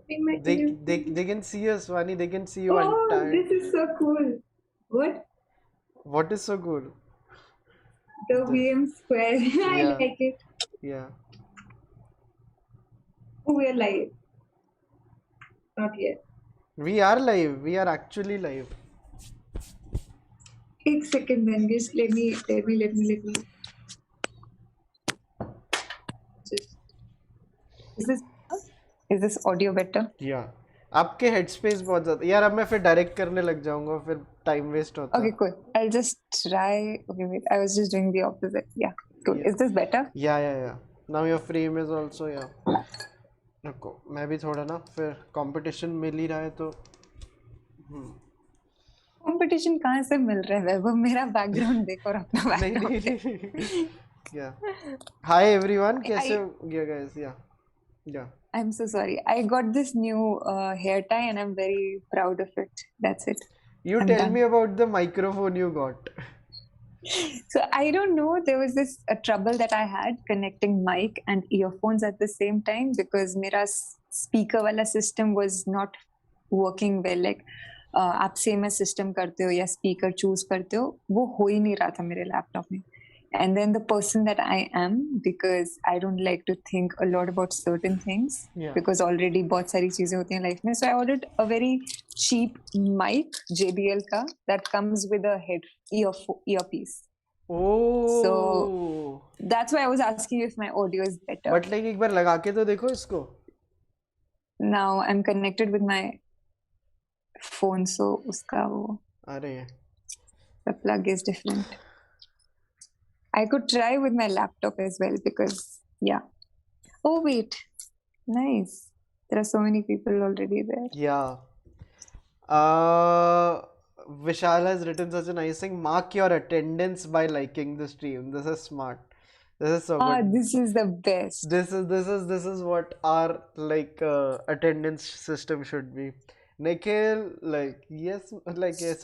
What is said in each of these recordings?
in my They can see us, Vaani. They can see you Oh, entire. this is so cool. What? What is so cool? The The, VM square. I yeah, like it. yeah. Oh, we're live. Not yet. We are live. We are actually live. Take second then. Just let me. Just is this audio better? या आपके head space बहुत ज्यादा यार अब मैं फिर direct करने लग जाऊंगा फिर टाइम वेस्ट होता Okay, है cool. I'll just try. Okay, wait. I was just doing the opposite. Yeah, cool. या Is this better? या now your frame is also या रुको मैं भी थोड़ा ना फिर कंपटीशन मिल ही रहा है तो कंपटीशन कहाँ से मिल रहा है वैभव? मेरा बैकग्राउंड देखो और अपना नहीं नहीं बैकग्राउंड नहीं या हाय एवरीवन कैसे I हो गया गाइस या I'm so sorry. I got this new hair tie and I'm very proud of it. That's it. You I'm tell me done. About the microphone you got So I don't know. There was this trouble that I had connecting mic and earphones at the same time because मेरा speaker वाला system was not working well. Like आप same system करते हो या speaker choose करते हो, वो हो ही नहीं रहा था मेरे laptop में. And then the person that I am, because I don't like to think a lot about certain things, या because already बहुत सारी चीजें होती हैं life में. So I ordered a very cheap mic, JBL का, that comes with a earpiece. So oh that's why I was asking if my audio is better. But like एक बार लगा के तो देखो इसको Now I'm connected with my phone, so uska wo, अरे the plug is different. I could try with my laptop as well because yeah. Oh wait, nice. There are so many people already there. Yeah. Uh, Vishal has written such a nice thing. Mark your attendance by liking the stream. This is smart. This is so Ah, good. this is the best. This is what our like attendance system should be. Nikhil, like yes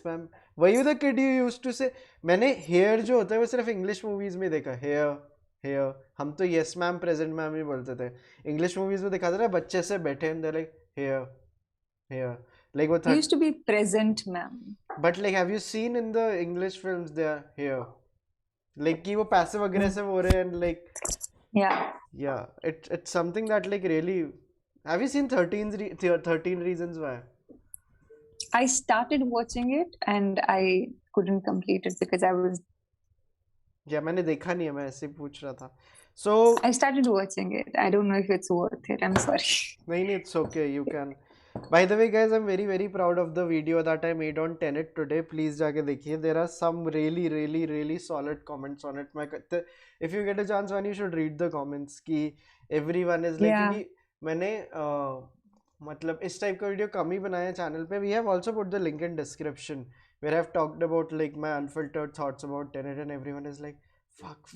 ma'am. Were you the kid you used to say? मैंने hair जो होता है वो सिर्फ English movies में देखा. Hair. हम तो yes ma'am, present ma'am ही बोलते थे. English movies में दिखाते थे बच्चे से बैठे and they're like hair. Like वो It used to be present, ma'am. but like have you seen in the English films they are here like कि वो passive aggressive हो रहे हैं and like Yeah. yeah it's something that like really have you seen 13 reasons why I started watching it and I couldn't complete it because yeah मैंने देखा नहीं है मैं ऐसे ही पूछ रहा था so I started watching it. I don't know if it's worth it. I'm sorry. नहीं it's okay you can by the way guys I'm very proud of the video that I made on Tenet today please जाके देखिए there are some really solid comments on it if you get a chance one you should read the comments कि everyone is like Yeah. क्योंकि मैंने मतलब इस type का video कम ही बनाया channel पे we have also put the link in description where I've talked about like my unfiltered thoughts about Tenet and everyone is like fuck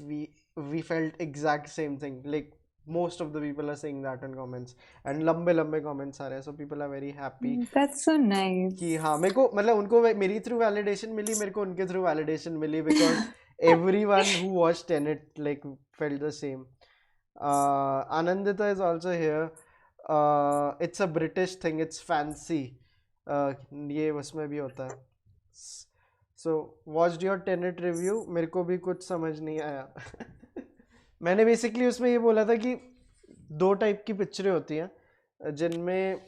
we felt exact same thing like most of the people are saying that in comments and लंबे comments आ रहे हैं so people are very happy That's so nice. कि हाँ मेरे को मतलब उनको मेरी थ्रू वैलिडेशन मिली मेरे को उनके थ्रू वैलिडेशन मिली because everyone who watched Tenet like felt the same Anandita is also here it's a British thing it's fancy ये उसमें भी होता है so watched your Tenet review मेरे को भी कुछ समझ नहीं आया मैंने बेसिकली उसमें ये बोला था कि दो टाइप की पिक्चरें होती हैं जिनमें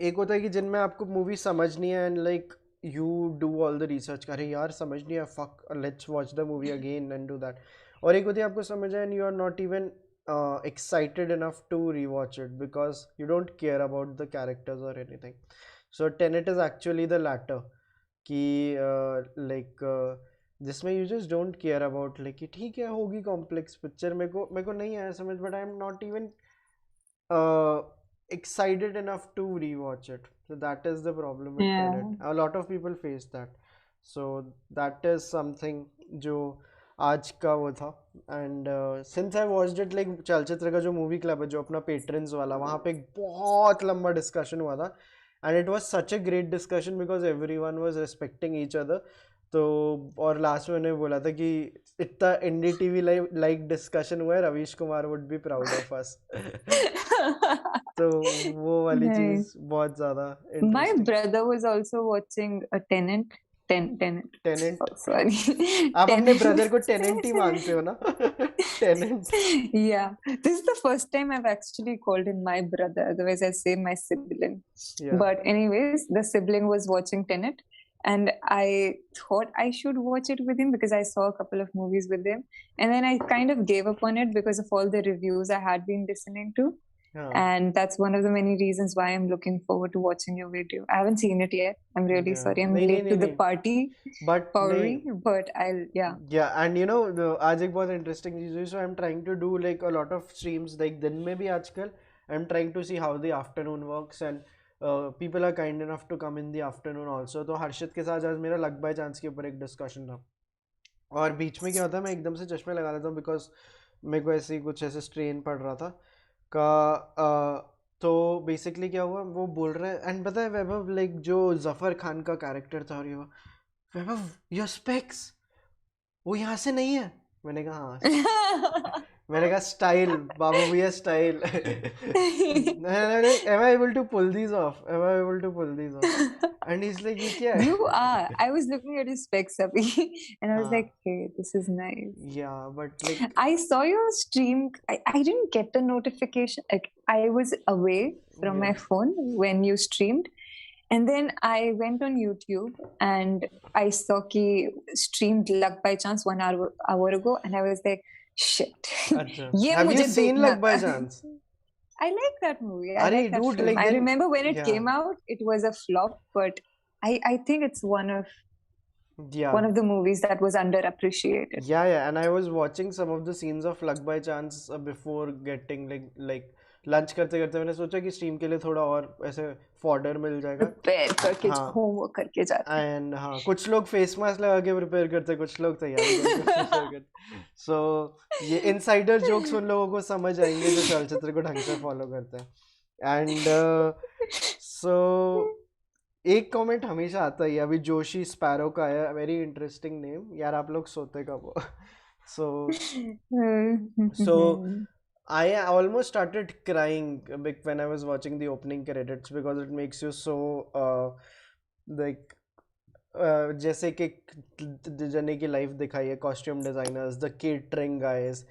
एक होता है कि जिनमें आपको मूवी समझनी है and like you do all the research करें यार समझनी है fuck let's watch the movie again and do that और एक होती है आपको समझ है and you are not even excited enough to rewatch it because you don't care about the characters or anything so Tenet is actually the latter कि जिसमें you just don't care about like कि ठीक है होगी complex picture मेरे को नहीं आया समझ but I am not even excited enough to rewatch it so that is the problem with Yeah. Tenet a lot of people face that so that is something जो आज का वो था and since I watched it like चलचित्र का जो movie club है जो अपना पेट्रन्स वाला वहाँ पे एक बहुत लंबा डिस्कशन हुआ था and it was such a great discussion because everyone was respecting each other तो और लास्ट में उन्होंने बोला था कि इतना एनडीटीवी लाइक डिस्कशन हुआ है, Ravish Kumar would be proud of us. तो वो वाली Nice. चीज बहुत ज्यादा My interesting. brother was also watching a Tenant. Tenant? Oh, sorry, आप अपने Tenant. ब्रदर को टेनेंट ही मानते हो ना? Tenant. Yeah, this is the first time I've actually called him my brother. Otherwise, I say my sibling. या But anyways, the sibling was watching Tenet, and I thought I should watch it with him because I saw a couple of movies with him, and then I kind of gave up on it because of all the reviews I had been listening to. हाँ And that's one of the many reasons why I'm looking forward to watching your video. I haven't seen it yet. I'm really या sorry. I'm नहीं नहीं late नहीं to the नहीं, party, but नहीं, Pauri, but I'll, yeah. Yeah and you know आज एक बहुत interesting चीज हुई, so I am trying to do like a lot of streams like दिन में भी आजकल। I am trying to see how the afternoon works, and people are kind enough to come in the afternoon also. तो हर्षित के साथ आज मेरा luck by chance के ऊपर एक डिस्कशन था, और बीच में क्या होता है मैं एकदम से चश्मे लगा लेता हूँ बिकॉज मेरे को ऐसे ही कुछ ऐसे स्ट्रेन पड़ रहा था का। तो बेसिकली क्या हुआ, वो बोल रहे हैं, एंड पता है वैभव, लाइक जो जफर खान का कैरेक्टर था, और ये वैभव योर स्पेक्स वो यहाँ से नहीं है। मैंने कहा हाँ। मैंने कहा style Babu Bhaiya style. Am I able to pull these off, am I able to pull these off, and is like ये क्या है? You are. I was looking at his specs, Abhi, and I was हाँ like, hey, this is nice. या but like I saw your stream. I didn't get the notification. Like, I was away from my yeah phone when you streamed. And then I went on YouTube and I saw ki streamed Luck by Chance 1 hour ago, and I was like, shit. अच्छा, ये have you मुझे seen देखना Luck by था. Chance? I like that movie. I अरे like that dude, film. like I then remember when it yeah came out, it was a flop, but I think it's one of yeah the movies that was underappreciated. yeah, and I was watching some of the scenes of Luck by Chance before getting like lunch करते करते मैंने सोचा कि stream के लिए थोड़ा और ऐसे फॉडर मिल जाएगा। Prepare करके हाँ homework करके जाते हैं. एंड हाँ, कुछ लोग फेस मास्क लगा के प्रिपेयर करते, कुछ लोग तैयारी करके प्रिपेयर करते। सो ये इनसाइडर जोक्स उन लोगों को समझ आएंगे जो चलचित्र को ढंग से फॉलो करते हैं। एंड सो एक कमेंट हमेशा आता ही है, अभी जोशी स्पैरो का है, वेरी इंटरेस्टिंग नेम। यार आप लोग सोते कब हो? सो I almost started crying when I was watching the opening credits because it makes you so like जैसे कि जने की लाइफ दिखाई है, costume designers, the catering guys,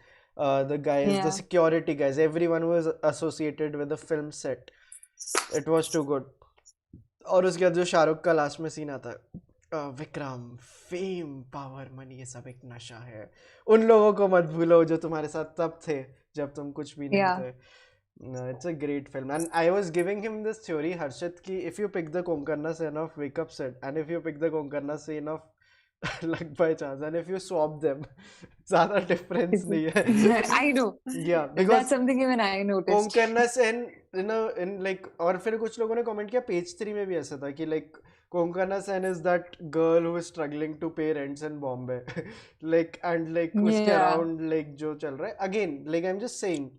the guys, the Yeah. security guys, everyone was associated with the film set. It was too good. और उसके बाद जो शाहरुख का लास्ट में सीन आता है, विक्रम, फेम, पावर, मनी, ये सब एक नशा है, उन लोगों को मत भूलो जो तुम्हारे साथ तब थे जब तुम कुछ भी नहीं Yeah. थे। It's a great film, and I was giving him this theory, Harshit, ki if you pick the Konkarna scene of Wake Up Set and if you pick the Konkarna scene of Luck by Chance and if you swap them, ज़्यादा difference नहीं है। I know. Yeah, because That's something even I noticed. कोंकर्णा Sen in like, और फिर कुछ लोगों ने comment किया page 3 में भी ऐसा था कि like कोंकर्णा Sen is that girl who is struggling to pay rents in Bombay, like and like उसके Yeah. around like जो चल रहा है, again like I'm just saying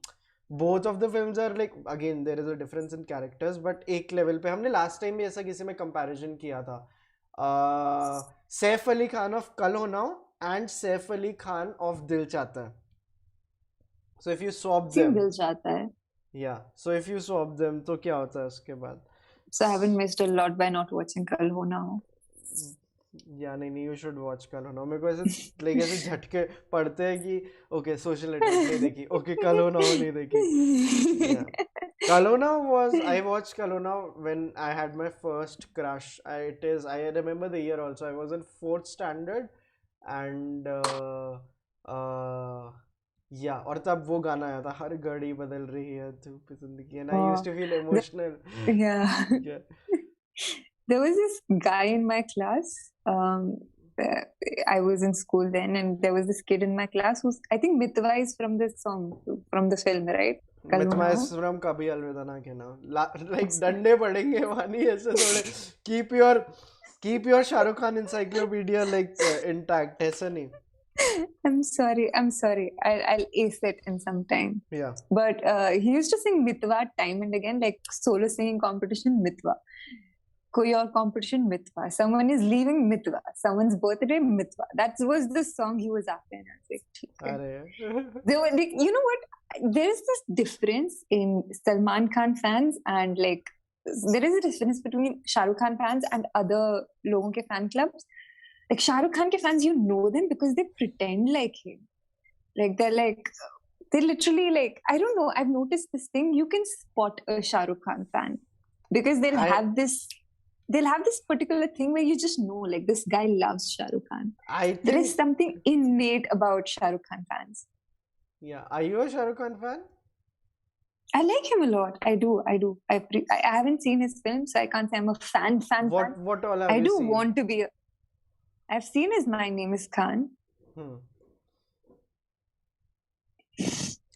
both of the films are like, again there is a difference in characters, but एक level पे हमने last time भी ऐसा किसी में कंपैरिजन किया था, सैफ अली खान ऑफ कल हो ना एंड सैफ अली खान ऑफ दिल चाहता है। So if you swap Seen them, दिल चाहता है. yeah, so if you swap them तो क्या होता है उसके बाद? So I haven't missed a lot by not watching कल हो ना हो. या नहीं, you should watch कल हो ना हो। मेरे को ऐसे like ऐसे झटके पड़ते हैं कि okay, social network नहीं देखी, okay, कल हो ना हो नहीं देखी। Yeah. कल हो ना हो was, I watched कल हो ना हो when I had my first crush. I remember the year also, I was in 4th standard and या और तब वो गाना आया था, हर घड़ी बदल रही है धूप जिंदगी, and I used to feel emotional. Yeah. Yeah. There was this guy in my class. I was in school then, and there was this kid in my class who's, I think Mitwa is from this song, from the film, right? Kal Ho Mitwa Na is Ho. from कभी अलविदा ना कहना। Like डंडे पड़ेंगे वानी ऐसे थोड़े। keep your Shahrukh Khan encyclopedia like intact, ऐसा नहीं। I'm sorry. I'll ace it in some time. Yeah. But he used to sing Mitwa time and again, like solo singing competition Mitwa. koi aur competition mitwa. Someone is leaving mitwa. Someone's birthday mitwa. That was the song he was after. And I was like, "ठीक है." अरे They were like, you know what? There is this difference in Salman Khan fans and like there is a difference between Shah Rukh Khan fans and other logon ke fan clubs. Like Shah Rukh Khan ke fans, you know them because they pretend like him. Like they're literally like, I don't know. I've noticed this thing. You can spot a Shah Rukh Khan fan because they'll I have this particular thing where you just know like this guy loves Shah Rukh Khan. I There is think something innate about Shah Rukh Khan fans. yeah. Are you a Shah Rukh Khan fan? I like him a lot. I do. I haven't seen his films, so I can't say I'm a fan. What all have I you do seen? want to be. I've seen his My Name Is Khan. Hmm.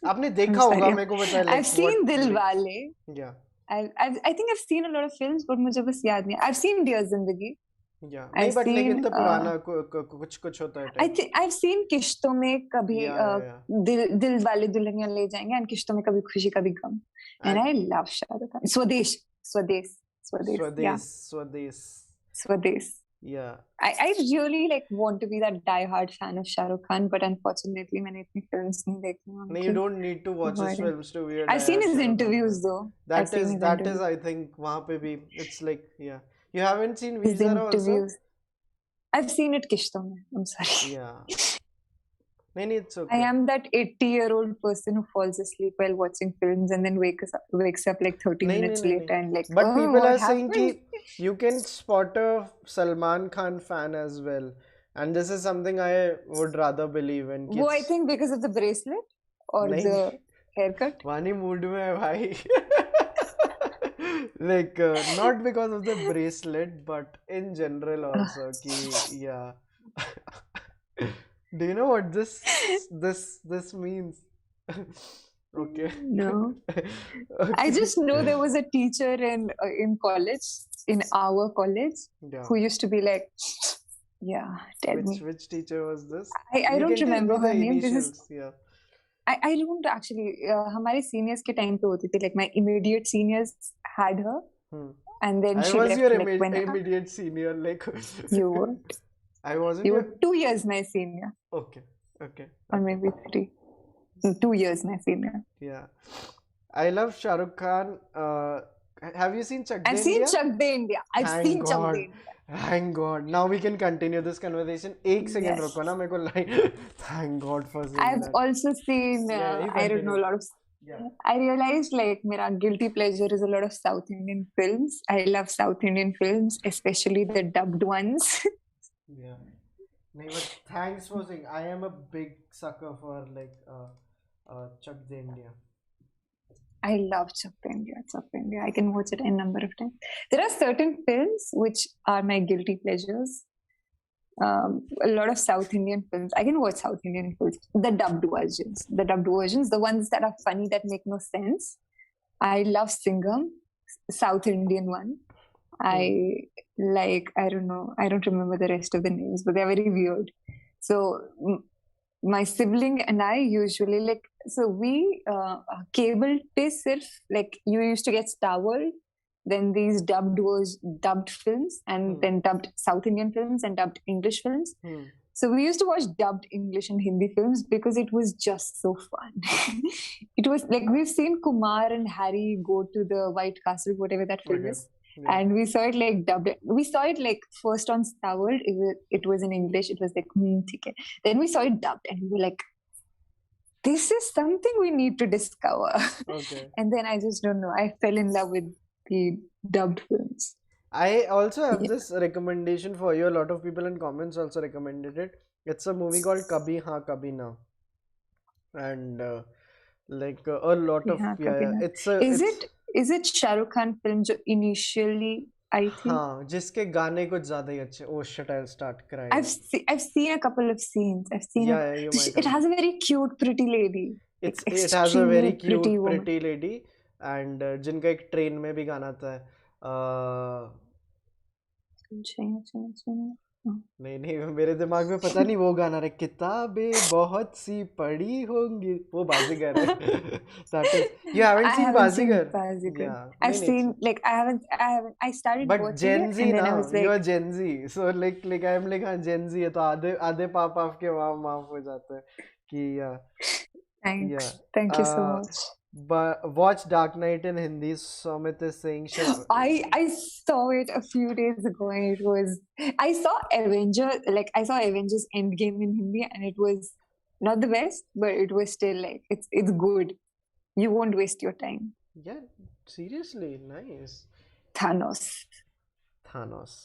आपने I'm देखा होगा, sorry. मेरे को पता है, I've like seen what Dil like Wale. yeah I think I've seen a lot of films, but मुझे बस याद नहीं. I've seen Dear Zindagi. yeah नहीं I've but like seen. इतना पुराना कुछ होता है I type. think I've seen किश्तों में कभी Yeah. दिल वाले दुल्हनिया ले जाएंगे and किश्तों में कभी खुशी कभी गम. And I love Shah Rukh Khan. Swades. Yeah. Swades. Yeah. I really like want to be that die-hard fan of Shah Rukh Khan, but unfortunately मैंने इतनी films नहीं देखी हैं No, you उनकी. don't need to watch his Avoid it. films to be a I've seen diehard his Shah Rukh Khan interviews fan. though. I've That seen is his that is interviews. I think वहाँ पे भी it's like yeah. You haven't seen His Veezara also? interviews. I've seen it किश्तों में. I'm sorry. Yeah. नहीं it's I okay. am that 80-year-old person who falls asleep while watching films and then wakes up like 30 नहीं minutes later and like, But oh, people what are saying happened? कि you can spot a Salman Khan fan as well, and this is something I would rather believe in. वो I think because of the bracelet or नहीं the haircut. वानी mood में है भाई. Like not because of the bracelet but in general also कि yeah. Do you know what this means? Okay. No. Okay. I just know there was a teacher in college, in our college, Yeah. who used to be like, yeah, tell me. Which teacher was this? I You don't can tell remember me the her name. This is initials. Yeah. I don't actually. हमारे seniors के time पे होती थी. Like my immediate seniors had her, and then I she was left. your Like when immediate senior. Like you were, I wasn't you your. were 2 years my senior, Okay. or maybe 3. 2 years my senior. Yeah. I love Shah Rukh Khan. Have you seen Chak De I've seen India? Chak De India. I've Thank seen Chak God. De India. Thank God. Now we can continue this conversation. एक second Yes. रुको ना मेरे को like. Thank God for saying I've that. also seen. Yeah, you I don't know a continue. lot of. Yeah. I realized like my guilty pleasure is a lot of South Indian films. I love South Indian films, especially the dubbed ones. Yeah. No, but thanks for saying. I am a big sucker for like Chak De India. I love Chak De India. Chak De India. I can watch it a number of times. There are certain films which are my guilty pleasures. A lot of South Indian films. I can watch South Indian films. The dubbed versions, the ones that are funny that make no sense. I love Singham, South Indian one. I like, I don't know, I don't remember the rest of the names, but they're very weird. So my sibling and I usually like, so we cable pe sirf like you used to get Star World, then these dubbed films, and then dubbed South Indian films and dubbed English films. So we used to watch dubbed English and Hindi films because it was just so fun. It was like we've seen Kumar and Harry go to the White Castle, whatever that film is. Yeah. And we saw it like dubbed. We saw it like first on Star World. It was in English. It was like, okay. Then we saw it dubbed, and we were like, this is something we need to discover. Okay. And then I just don't know. I fell in love with the dubbed films. I also have this recommendation for you. A lot of people in comments also recommended it. It's a movie called Kabhi Haan Kabhi Na, and like a lot of Is it Shah Rukh Khan film जो initially आई थी? हाँ, जिसके गाने कुछ ज्यादा ही अच्छे. Oh shit, I'll start crying. I've seen a couple of scenes. I've seen you might it has a very cute pretty lady. It has a very cute pretty lady, and जिनका एक train में भी गाना था. नहीं नहीं, मेरे दिमाग में पता नहीं वो गाना रहा, किताबें बहुत सी पढ़ी होंगी, वो बाजीगर है. That is, you haven't I seen haven't seen Baazigar? Bazigar. या I've नहीं नहीं. seen like I started but watching it Gen Z and ना, then I was you are like, Gen Z, so like I am like, हाँ Gen जी है तो आधे आधे पाप आपके वहाँ माफ हो जाते हैं कि या. thank you so much. Watch Dark Knight in Hindi. Sumit is saying Shiv. I saw it a few days ago and it was I saw Avengers Endgame in Hindi and it was not the best, but it was still like it's good. You won't waste your time. Yeah, seriously, nice. Thanos. Thanos.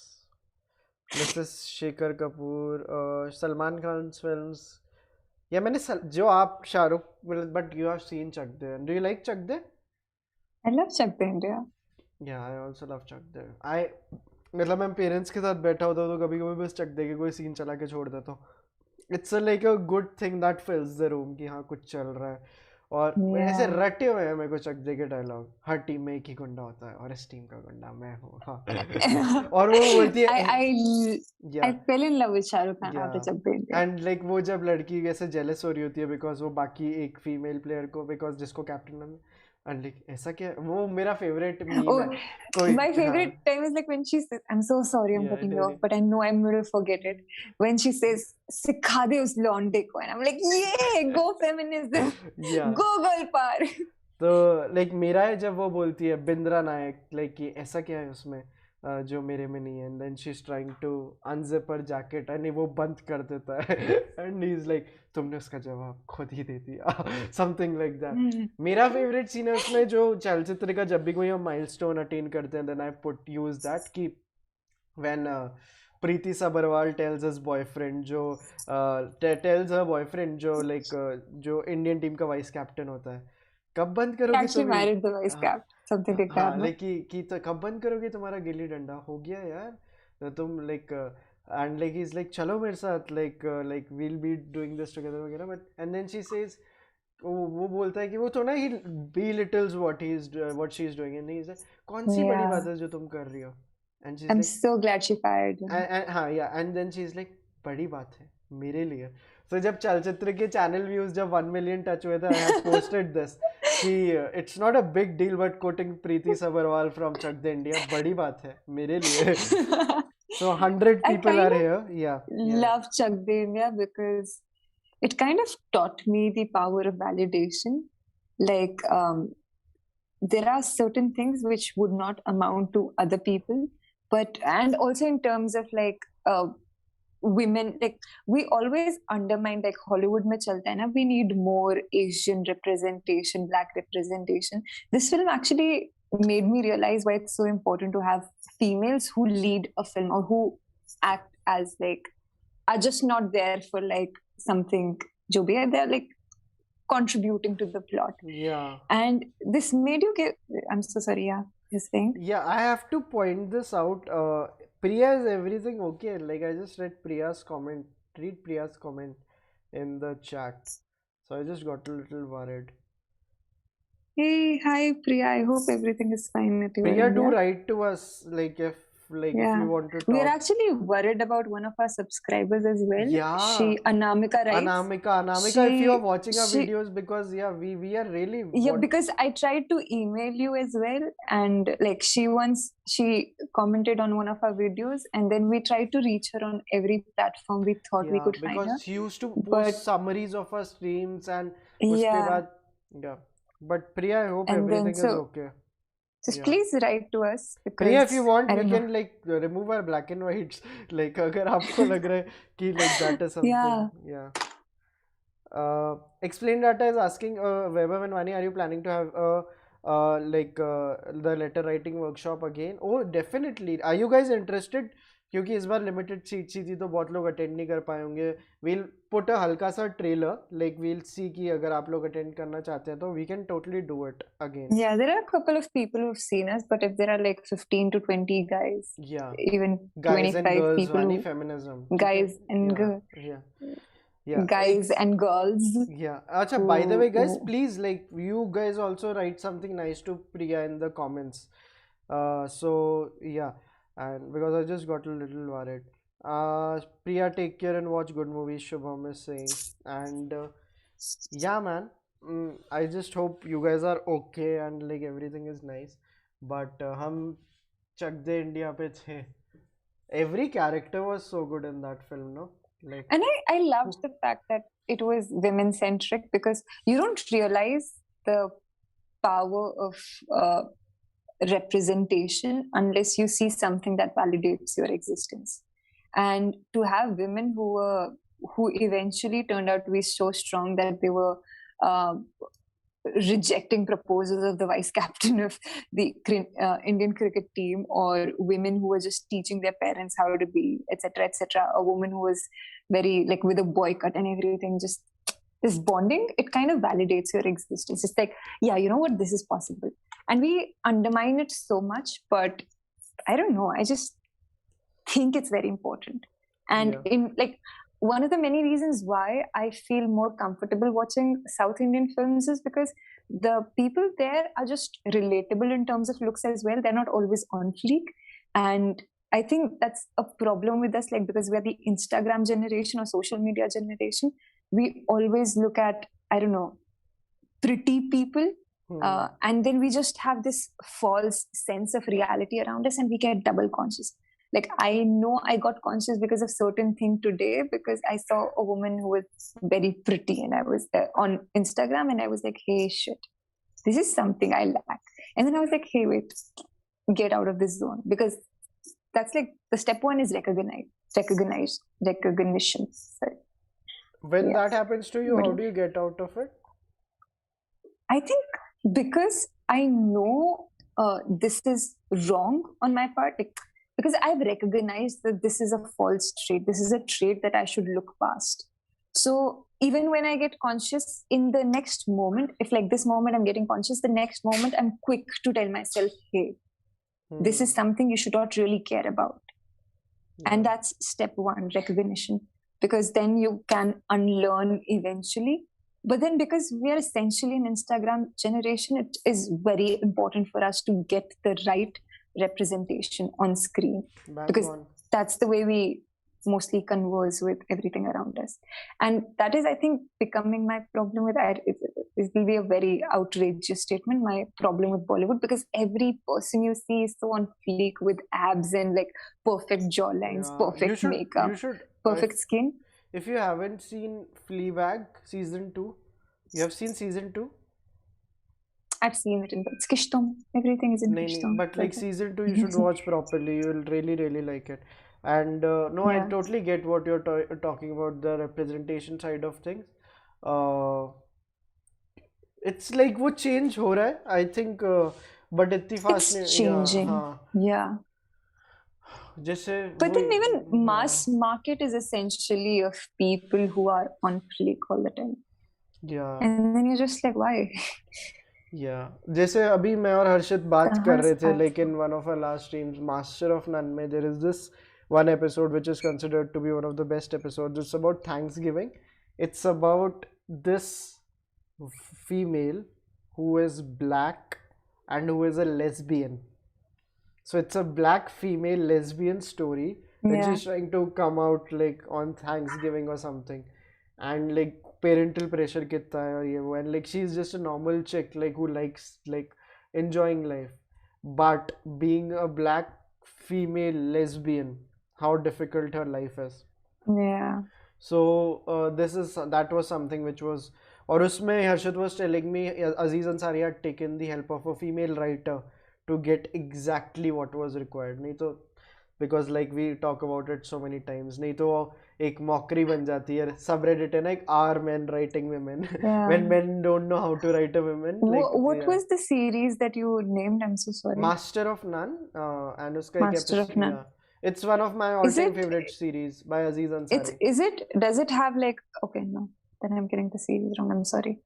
Mrs. Shekhar Kapoor, Salman Khan's films. Yeah, जो आप Shahrukh, but you have seen Chak De. Do you like Chak De? I love Chak De India. Yeah, I also love Chak De. मतलब मैं parents के साथ बैठा होता तो कभी कभी बस चक दे के कोई सीन चला के छोड़ देता हूँ. It's like a good thing that फिल्स the room कि हाँ कुछ चल रहा है. और ऐसे Yeah. रटे हुए हैं मेरे को चक दे के डायलॉग, हर टीम में एक ही गुंडा होता है और इस टीम का गुंडा मैं हूँ. हाँ. और वो बोलती है I fell in love with Shah Rukh Khan या, after Chak De India. And like वो जब लड़की ऐसे जेलस हो रही होती है बिकॉज वो बाकी एक फीमेल प्लेयर को, बिकॉज जिसको कैप्टन, एंड लाइक ऐसा क्या, वो मेरा फेवरेट मीम Oh, है. कोई, my हाँ. favorite time is like when she says, I'm so sorry I'm या cutting you नहीं off, but I know I'm going to forget it. When she says, Sikha de us launde ko. And I'm like, yeah, go feminism. या. Go girl power. तो like मेरा है जब वो बोलती है बिंद्रा नायक, लाइक कि ऐसा क्या है उसमें जो मेरे में नहीं है, and then she is trying to unzip her jacket and वो बंद कर देता है एंड ही इज लाइक तुमने उसका जवाब खुद ही दे दिया, समथिंग लाइक दैट. मेरा फेवरेट सीन है उसमें जो चलचित्र का, जब भी कोई हम माइलस्टोन अटेन करते हैं then I put use that कि when Preeti Sabharwal tells her boyfriend जो लाइक जो इंडियन टीम का वाइस कैप्टन होता है, कब बंद He करोगी actually तुम married the vice हाँ. cap. Something like that, हाँ no? लाइक कि तो कब बंद करोगे, तुम्हारा गिल्ली डंडा हो गया यार, तो तुम like, and like is like चलो मेरे साथ, like we'll be doing this together वगैरह, but and then she says, वो बोलता है कि वो थोड़ा ही belittles what she is doing, and he is like कौन सी बड़ी Yeah. बात है जो तुम कर रही हो, and she is I'm like, so glad she fired him. हाँ yeah, and then she is like बड़ी बात है मेरे लिए. तो जब चलचित्र के चैनल व्यूज जब 1 मिलियन टच हुए थे, आई हैव पोस्टेड दिस कि it's not a big deal but quoting Preeti Sabharwal from Chak De India, बड़ी बात है मेरे लिए. So 100 I people kind are of here. Yeah, yeah, love Chak De India because it kind of taught me the power of validation. Like, there are certain things which would not amount to other people, and also in terms of like, women, like we always undermine like Hollywood mein chalta hai na, we need more Asian representation, black representation. This film actually made me realize why it's so important to have females who lead a film or who act as like, are just not there for like something jo bhi hai, they're like contributing to the plot. yeah. And this made you give, I'm so sorry, yeah, you're saying? Yeah, I have to point this out. Priya, is everything okay? Like I just read Priya's comment. Read Priya's comment in the chat. So I just got a little worried. Hey, hi Priya, I hope everything is fine at your Priya, end. do Yeah? write to us if Yeah. you want to We are talk. actually worried about one of our subscribers as well. Yeah. Anamika writes. Anamika, if you are watching our she- videos, because yeah, we are really Yeah, because I tried to email you as well, and like she commented on one of our videos, and then we tried to reach her on every platform we thought we yeah, could find her. because she used to But post summaries of her streams and uske yeah, baad, yeah. But Priya, I hope and then everything is okay. just Yeah. please write to us Priya, if because you want, I we don't can know. like remove our black and whites. Like अगर आपको लग रहा है कि like that is something. Yeah. Yeah. Explain Data is asking, Vaibhav and Vani, are you planning to have the letter writing workshop again? Oh, definitely. Are you guys interested? क्योंकि इस बार limited seat थी तो बहुत लोग attend नहीं कर पाए होंगे. वील पुट अ हल्का सा ट्रेलर, लाइक वील सी कि अगर आप लोग अटेंड करना चाहते हैं तो we can totally do it again. Yeah, there are a couple of people who've seen us, but if there are like 15 to 20 guys, Yeah, even guys and 25 girls, people Vani who, feminism. guys and girls. Yeah. Yeah, Guys and girls. Yeah. Acha, by the way, guys, who- please, like, you guys also write something nice to Priya in the comments. So yeah, and because I just got a little worried. Priya, take care and watch good movies, Shubham is saying. And yeah, man. I just hope you guys are okay and like everything is nice. But हम चक De India पे थे. Every character was so good in that film, no? Like, And I loved the fact that it was women centric because you don't realize the power of representation unless you see something that validates your existence. And to have women who eventually turned out to be so strong that they were uh, rejecting proposals of the vice captain of the Indian cricket team, or women who were just teaching their parents how to be, etc., etc. A woman who was very like with a boycott and everything, just this bonding, it kind of validates your existence. It's like, yeah, you know what, this is possible. And we undermine it so much, but I don't know. I just think it's very important. And yeah. in like one of the many reasons why I feel more comfortable watching South Indian films is because the people there are just relatable in terms of looks as well. They're not always on fleek. And I think that's a problem with us, like because we're the Instagram generation or social media generation. We always look at, I don't know, pretty people. And then we just have this false sense of reality around us and we get double conscious. Like I know I got conscious because of certain thing today because I saw a woman who was very pretty and I was on Instagram and I was like, hey, shit, this is something I lack. And then I was like, hey, wait, get out of this zone, because that's like the step one is recognition. So, When yeah. that happens to you, But how do you get out of it? I think because I know this is wrong on my part, like, because I've recognized that this is a false trait. This is a trait that I should look past. So even when I get conscious in the next moment, if like this moment I'm getting conscious, the next moment I'm quick to tell myself, hey, this is something you should not really care about. And Yeah. that's step one, recognition, because then you can unlearn eventually. But then because we are essentially an Instagram generation, it is very important for us to get the right representation on screen, Bang because on. that's the way we mostly converse with everything around us. And that is, I think, becoming my problem with it will be a very outrageous statement, my problem with Bollywood, because every person you see is so on fleek with abs and like perfect jawlines, Yeah. You perfect should. You makeup, should. perfect skin. If you haven't seen Fleabag season two, you have seen season two. I've seen it in it's Kishtom. Everything is in No, no, Kishtom. but like Okay. season two, you should watch properly. You will really, really like it. And no, I Yeah. totally get what you're talking about, the representation side of things. Uh, it's like वो change हो रहा है, I think. But इतनी fast It's नहीं, yeah, changing. हाँ. Yeah. जैसे But वो, then even हाँ, mass market is essentially of people who are on fleek all the time. yeah. And then you're just like, why? या जैसे अभी मैं और हर्षित बात कर कहाँ रहे से थे, आ like in one of our last streams, Master of None में there is this one episode which is considered to be one of the best episodes. It's about Thanksgiving. It's about this female who is black and who is a lesbian. So it's a black female lesbian story when Yeah. she's trying to come out like on Thanksgiving or something, and like parental pressure कितना है और ये वो, and like she's just a normal chick like who likes like enjoying life, but being a black female lesbian, how difficult her life is. Yeah. So that was something which was, और उसमें Harshit was telling me Aziz Ansari had taken the help of a female writer to get exactly what was required. नहीं तो, because like we talk about it so many times, नहीं तो वो एक mockery बन जाती है, subreddit है ना, एक are men writing women Yeah. when men don't know how to write a woman, like What yeah. was the series that you named? I'm so sorry. Master of None, and उसका एक Master of episode, None. yeah, it's one of my Is all-time it? favorite series by Aziz Ansari. Does it have like? Okay, no. Then I'm getting the series wrong. I'm sorry.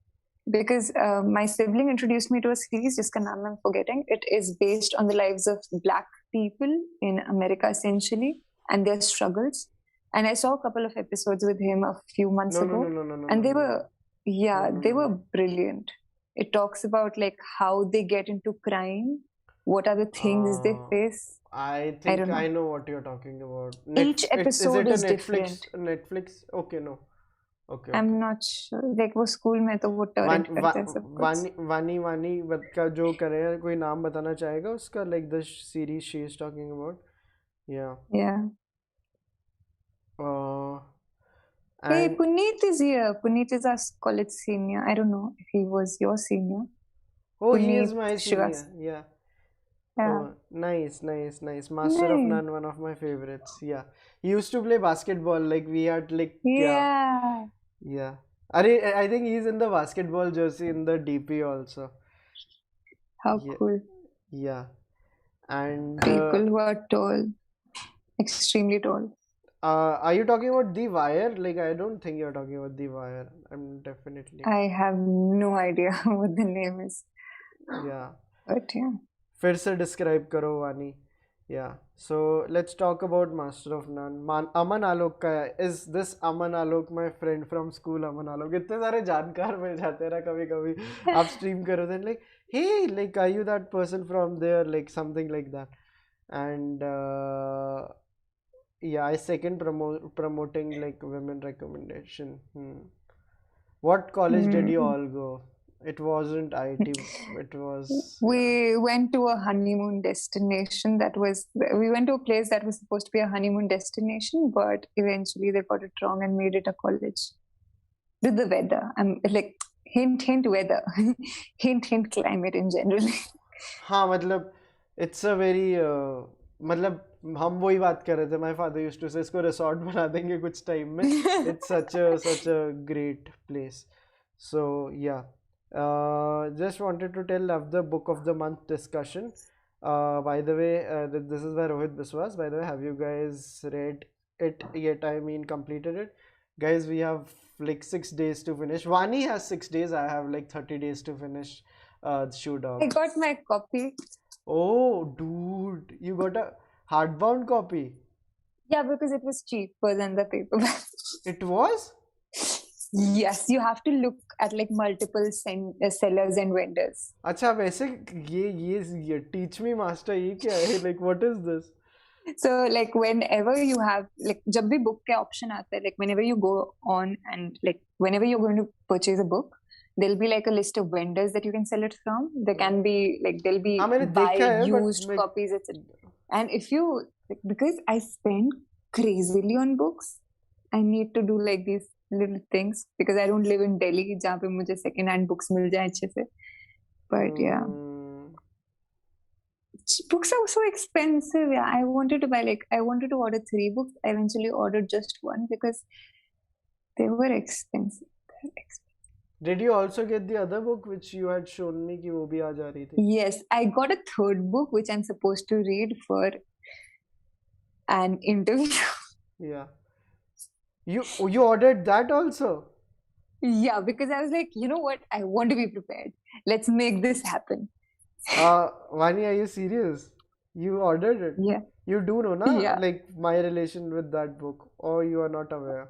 Because my sibling introduced me to a series, जिसका नाम I'm forgetting. It is based on the lives of Black people in America, essentially, and their struggles. And I saw a couple of episodes with him a few months No, no, ago, no, no, no, no, and no, they no, were, no. yeah, No, no, they no, were no. brilliant. It talks about like how they get into crime, what are the things they Uh, face. I I think don't I know. know what you're talking about. Each Is episode it a is Netflix? different. Netflix? Okay, no. Okay, I'm okay. not sure. Like वो school में तो वो one torrent वा, करता है सब कुछ. वानी वानी का जो करे हैं, कोई नाम बताना चाहेगा उसका, like the series she is talking about? या Yeah. Hey, and Puneet is here. Puneet is our college senior. I don't know if he was your senior. oh, he is Puneet my Shivas. senior. Yeah. Yeah. Oh, nice, nice, nice. Master of Nice. None, one of my favorites. Yeah. He used to play basketball. Like we had like yeah, Yeah. yeah. I think he's in the basketball jersey in the DP also. How Yeah, cool. yeah. And People who are tall, extremely tall. are you talking about The Wire? Like I don't think you're talking about The Wire. I'm definitely. I have no idea what the name is. Yeah. But yeah. फिर से describe करो वानी. Yeah. So let's talk about Master of None. अमन आलोक का है. Is this Aman Alok my friend from school? अमन आलोक. इतने सारे जानकार मिल जाते हैं ना कभी कभी. आप स्ट्रीम करो then like hey like are you that person from there, like something like that. And yeah, I second promoting like women recommendation. What college did you Mm. all go? It wasn't IT. It was We went to a honeymoon destination we went to a place that was supposed to be a honeymoon destination, but eventually they got it wrong and made it a college. With the weather, I'm like, hint weather, hint climate in general. हाँ मतलब it's a very मतलब हम वही बात कर रहे थे. My father used to से इसको रिसॉर्ट बना देंगे कुछ टाइम में. It's such a great place. So yeah just wanted to tell of the book of the month discussion. By the way, this is by Rohit Biswas. By the way, have you guys read it yet? I mean, completed it, guys. We have like 6 days to finish. Vani has 6 days. I have like 30 days to finish Shoe I Dog. got my copy. Oh, dude, you got a hardbound copy. Yeah, because it was cheaper than the paperback. It was? Yes, you have to look at like multiple sellers and vendors. अच्छा वैसे ये teach me master ये क्या है? Like what is this? So like whenever you have like जब भी book के option आता है, like whenever you go on and like whenever you're going to purchase a book, there'll be like a list of vendors that you can sell it from. There can be like there'll be हाँ मैंने buy देखा है but used copies, etc. And if you because I spend crazily on books, I need to do like these little things because I don't live in Delhi जहाँ पे मुझे second hand books मिल जाए अच्छे से. But yeah, books are so expensive. Yeah, I wanted to order 3 books. I eventually ordered just one because they were expensive. Did you also get the other book which you had shown me कि वो भी आ जा रही थी? Yes, I got a third book which I'm supposed to read for an interview. Yeah. You ordered that also? Yeah, because I was like, you know what? I want to be prepared. Let's make this happen. Vani, are you serious? You ordered it? Yeah. You do know, na? Yeah. Like my relation with that book, or you are not aware?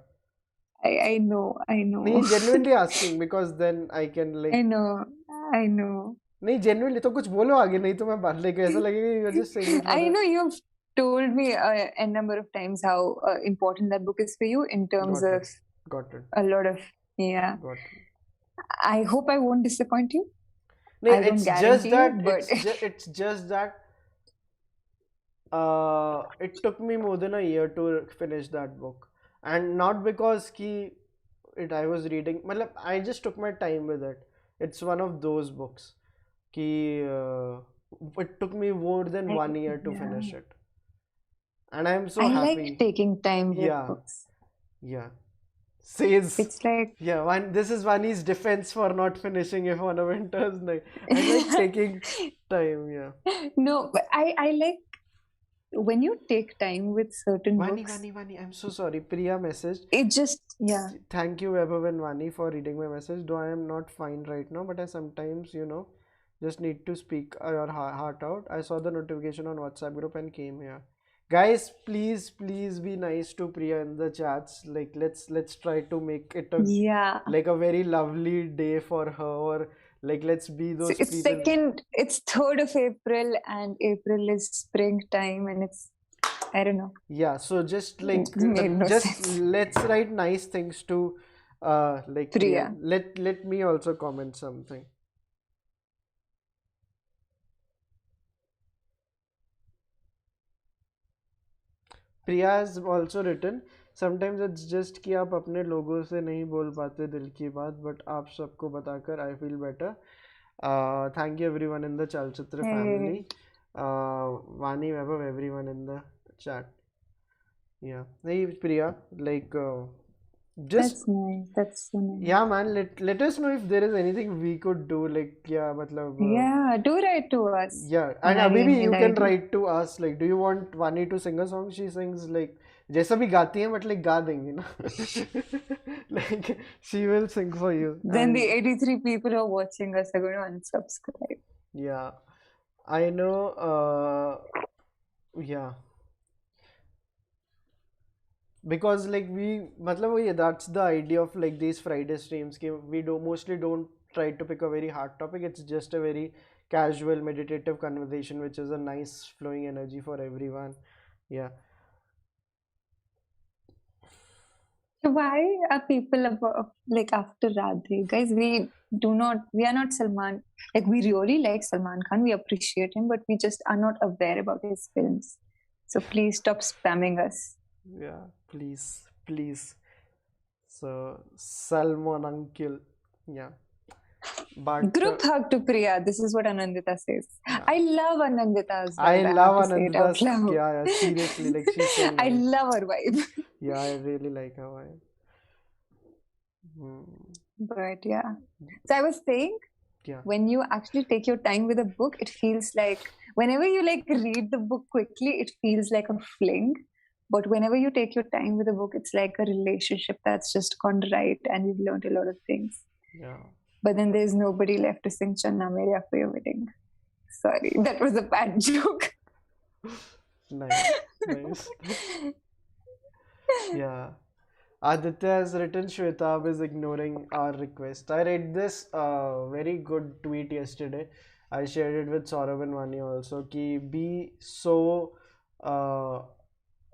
I know. नहीं, genuinely asking because then I can like. I know. नहीं, genuinely तो कुछ बोलो आगे, नहीं तो मैं बात लेके ऐसा लगेगा you are just saying it for I the. know you've told me a number of times how important that book is for you in terms of Got it. a lot of yeah. Got it. I hope I won't disappoint you. No, I don't it's guarantee just that you, but it's just that it took me more than a year to finish that book, and not because I was reading. मतलब I just took my time with it. It's one of those books कि it took me more than 1 year to finish it, and I am so I happy. like taking time with Yeah. books. Yeah. Says It's like yeah. This is Vani's defense for not finishing it on a winter's night. I like taking time. Yeah. no, but I like when you take time with certain books. Vani, I'm so sorry. Priya messaged. It just yeah. Thank you, Vaibhav and Vani, for reading my message. Though I am not fine right now, but I sometimes, just need to speak your heart out. I saw the notification on WhatsApp group and came here. guys, please be nice to Priya in the chats. Like let's try to make it a Yeah. like a very lovely day for her, or like let's be So those it's people. it's 3rd of April, and April is springtime, and it's, I don't know. Yeah, so just It like made no just sense. let's write nice things to like Priya. Priya. Let me also comment something. Priya has also written, sometimes it's just कि आप अपने लोगों से नहीं बोल पाते दिल की बात, but आप सबको बताकर I feel better. Thank you everyone in the Chalchitra Hey, family. Vaani, Vaibhav, everyone in the chat. Yeah. Hey Priya, like just that's nice. That's so nice. yeah man, let us know if there is anything we could do. Like yeah, matlab, Yeah, do write to us yeah, on and our अभी भी email you can ID. write to us. Like, do you want Vani to sing a song? She sings like जैसा भी गाती है, but like गा देंगी ना. Like she will sing for you. Then the And 83 people who are watching us are going to unsubscribe. yeah, I know. Yeah, because like we मतलब वही है, that's the idea of like these Friday streams कि we do mostly don't try to pick a very hard topic. It's just a very casual meditative conversation which is a nice flowing energy for everyone. Yeah. So why are people like after Radhe? Guys, we are not Salman. Like, we really like Salman Khan. We appreciate him, but we just are not aware about his films. So please stop spamming us. Yeah, please. So Salmon uncle. Yeah. But Group hug to Priya. This is what Anandita says. yeah. I love Anandita as I well. I have love to say it out Anandita's, loud. yeah, seriously, like she's so I nice. love her vibe. Yeah, I really like her vibe. Hmm. But yeah. So I was saying, Yeah. when you actually take your time with a book, it feels like whenever you like read the book quickly, it feels like a fling. But whenever you take your time with a book, it's like a relationship that's just gone right, and you've learned a lot of things. Yeah. But then there's nobody left to sing Channa Meria for your wedding. Sorry, that was a bad joke. Nice. Yeah. Aditya has written Shwetab is ignoring our request. I read this very good tweet yesterday. I shared it with Saurabh and Vani also. Ki be so uh,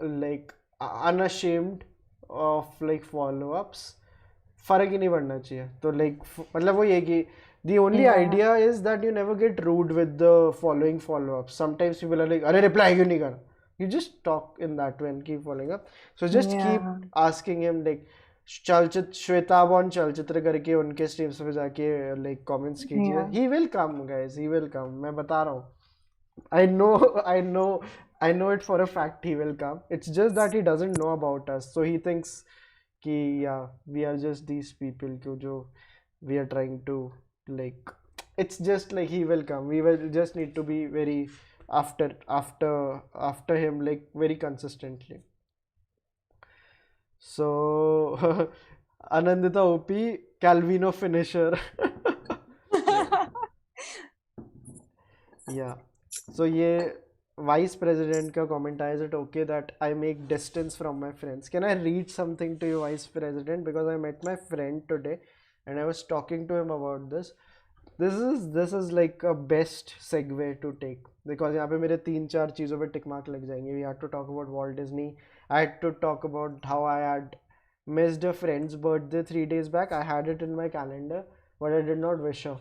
like unashamed of like follow-ups. फर्क ही नहीं पड़ना चाहिए तो like मतलब वो ये कि the only Yeah. idea is that you never get rude with the following follow-ups. Sometimes people are like अरे reply क्यों नहीं कर, you just talk in that way and keep following up. So just keep Yeah. asking him like चलचित्र Shwetab on चलचित्र करके उनके streams पे जाके like comments कीजिए. Yeah. He will come guys, he will come. मैं बता रहा हूँ. I know, I know it for a fact he will come. It's just that he doesn't know about us. So he thinks कि yeah, we are just these people जो we are trying to like. It's just like he will come. We will just need to be very after him like very consistently. So Anandita OP Calvino finisher. Yeah. So ये vice president का comment है, is it okay that I make distance from my friends? Can I read something to you, vice president? Because I met my friend today and I was talking to him about this. This is like a best segue to take because यहाँ पे मेरे 3-4 चीज़ों पे tick mark लग जाएंगे. We had to talk about Walt Disney. I had to talk about how I had missed a friend's birthday 3 days back. I had it in my calendar, but I did not wish her,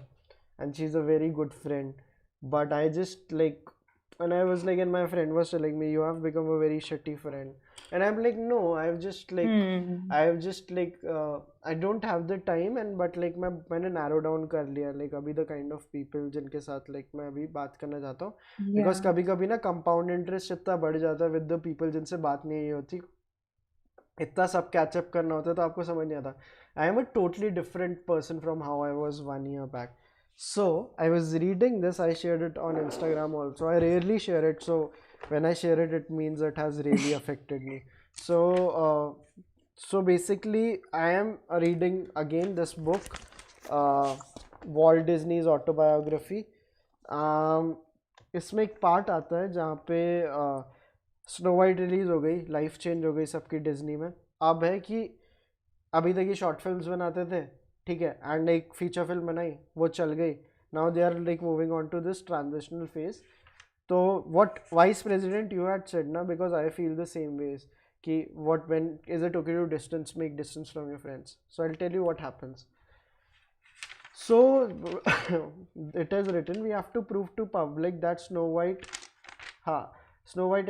and she's a very good friend. But I just like, and I was like, and my friend was telling me, you have become a very shitty friend. And I'm like, no, I've just like, I don't have the time, and but like मैंने narrow down कर लिया, like अभी the kind of people जिनके साथ like मैं अभी बात करना चाहता हूँ. Because Yeah. कभी कभी ना compound interest इतना बढ़ जाता है with the people जिनसे बात नहीं होती, इतना सब कैचअप करना होता है तो आपको समझ नहीं आता. I am a totally different person from how I was 1 year back. So I was reading this. I shared it on Instagram also. I rarely share it, so when I share it, it means it has really affected me. So so basically, I am reading again this book, Walt Disney's autobiography. इसमें एक part आता है जहाँ पे snow white release हो गई, life change हो गई सबकी डिज्नी में. अब है कि अभी तक ये शॉर्ट फिल्म्स बनाते थे, ठीक है, एंड एक फीचर फिल्म बनाई, वो चल गई. Now they are like moving on to this transitional phase. तो what vice president you had said ना, because I feel the same ways कि what when is it okay to distance make distance from your friends. So I will tell you what happens. So it is written we have to prove to public that Snow White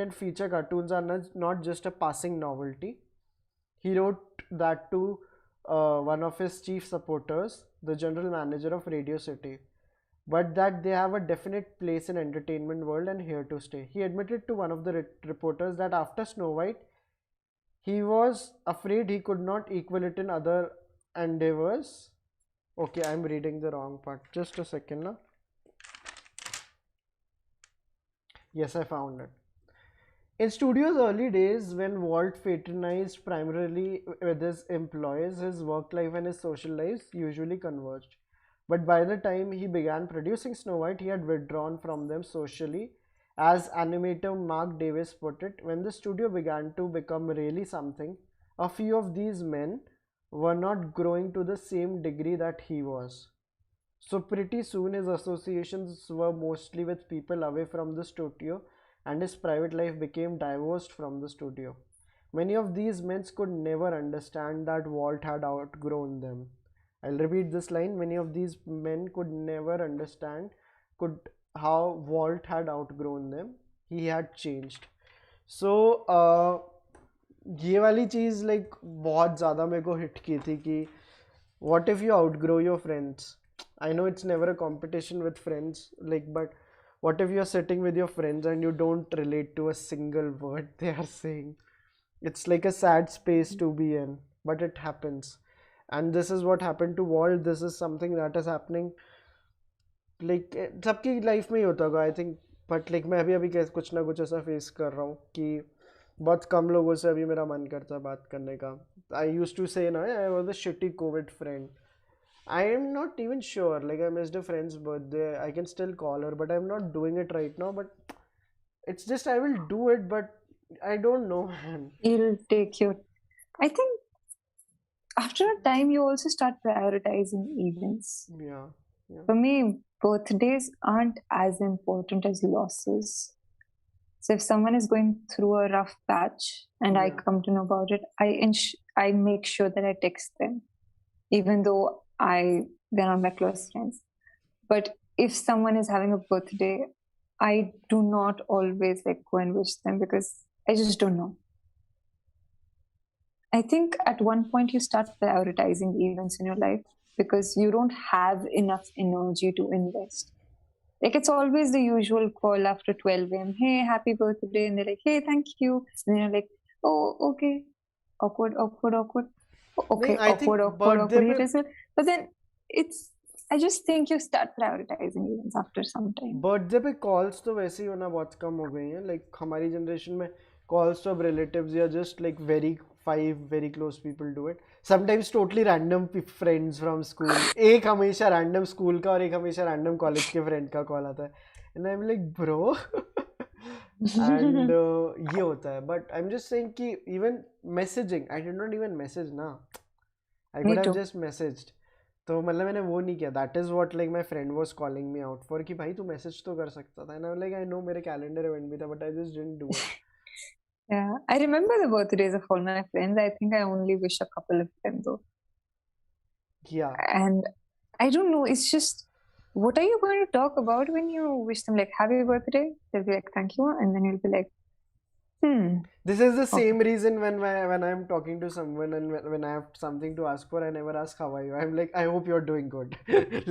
and feature cartoons are not just a passing novelty. He wrote that to one of his chief supporters, the general manager of Radio City, but that they have a definite place in entertainment world and here to stay. He admitted to one of the reporters that after Snow White, he was afraid he could not equal it in other endeavors. Okay, I'm reading the wrong part. Just a second now. Yes, I found it. In studio's early days, when Walt fraternized primarily with his employees, his work life and his social lives usually converged. But by the time he began producing Snow White, he had withdrawn from them socially. As animator Mark Davis put it, when the studio began to become really something, a few of these men were not growing to the same degree that he was. So pretty soon his associations were mostly with people away from the studio and his private life became divorced from the studio. Many of these men could never understand that Walt had outgrown them. I'll repeat this line. Many of these men could never understand could how Walt had outgrown them. He had changed. So ये वाली चीज़ like बहुत ज़्यादा मेरे को hit की थी कि what if you outgrow your friends? I know it's never a competition with friends, like, but what if you're sitting with your friends and you don't relate to a single word they are saying? It's like a sad space to be in, but it happens. And this is what happened to Walt. This is something that is happening, like, सबकी life में ही होता होगा I think. But like मैं अभी कुछ ना कुछ ऐसा फेस कर रहा हूँ कि बहुत कम लोगों से अभी मेरा मन करता है बात करने का. आई यूज टू से ना I was a shitty COVID friend. I am not even sure. Like I missed a friend's birthday. I can still call her, but I'm not doing it right now. But it's just I will do it, but I don't know, man. It'll take you. I think after a time you also start prioritizing events. Yeah, yeah, For me, birthdays aren't as important as losses. So if someone is going through a rough patch and I yeah, come to know about it, I make sure that I text them, even though they're not my close friends. But if someone is having a birthday, I do not always like go and wish them because I just don't know. I think at one point you start prioritizing events in your life because you don't have enough energy to invest. Like it's always the usual call after 12 a.m. Hey, happy birthday. And they're like, hey, thank you. And then you're like, oh, okay. Awkward, awkward, awkward. नहीं, Okay, I think awkward, awkward, birthday awkward. पे It is. But then I just think you start prioritizing events after some time. Calls तो वैसे ही होना बहुत कम हो गई हैं. Like हमारी जनरेशन में कॉल्स तो अब रिलेटिव्स या just like very close people do it. Sometimes totally random friends from school. एक हमेशा रैंडम स्कूल का और एक हमेशा रैंडम कॉलेज के फ्रेंड का कॉल आता है. And I am like bro. And ये होता है. But I am just saying कि even messaging, I did not even message ना. I Me could have too. Just messaged. तो मतलब मैंने वो नहीं किया. That is what like my friend was calling me out for कि भाई तू मैसेज तो कर सकता था. And I like I know मेरे कैलेंडर इवेंट भी था but I just didn't do it. Yeah, I remember the birthdays of all my friends. I think I only wish a couple of them though. या And I don't know, it's just what are you going to talk about when you wish them like happy birthday? They'll be like, thank you, and then you'll be like, this is the okay. same reason when I'm talking to someone and when I have something to ask for, I never ask how are you. I'm like, I hope you're doing good.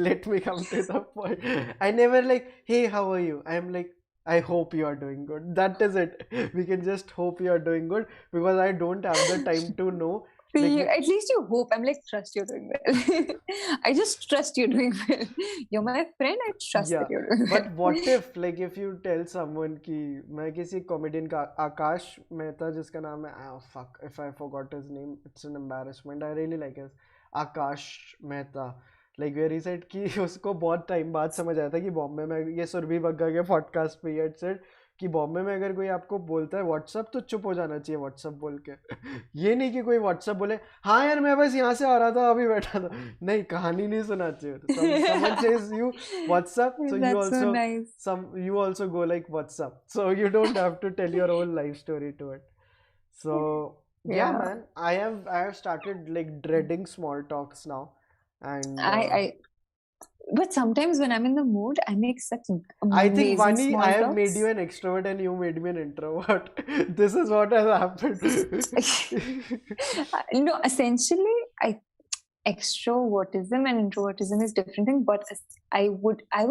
Let me come to the point. I never like, hey, how are you? I'm like, I hope you are doing good. That is it. We can just hope you are doing good because I don't have the time to know. Like, At least you hope. I'm like, trust you're doing well. I just trust you're doing well. You're my friend. I trust yeah, that you're doing but well. what if if you tell someone कि मैं किसी comedian का आकाश मेहता जिसका नाम है, oh fuck if I forgot his name, it's an embarrassment. I really like his Akash Mehta. like where he said कि उसको बहुत टाइम बाद समझ आया था कि बॉम्बे में ये सुरभि बग्गा के पॉडकास्ट पे he had said कि बॉम्बे में अगर कोई आपको बोलता है व्हाट्सअप तो चुप हो जाना चाहिए व्हाट्सअप बोल के। ये नहीं कि कोई व्हाट्सअप बोले हाँ यार मैं बस यहाँ से आ रहा था अभी बैठा था, नहीं, कहानी नहीं सुना चाहिए। Someone says you WhatsApp, so That's so nice. you also go like WhatsApp, so you don't have to tell your whole life story to it. So yeah, Yeah. man, I have started like dreading small talks now, and I but sometimes when I'm in the mood, I make such I think amazing Vaani, I small have made talks. you an extrovert and you made me an introvert. This is what has happened. No, essentially, extrovertism and introvertism is different thing. But I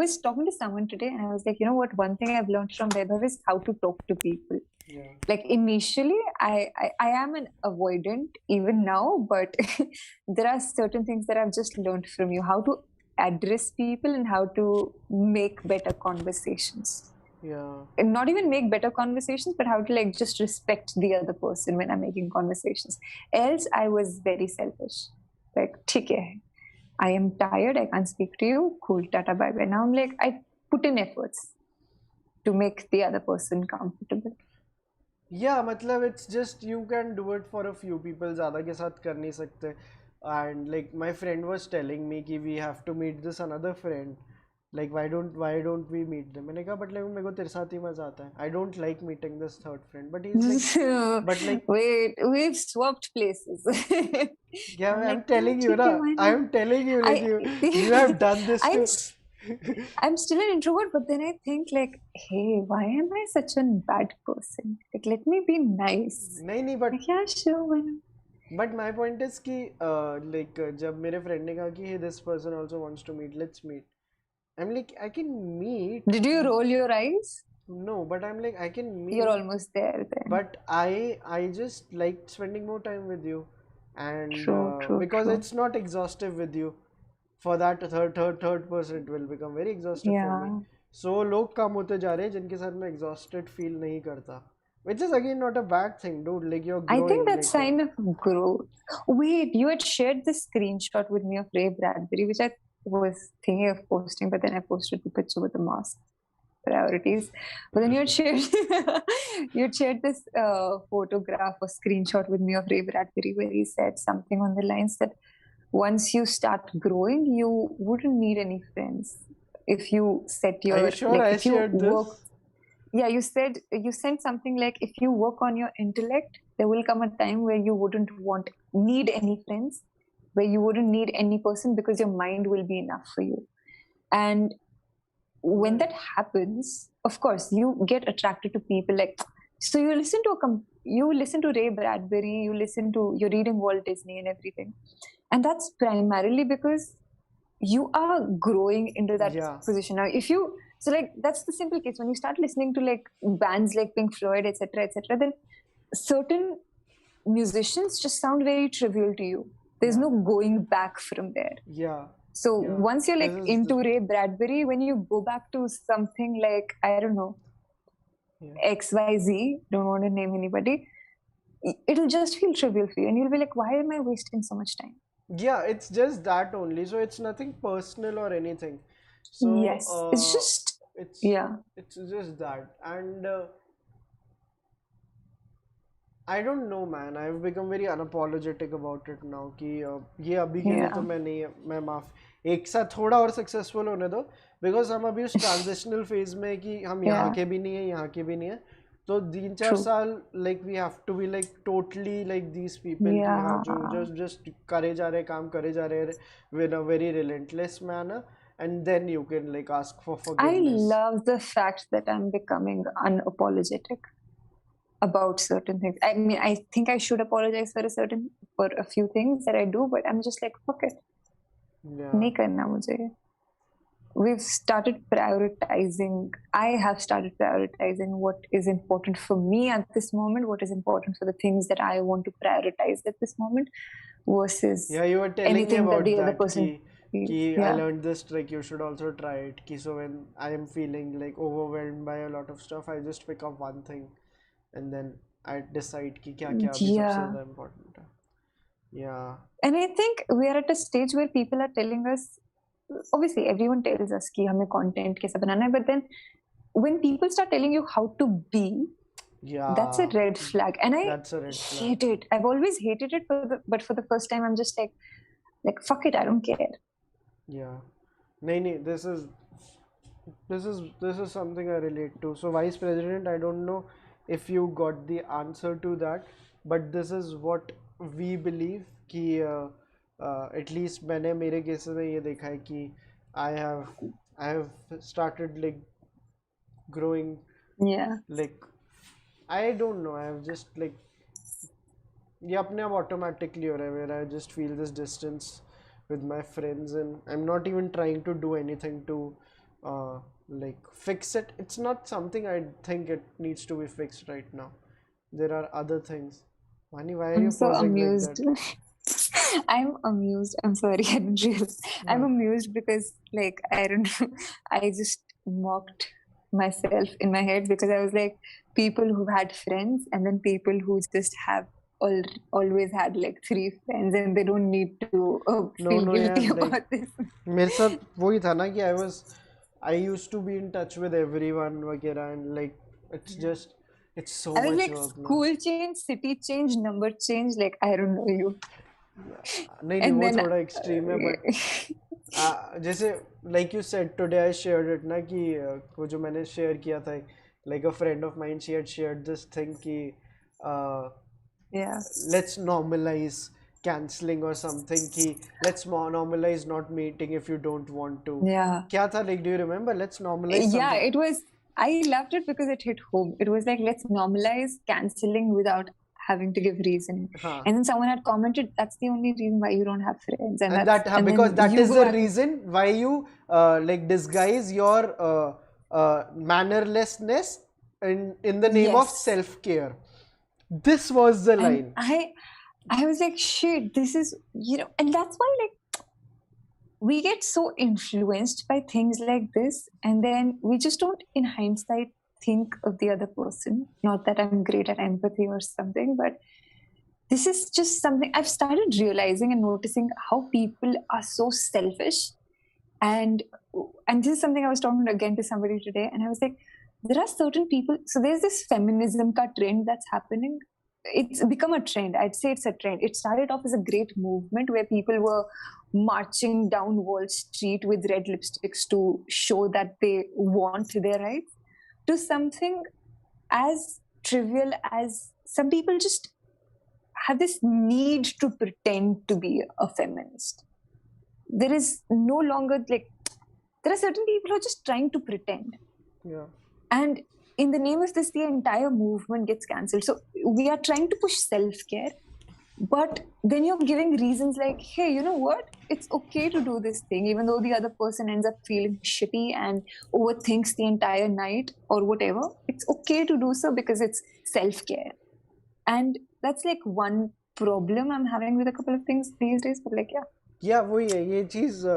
was talking to someone today, and I was like, you know what? One thing I've learned from Vaibhav is how to talk to people. Yeah. Like initially, I am an avoidant even now, but there are certain things that I've just learned from you: how to address people and how to make better conversations. Yeah. And not even make better conversations, but how to like just respect the other person when I'm making conversations. Else, I was very selfish. Like, ठीक है, I am tired, I can't speak to you, cool, tata, bye bye. Now I'm like, I put in efforts to make the other person comfortable. Yeah, मतलब it's just you can do it for a few people, ज़्यादा के साथ कर नहीं सकते. And like my friend was telling me कि we have to meet this another friend. Like why don't we meet them? मैंने कहा but like मेरे को तेरे साथ ही मजा आता है. I don't like meeting this third friend. But he's like, but like Wait, we've swapped places. yeah, I'm I'm like, telling you, ठीक na. है, why not? I'm telling you, like I, you have done this I'm to. I'm still an introvert, but then I think like, hey, why am I such a bad person? Like, let me be nice. नहीं but Like, yeah, sure, why not? but my point is कि like जब मेरे friend ने कहा कि hey this person also wants to meet, let's meet. I'm like I can meet. Did you roll your eyes? No, but I'm like I can meet. You're almost there then. But I just like spending more time with you, and True. because it's not exhaustive with you. For that third person it will become very exhaustive for me. Yeah. So लोग कम होते जा रहे हैं जिनके साथ मैं exhausted feel नहीं करता, which is again not a bad thing, dude. Like you're I growing. think that's like, sign of growth. Wait, you had shared this screenshot with me of Ray Bradbury, which I was thinking of posting, but then I posted the picture with the mask. Priorities. But then you had shared this photograph or screenshot with me of Ray Bradbury where he said something on the lines that once you start growing, you wouldn't need any friends if you set your Are you sure like I if you shared this? work. Yeah, you sent something like if you work on your intellect, there will come a time where you wouldn't need any friends, where you wouldn't need any person because your mind will be enough for you. And when that happens, of course you get attracted to people. Like, so you listen to Ray Bradbury, you're reading Walt Disney and everything, and that's primarily because you are growing into that Yeah. position. Now if you so like that's the simple case. When you start listening to like bands like Pink Floyd, etc., then certain musicians just sound very trivial to you. There's no going back from there. Yeah. So once you're like into Ray Bradbury, when you go back to something like, I don't know, XYZ, don't want to name anybody, it'll just feel trivial for you and you'll be like, why am I wasting so much time? Yeah, it's just that only. So it's nothing personal or anything. So Yes, it's just it's just that. And I don't know, man. I've become very unapologetic about it now कि ये अभी के लिए तो मैं माफ एक साथ थोड़ा और सक्सेसफुल होने दो, बिकॉज हम अभी उस ट्रांजिशनल फेज में है कि हम यहाँ के भी नहीं है यहाँ के भी नहीं है, तो 3-4 साल like we have to be like totally like these people कि हाँ जो जस्ट करे जा रहे काम करे जा रहे with a very relentless manner, and then you can like ask for forgiveness. I love the fact that I'm becoming unapologetic about certain things. I mean, I think I should apologize for a few things that I do, but I'm just like, fuck it. नहीं करना मुझे. We've started prioritizing. I have started prioritizing what is important for me at this moment, what is important for the things that I want to prioritize at this moment, versus you were telling me anything about that the other person. I learned this trick, you should also try it. So when I am feeling like overwhelmed by a lot of stuff, I just pick up one thing and then I decide कि क्या क्या अभी सबसे ज़्यादा important है. Yeah. And I think we are at a stage where people are telling us, obviously everyone tells us कि हमें content कैसे बनाना है, but then when people start telling you how to be, that's a Yeah, red flag, and I that's a red flag. hate it. I've always hated it, but for the first time, I'm just like fuck it, I don't care. Yeah. No, this is something I relate to. So vice president, I don't know if you got the answer to that, but this is what we believe कि at least मैंने मेरे case में ये देखा है कि I have I have started like growing Yeah. like I don't know, I have just like ये अपने आप automatically हो रहा है मेरा. I just feel this distance with my friends and I'm not even trying to do anything to like fix it. It's not something I think it needs to be fixed right now. There are other things. Vani, why are I'm you so pausing like amused. that? I'm amused. I'm sorry, I didn't realize. I'm Uh, amused because, like, I don't know. I just mocked myself in my head because I was like, people who had friends, and then people who just have always had like 3 friends, and they don't need to no, feel no, yeah, guilty like about this. मेरे साथ वही था ना कि I used to be in touch with everyone वगैरह and like it's Yeah. just it's so I was much like, work, man. school change, city change, number change. Like, I don't know you. नहीं And वो then, थोड़ा extreme है but जैसे like you said today I shared it ना कि वो जो मैंने शेयर किया था like a friend of mine she had shared this thing कि yeah, लेट्स नॉर्मलाइज कैंसलिंग और समथिंग कि let's normalise not meeting if you don't want to. yeah. क्या था like do you remember let's normalise Yeah, something. it was. I loved it because it hit home. It was like, let's normalize canceling without having to give reason. हाँ. And then someone had commented, that's the only reason why you don't have friends. And that And because then that you is go the back. reason why you like disguise your mannerlessness in the name of Yes. self-care. This was the And line. I was like, shit, this is, and that's why, like, we get so influenced by things like this, and then we just don't, in hindsight, think of the other person. Not that I'm great at empathy or something, but this is just something I've started realizing and noticing how people are so selfish. And this is something I was talking again to somebody today, and I was like, there are certain people. So there's this feminism ka trend that's happening. It's become a trend. I'd say it's a trend. It started off as a great movement where people were marching down Wall Street with red lipsticks to show that they want their rights, to something as trivial as some people just have this need to pretend to be a feminist. There is no longer like, there are certain people who are just trying to pretend. Yeah. And in the name of this, the entire movement gets cancelled. So we are trying to push self-care, but then you're giving reasons like, hey, you know what? It's okay to do this thing, even though the other person ends up feeling shitty and overthinks the entire night or whatever. It's okay to do so because it's self-care. And that's like one problem I'm having with a couple of things these days. But like, yeah. या वही है ये चीज़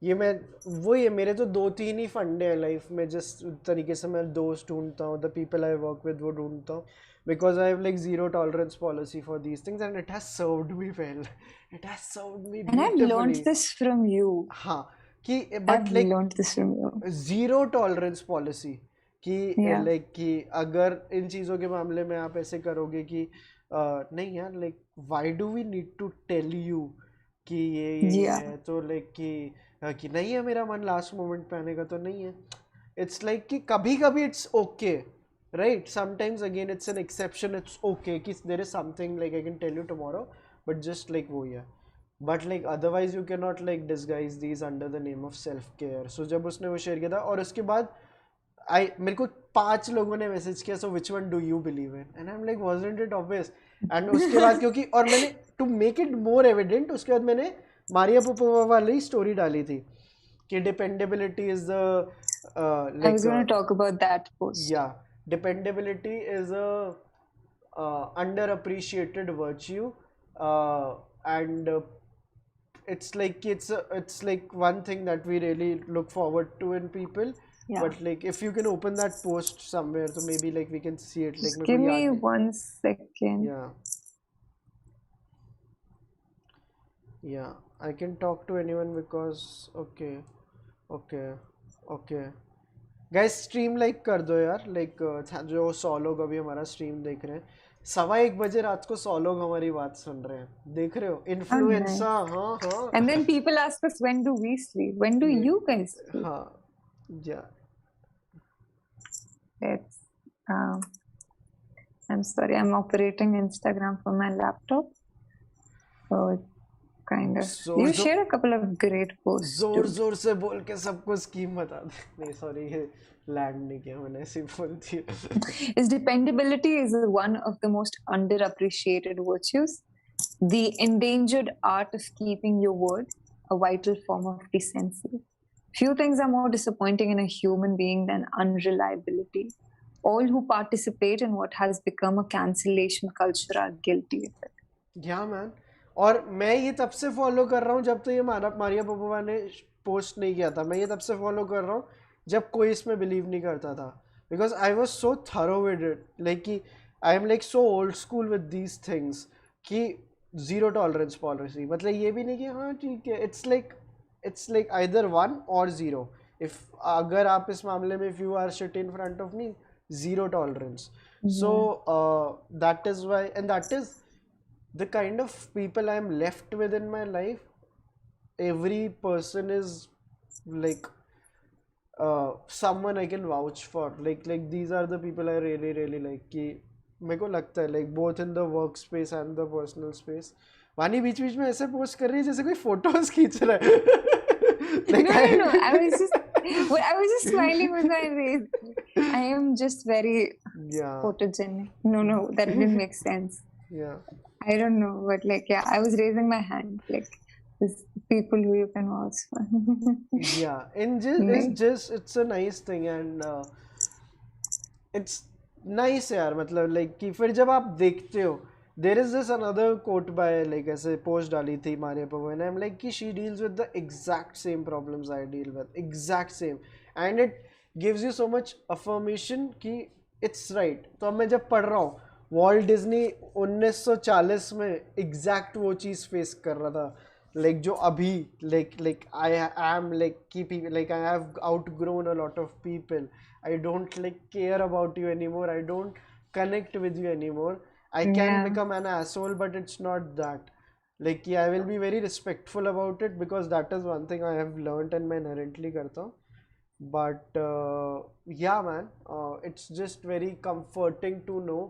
ये मैं वही है मेरे तो 2-3 ही फंडे हैं लाइफ में जिस तरीके से मैं दोस्त ढूंढता हूँ the people I work with वो ढूंढता हूँ because I have like zero tolerance policy for these things and it has served me well. It has served me And I've learned beautifully. this from you. हाँ कि I've but like learned this from you. zero tolerance policy कि Yeah. like कि अगर इन चीज़ों के मामले में आप ऐसे करोगे कि नहीं यार like why do we need to tell you कि ये Yeah. है तो लाइक कि नहीं है मेरा मन लास्ट मोमेंट पे आने का तो नहीं है. इट्स लाइक कि कभी कभी it's okay right sometimes again it's an exception it's okay कि there is something like I can tell you tomorrow but just like वो ही है but like otherwise you can not like disguise these under the name of self care. So जब उसने वो share किया था और उसके बाद मेरे को 5 लोगों ने मैसेज किया so which one do you believe in and I am like wasn't it obvious. And उसके बाद क्योंकि और मैंने to make it more evident उसके बाद मैंने मारिया पोपोवा वाली स्टोरी डाली थी कि dependability is the I was going to talk about that post. या dependability is a underappreciated virtue and it's like one thing that we really look forward to in people. Yeah. But like if you can open that post somewhere so maybe like we can see it like Just मेरे give को me याद नहीं. 1 second. Yeah, I can talk to anyone because okay. Guys stream like कर दो यार, like जो 100 लोग अभी हमारा स्ट्रीम देख रहे हैं, 1:15 रात को 100 लोग हमारी बात सुन रहे हैं, देख रहे हो, Oh, इन्फ्लुएंसा, nice. हाँ हाँ। And then people ask us, when do we sleep? When do ये, you guys sleep? हाँ, या It's, um, I'm sorry, I'm operating Instagram from my laptop. So it's kind of. जोर You जोर shared a couple of great posts जोर too. जोर से बोल के सबको स्कीम बता दे। नहीं सॉरी, ये लैंड नहीं किया मैंने, ऐसे ही बोल दिया। Is dependability is one of the most underappreciated virtues. The endangered art of keeping your word, a vital form of decency. Few things are more disappointing in a human being than unreliability. All who participate in what has become a cancellation culture are guilty of it. या man, और मैं ये तब से follow कर रहा हूँ जब तो ये मारिया पोपोवा ने पोस्ट नहीं किया था। मैं ये तब से फॉलो कर रहा हूँ जब कोई इसमें बिलीव नहीं करता था, because I was so thorough with it, like कि I am like so old school with these things कि जीरो टॉलरेंस पॉलिसी, मतलब ये भी नहीं कि हाँ ठीक है, इट्स लाइक आइदर 1 और 0। इफ अगर आप इस मामले में, if you are shit in front of me, zero tolerance. So that is why, and that is the kind of people I am left with in my life. Every person is like someone I can vouch for. Like these are the people I really really like. कि मेरे को लगता है like both in the workspace and the personal space. वानी बीच बीच में ऐसे post कर रही है जैसे कोई फोटोज खींच रहा है। like No. I was just smiling with my face. I am just very yeah, photogenic. No, that didn't make sense. yeah. I don't know, but like, yeah, I was raising my hand. Like, there's people who you can watch for. Yeah, and just it's Nice. just it's a nice thing, and it's nice यार, मतलब like कि फिर जब आप देखते हो, there is this another quote by like ऐसे post डाली थी मारिया पवो, and I'm like कि she deals with the exact same problems I deal with, exact same, and it gives you so much affirmation कि it's right। तो अब मैं जब पढ़ रहा हूँ, वॉल्ट डिज्नी 1940 में एग्जैक्ट वो चीज़ फेस कर रहा था, लाइक जो अभी, लाइक आई एम लाइक की like I have outgrown a lot of people, I don't like care about you any more, I don't connect with you anymore, I can Yeah. become an asshole but it's not that, like I will be very respectful about it because that is one thing I have learned and मैं inherently करता हूँ। but yeah man, it's just very comforting to know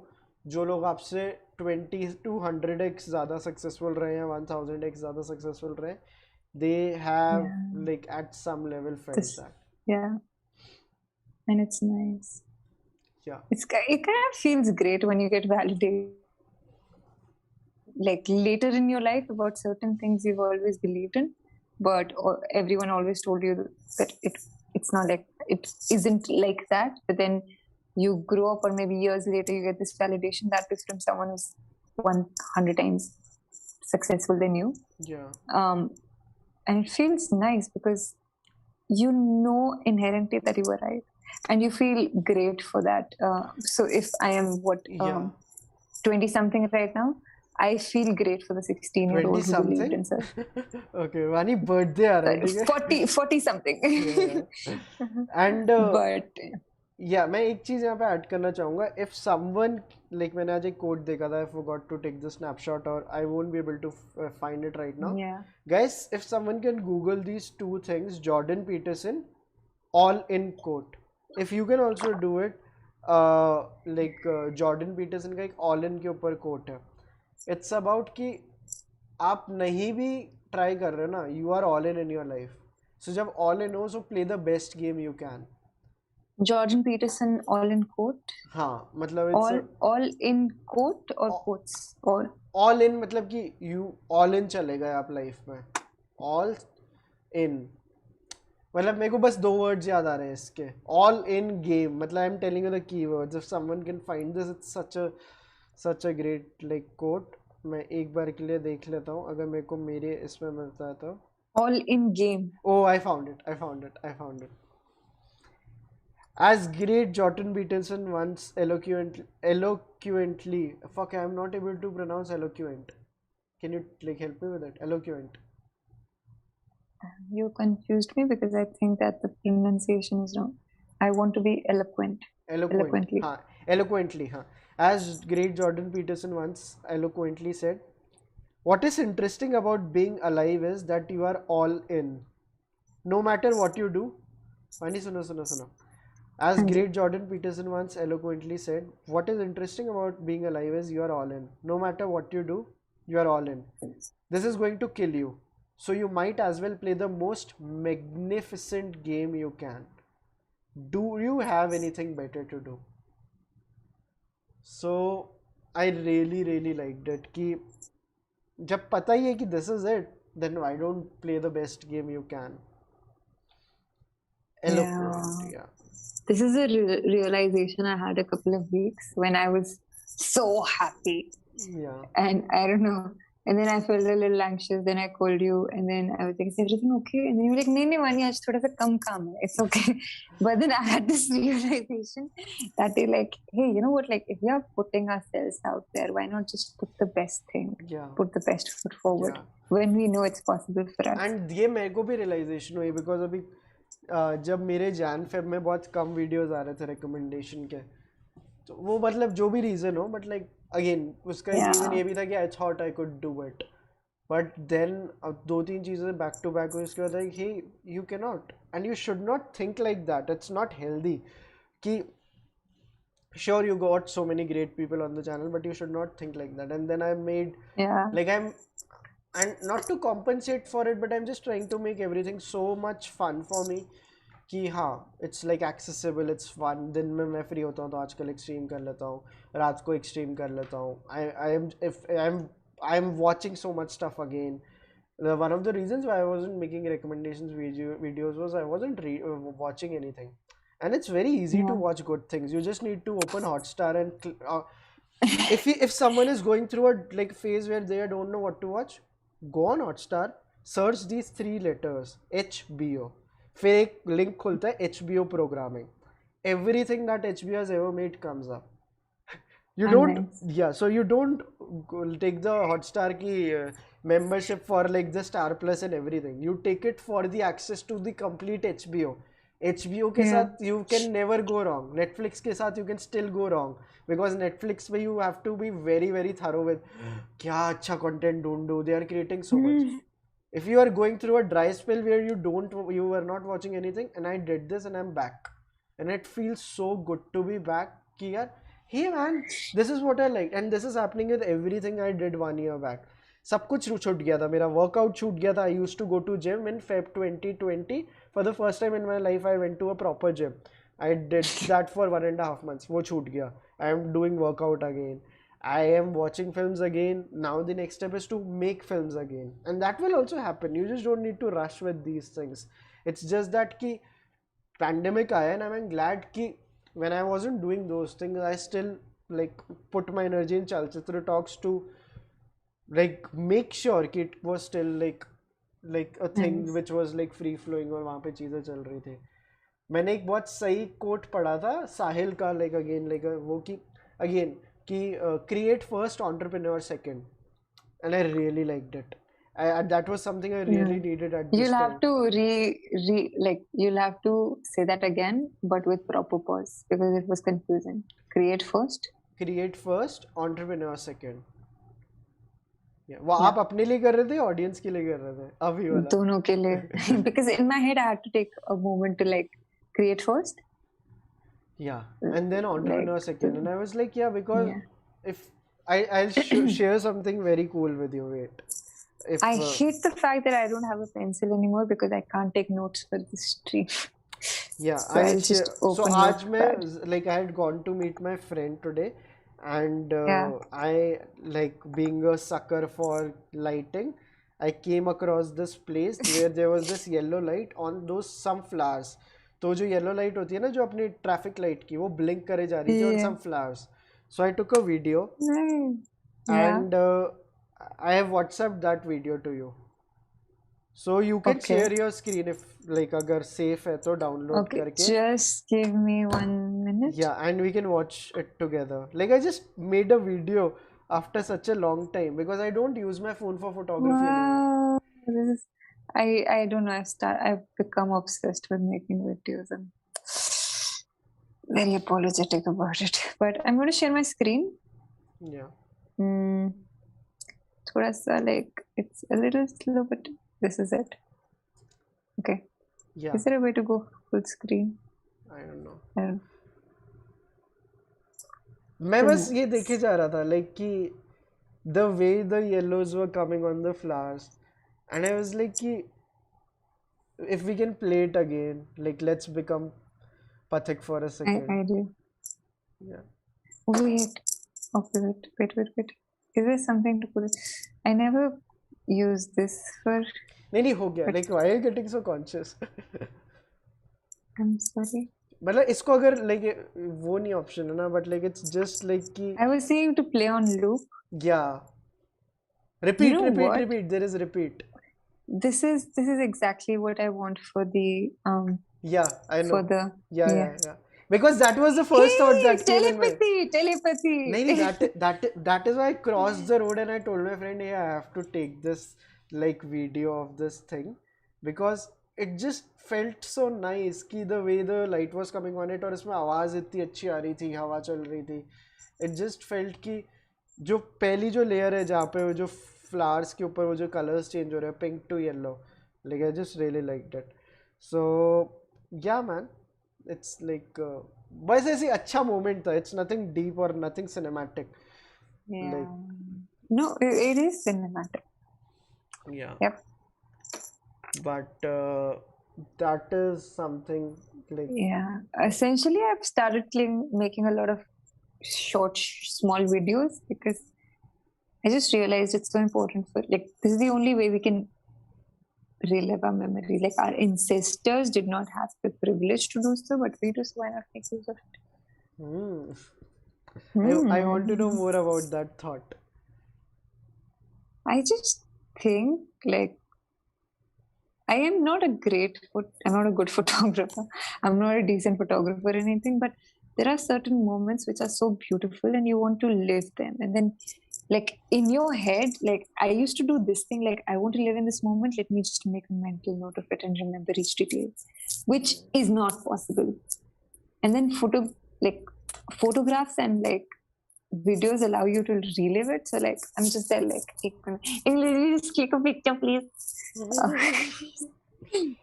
जो लोग आपसे 20 to 100x ज़्यादा successful रहे हैं, 1000x ज़्यादा सक्सेसफुल रहे, they have Yeah. like at some level felt This, that। yeah. And it's nice. Yeah, It kind of feels great when you get validated, like later in your life, about certain things you've always believed in, but everyone always told you that it's not like, it isn't like that. But then you grow up, or maybe years later, you get this validation that is from someone who's 100 times successful than you. yeah, And it feels nice because you know inherently that you were right, and you feel great for that. So if I am yeah, 20 something right now, I feel great for the 16-year-old 20 who believed something। in such. okay, वानी birthday आ रहा है, ठीक है। 40 something. And But या मैं एक चीज़ यहाँ पे ऐड करना चाहूँगा, इफ समवन, लाइक मैंने आज एक कोट देखा था, I forgot to take the snapshot और I won't be able to find it right now. yeah, guys, if someone can google these two things, Jordan Peterson, all in quote, if you can also do it, like Jordan Peterson का एक all in के ऊपर coat है, it's about कि आप नहीं भी try कर रहे हो ना, you are all in your life, so जब ऑल इन हो, so play the best game you can. Jordan Peterson, all in quote, हाँ, मतलब it's all in quote or quotes, all. All in, मतलब कि यू ऑल इन चले गए आप life में, ऑल इन, मतलब मेरे को बस 2 वर्ड्स याद आ रहे हैं इसके, ऑल इन गेम, मतलब I am telling you the keywords, if someone can find this, it's such a great like quote. मैं एक बार के लिए देख लेता हूँ, अगर मेरे को मेरे इसमें मिलता है तो। All in game. Oh, I found it. I found it. I found it. As great Jordan Peterson once eloquently, fuck, I am not able to pronounce eloquent. Can you like help me with it? Eloquent. You confused me because I think that the pronunciation is wrong. I want to be eloquent, Eloquent, eloquently. huh? Eloquently, huh? As great Jordan Peterson once eloquently said, what is interesting about being alive is that you are all in. No matter what you do, Vaani, suno, suno, suno. As हाँ जी. great Jordan Peterson once eloquently said, what is interesting about being alive is you are all in. No matter what you do, you are all in. This is going to kill you. So you might as well play the most magnificent game you can. Do you have anything better to do? So I really really liked it कि जब पता ही है कि this is it, then why don't play the best game you can? Eloquent, Yeah. yeah. This is a realization I had a couple of weeks when I was so happy. Yeah. And I don't know. And then I felt a little anxious. Then I called you, and then I was like, "Is everything okay?" And then you were like, "नहीं नहीं वानी आज थोड़ा सा कम काम है. It's okay." But then I had this realization that they like, hey, you know what? Like, if we are putting ourselves out there, why not just put the best thing, Yeah. put the best foot forward Yeah. when we know it's possible for us. And ये मेरे को भी realisation हुई because अभी जब मेरे Jan Feb में बहुत कम वीडियोस आ रहे थे रिकमेंडेशन के, तो वो मतलब जो भी रीज़न हो, बट लाइक अगेन उसका एक रीज़न Yeah. ये भी था कि I thought I could do it, but then दो तीन चीज़ें बैक टू बैक हुई, उसके बाद like hey you can not and you should not think like that. It's not healthy कि sure you got so many great people on the channel, but you should not think like that. And then I made Yeah. like I'm and not to compensate for it, but I'm just trying to make everything so much fun for me कि हाँ it's like accessible, it's fun. दिन में मैं free होता हूँ तो आजकल एक स्ट्रीम कर लेता हूँ, रात को एक स्ट्रीम कर लेता हूँ. I am if I'm watching so much stuff again. One of the reasons why I wasn't making recommendations videos was I wasn't watching anything, and it's very easy to Yeah. watch good things. You just need to open Hotstar and if someone is going through a like phase where they don't know what to watch, go on Hotstar, search these three letters HBO, फिर एक link खुलता है HBO programming. Everything that HBO has ever made comes up. You don't, Nice. yeah, so you don't take the Hotstar ki membership for like the Star Plus and everything. You take it for the access to the complete HBO. HBO के Yeah. साथ you can never go wrong. Netflix के साथ you can still go wrong because Netflix में you have to be very very thorough with क्या अच्छा content ढूंढो. They are creating so much. If you are going through a dry spell where you were not watching anything, and I did this and I'm back, and it feels so good to be back कि यार hey man, this is what I like, and this is happening with everything I did 1 year back. सब कुछ छूट गया था, मेरा workout छूट गया था. I used to go to gym in Feb 2020. For the first time in my life I went to a proper gym. I did that for 1.5 months. वो छूट गया. I am doing workout again. I am watching films again. Now the next step is to make films again, and that will also happen. You just don't need to rush with these things. It's just that कि pandemic आया, and I'm glad कि when I wasn't doing those things, I still like put my energy in Chalchitra talks to like make sure कि it was still like a thing Nice. which was like free flowing और वहाँ पे चीज़ें चल रही थी. मैंने एक बहुत सही कोट पढ़ा था साहिल का like again like वो कि again कि create first, entrepreneur second, and I really liked it. That was something I really needed at this You'll time. have to like you'll have to say that again, but with proper pause because it was confusing. Create first. Create first, entrepreneur second. Yeah. वो आप अपने लिए कर रहे थे, audience के लिए कर रहे थे अभी वाला? दोनों के लिए. Because in my head I had to take a moment to like create first. Yeah, and then entrepreneur Like, second, and I was like, yeah, because yeah. if I'll share something very cool with you. Wait, if I hate the fact that I don't have a pencil anymore because I can't take notes for this stream. yeah, So I'll just so open आज मैं notepad. like I had gone to meet my friend today, and Yeah. I like being a sucker for lighting. I came across this place where there was this yellow light on those some flowers. तो जो yellow light होती है ना जो अपनी traffic light की, वो blink करे जा रही थी on Yeah. some flowers. So I took a video Nice. Yeah. and I have WhatsApped that video to you. So you can Okay. share your screen if like अगर safe है तो download Okay. करके. Just give me 1 minute. Yeah, and we can watch it together. Like I just made a video after such a long time because I don't use my phone for photography anymore. Wow. This is, I don't know. I've become obsessed with making videos and very apologetic about it. But I'm going to share my screen. Yeah. Thoda sa, like, it's a little slow, but this is it. Okay. Yeah. Is there a way to go full screen? I don't know. I don't know. मैं बस ये देखे जा रहा था like कि the way the yellows were coming on the flowers, and I was like कि if we can play it again, like let's become Pathik for a second. I do. Yeah. Wait. Okay, wait. Is there something to put it? I never use this for. नहीं हो गया. Like why are you getting so conscious? I'm sorry. मतलब इसको अगर like वो नहीं option है ना, but like it's just like कि I was saying to play on loop. yeah. Repeat. You know what? There is repeat. This is exactly what I want for the Yeah, I know. for the Yeah. Because that was the first thought that came in my. telepathy. नहीं, that is why I crossed the road and I told my friend, hey, I have to take this like video of this thing, because it just felt so nice कि the way the light was coming on it और इसमें आवाज़ इतनी अच्छी आ रही थी, हवा चल रही थी. It just felt कि जो पहली जो लेयर है जहाँ पे वो जो फ्लावर्स के ऊपर वो जो कलर्स चेंज हो रहे हैं pink to yellow, like I just really liked it. So yeah man, it's like बस ऐसी अच्छा मोमेंट था. It's nothing deep or nothing cinematic. Yeah. Like, no, it is cinematic. yeah. Yep. But that is something like. Yeah. Essentially, I've started making a lot of short, small videos because I just realized it's so important for, like, this is the only way we can relive our memory. Like, our ancestors did not have the privilege to do so, but we do, so why not make use of it? I want to know more about that thought. I just think, like, I am not I'm not a good photographer. I'm not a decent photographer or anything, but there are certain moments which are so beautiful and you want to live them. And then, like, in your head, like, I used to do this thing, like, I want to live in this moment, let me just make a mental note of it and remember each detail, which is not possible. And then photographs and like videos allow you to relive it. So like I'm just there like, just click a picture, please.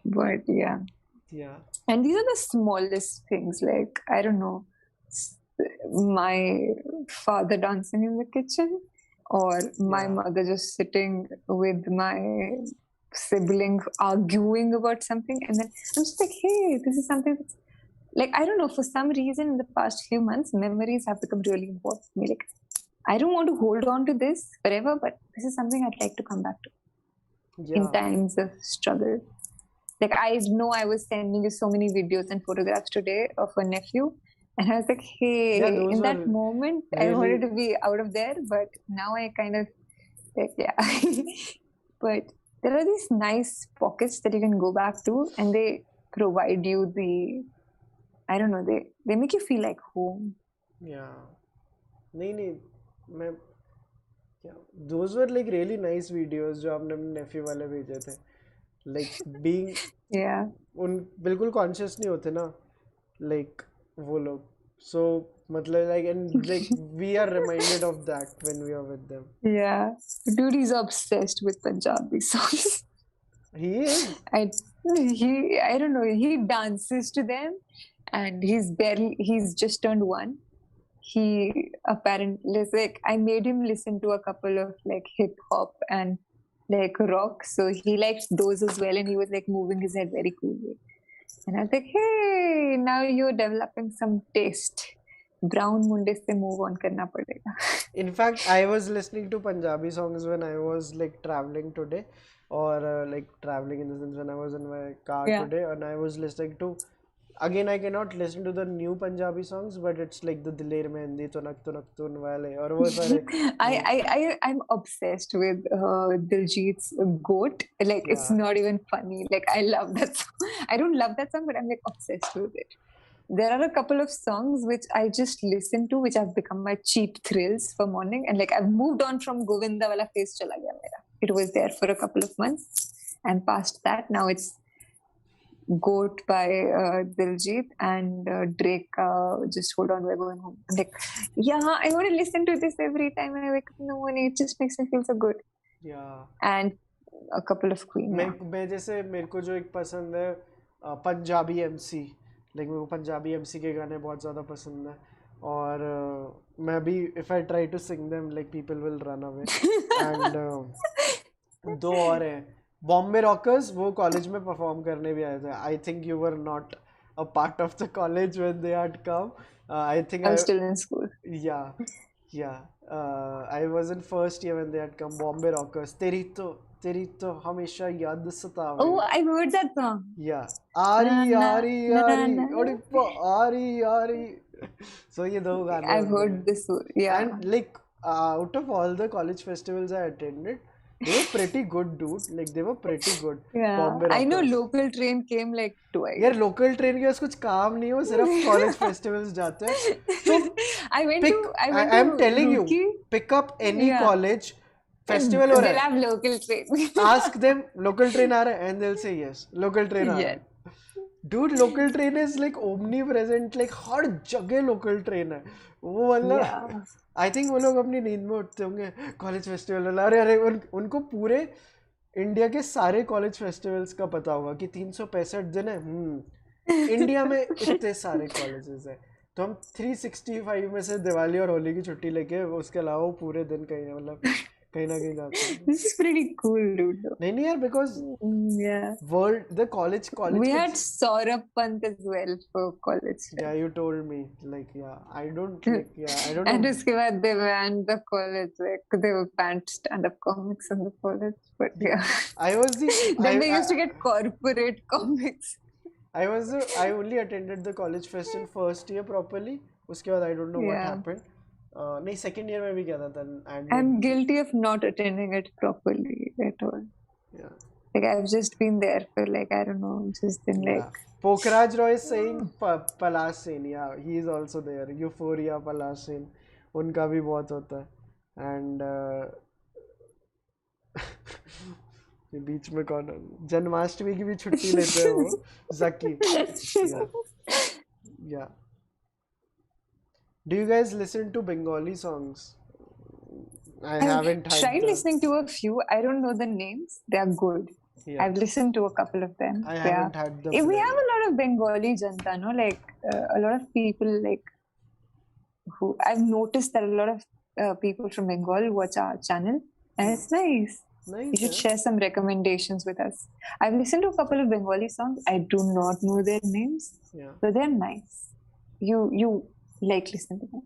But yeah. And these are the smallest things. Like I don't know, my father dancing in the kitchen, or my mother just sitting with my sibling arguing about something, and then I'm just like, hey, this is something that's like, I don't know, for some reason in the past few months, memories have become really important to me. Like, I don't want to hold on to this forever, but this is something I'd like to come back to in times of struggle. Like, I know I was sending you so many videos and photographs today of a nephew, and I was like, hey, in that moment, I wanted to be out of there, but now I kind of, like, yeah. But there are these nice pockets that you can go back to, and they provide you the, I don't know, they make you feel like home. Yeah. मैं those were like really nice videos जो आपने अपने nephew वाले भेजे थे. Like being उन बिल्कुल conscious नहीं होते ना, like वो लोग. So मतलब like, and like we are reminded of that when we are with them. Yeah, dude is obsessed with Punjabi songs. He is. I don't know. He dances to them, and he's just turned 1. He apparently, like, I made him listen to a couple of like hip hop and like rock, so he liked those as well, and he was like moving his head very coolly. And I was like, hey, now you're developing some taste. Brown munde se move on karna padega. In fact, I was listening to Punjabi songs when I was like traveling today, or like traveling in the sense when I was in my car today, and I was listening to. Again, I cannot listen to the new Punjabi songs, but it's like the Diler Mehndi, Tunak Tunak Tun Wale, or wo sare. I'm obsessed with Diljit's Goat. Like, it's not even funny. Like, I love that song. I don't love that song, but I'm like obsessed with it. There are a couple of songs which I just listen to, which have become my cheap thrills for morning. And like, I've moved on from Govinda wala phase chala gaya mera. It was there for a couple of months, and past that, now it's Goat by Diljit and Drake, Just Hold On, We're Going Home. I'm like, yeah, I want to listen to this every time I wake up in the morning. It just makes me feel so good. Yeah. And a couple of Queen, yeah. मैं जैसे मेरे को जो एक पसंद है Punjabi MC, like मेरे को पंजाबी एमसी के गाने बहुत ज़्यादा पसंद है और मैं भी if I try to sing them like people will run away and दो और हैं बॉम्बे रॉकर्स, वो कॉलेज में परफॉर्म करने भी आए थे. I think you were not a part of the college when they had come. I think I was still in school. yeah I was in first year when they had come. Bombay Rockers, तेरी तो हमेशा याद सतावे. Oh, I heard that song. Yeah. Na, आरी na, आरी na, आरी na. ओडिप्पा आरी आरी. So ये दो गाने I've होते heard हैं. this, yeah. And like out of all the college festivals I attended, they were pretty good, dude. Like they were pretty good. Yeah, Bombay I know Rockers. local train came like twice. यार local train के पास कुछ काम नहीं हो, सिर्फ college festivals जाते हैं. तो I went pick, to I I'm went to telling you, Roorkee. pick up any Yeah. college festival हो रहा They'll है, have local train. ask them local train आ रहा है and they'll say yes, local train आ रहा है. Dude, local train is like omnipresent, like हर जगह local train है. वो मतलब आई थिंक वो लोग अपनी नींद में उठते होंगे कॉलेज फेस्टिवल वाला. अरे उनको पूरे इंडिया के सारे कॉलेज फेस्टिवल्स का पता होगा कि 365 दिन है. इंडिया में इतने सारे कॉलेजेस हैं, तो हम 365 में से दिवाली और होली की छुट्टी लेके उसके अलावा वो पूरे दिन कहीं मतलब कहीं ना कहीं जाते हैं. This is pretty cool, dude. नहीं यार, because Yeah. world the college We had Saurabh Pant as well for college. yeah, you told me, like I don't And know. उसके बाद they banned the college, like they were banned stand-up comics in the college. But yeah, I was the then they used to get corporate comics. I only attended the college fest in first year properly. उसके बाद I don't know what Yeah. happened. नहीं second year में भी गया था then. I'm guilty of not attending it properly at all. Yeah. Like I've just been there for like, I don't know, just been like. Pokhraj Roy is saying Palash Sen. Yeah, he is also there. Euphoria, Palash Sen. उनका भी बहुत होता है. And ये बीच में कौन, जन्माष्टमी की भी छुट्टी लेते हैं वो, जकी. Yeah. Do you guys listen to Bengali songs? I haven't had tried listening to a few. I don't know the names. They are good. Yeah. I've listened to a couple of them. I haven't had the We pleasure. have a lot of Bengali janta, no? Like a lot of people like who I've noticed that a lot of people from Bengal watch our channel, and it's nice. Nice, You should share some recommendations with us. I've listened to a couple of Bengali songs. I do not know their names, Yeah. but they're nice. You like listen to them.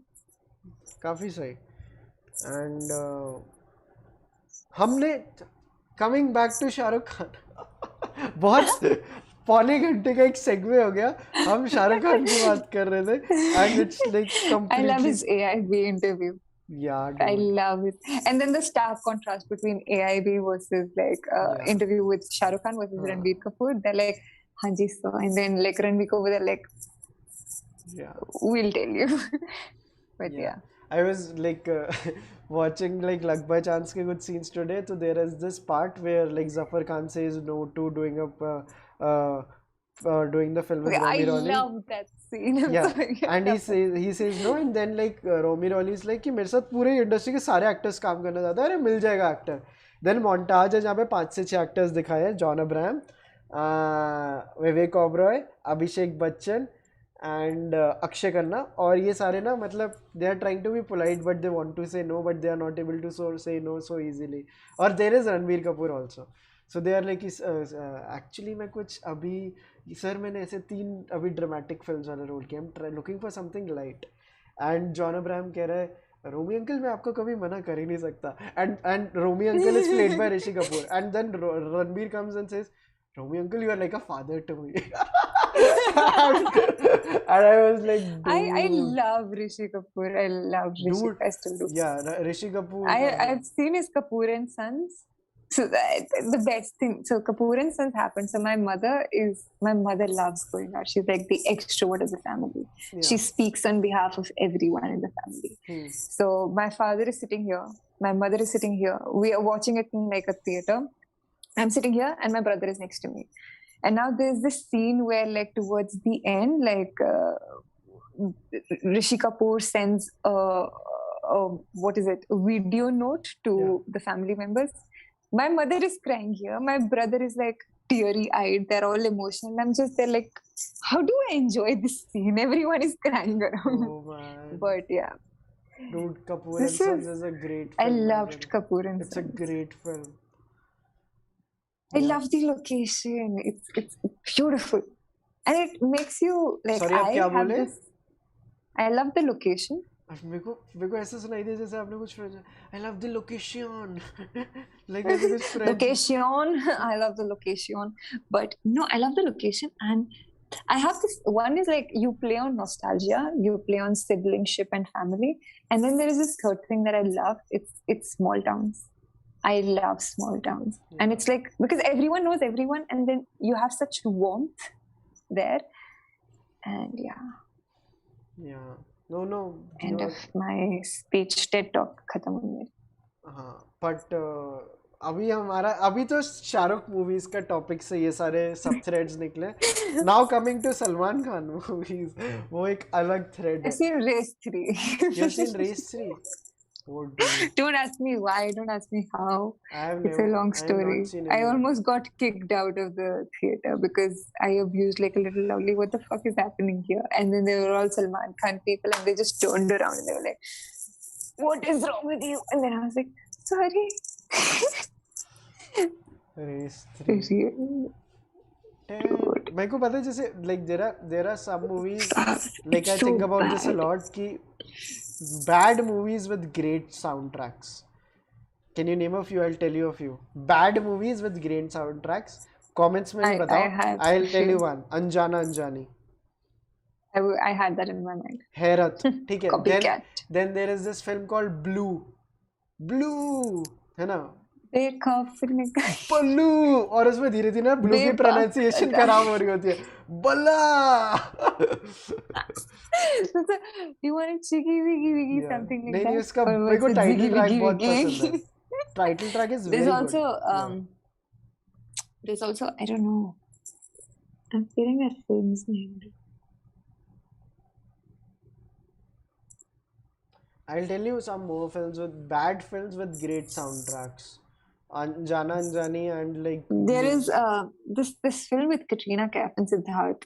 काफी सही. And हमने coming back to Shahrukh Khan बहुत पौने घंटे का एक segue हो गया. हम शाहरुख खान की बात कर रहे थे and it's like completely. I love his AIB interview. Yeah, dude. I love it. And then the stark contrast between AIB versus like interview with Shah Rukh Khan versus Ranbir Kapoor. They're like, Hanji so. And then like Ranbir Kapoor, they're like, yeah, we'll tell you. But yeah. I was like watching like Lag By Chance ke kuch scenes today. So there is this part where like Zafar Khan says no to doing the film with Romy Roli. I love that scene. And he says no, and then like Romy Roli is like कि मेरे साथ पूरे industry के सारे actors काम करना चाहते हैं, अरे मिल जाएगा एक्टर. देन मोन्टाज है जहाँ पे 5 से 6 एक्टर्स दिखाए हैं, John Abraham, Vivek Oberoi, Abhishek Bachchan and Akshay Khanna. और ये सारे ना मतलब they are trying to be polite but they want to say no but they are not able to say no so easily. और there is Ranbir Kapoor also. So they are like actually मैं कुछ अभी sir मैंने ऐसे 3 अभी dramatic films वाले role किए. I am looking for something light. And John Abraham कह रहा है रोमी अंकल मैं आपको कभी मना कर ही नहीं सकता. And Romy uncle is played by Rishi Kapoor. And then Ranbir comes and says Romy uncle, you are like a father to me. And I was like, dude. I love Rishi Kapoor. I love Rishi. I still do. Yeah, Rishi Kapoor. I've seen his Kapoor and Sons. So the best thing. So Kapoor and Sons happened. So my mother loves going out. She's like the extrovert of the family. Yeah. She speaks on behalf of everyone in the family. So my father is sitting here. My mother is sitting here. We are watching it in like a theater. I'm sitting here and my brother is next to me. And now there's this scene where, like, towards the end, like, Rishi Kapoor sends what is it, a video note to the family members. My mother is crying here. My brother is like teary-eyed. They're all emotional. I'm just there like, how do I enjoy this scene? Everyone is crying around. Oh man. But yeah. Dude, Kapoor and Sons is a great film. I loved Kapoor and It's Sons. a great film. I love the location. It's beautiful. And it makes you like, Sorry, आप क्या बोले? I love the location. मेरे को ऐसा सुनाई दिया जैसे आपने कुछ French I love the location like ऐसे कुछ French location. I love the location, but no, I love the location, and I have this one is like you play on nostalgia, you play on siblingship and family, and then there is this third thing that I love. It's small towns. I love small towns, and it's like because everyone knows everyone, and then you have such warmth there, and yeah. No. End of my speech. TED talk खत्म हो गया. हाँ, but अभी तो Shahrukh movies का topic से ये सारे सब थ्रेड्स निकले. Now coming to Salman Khan movies, वो एक अलग थ्रेड है. I've seen Race 3. You've seen Race 3? Oh, dude. Don't ask me why. Don't ask me how. It's a long story. I almost got kicked out of the theater because I abused like a little lovely. What the fuck is happening here? And then they were all Salman Khan people, and they just turned around and they were like, "What is wrong with you?" And then I was like, "Sorry." Race 3. मेरे को पता है जैसे like there are some movies like I think about this a lot कि bad movies with great soundtracks. Can you name a few? I'll tell you a few. Bad movies with great soundtracks. Comments में बताओ. I'll tell you one. Anjana Anjani. I had that in my mind. Herat. ठीक है. Copycat. Then there is this film called Blue. Blue. है ना? पल्लू. और उसमें धीरे धीरे ब्लू की प्रोनाउंसिएशन खराब हो रही होती है. बल्ला. You want cheeky wiggy something like that? नहीं उसका मेरे को टाइटल ट्रैक बहुत पसंद है. Title track is very good. There's also I don't know. I'm feeling that film's name. I'll tell you some more films with bad films with great soundtracks. Anjana Anjani and like there is this film with Katrina Kaif and Siddharth.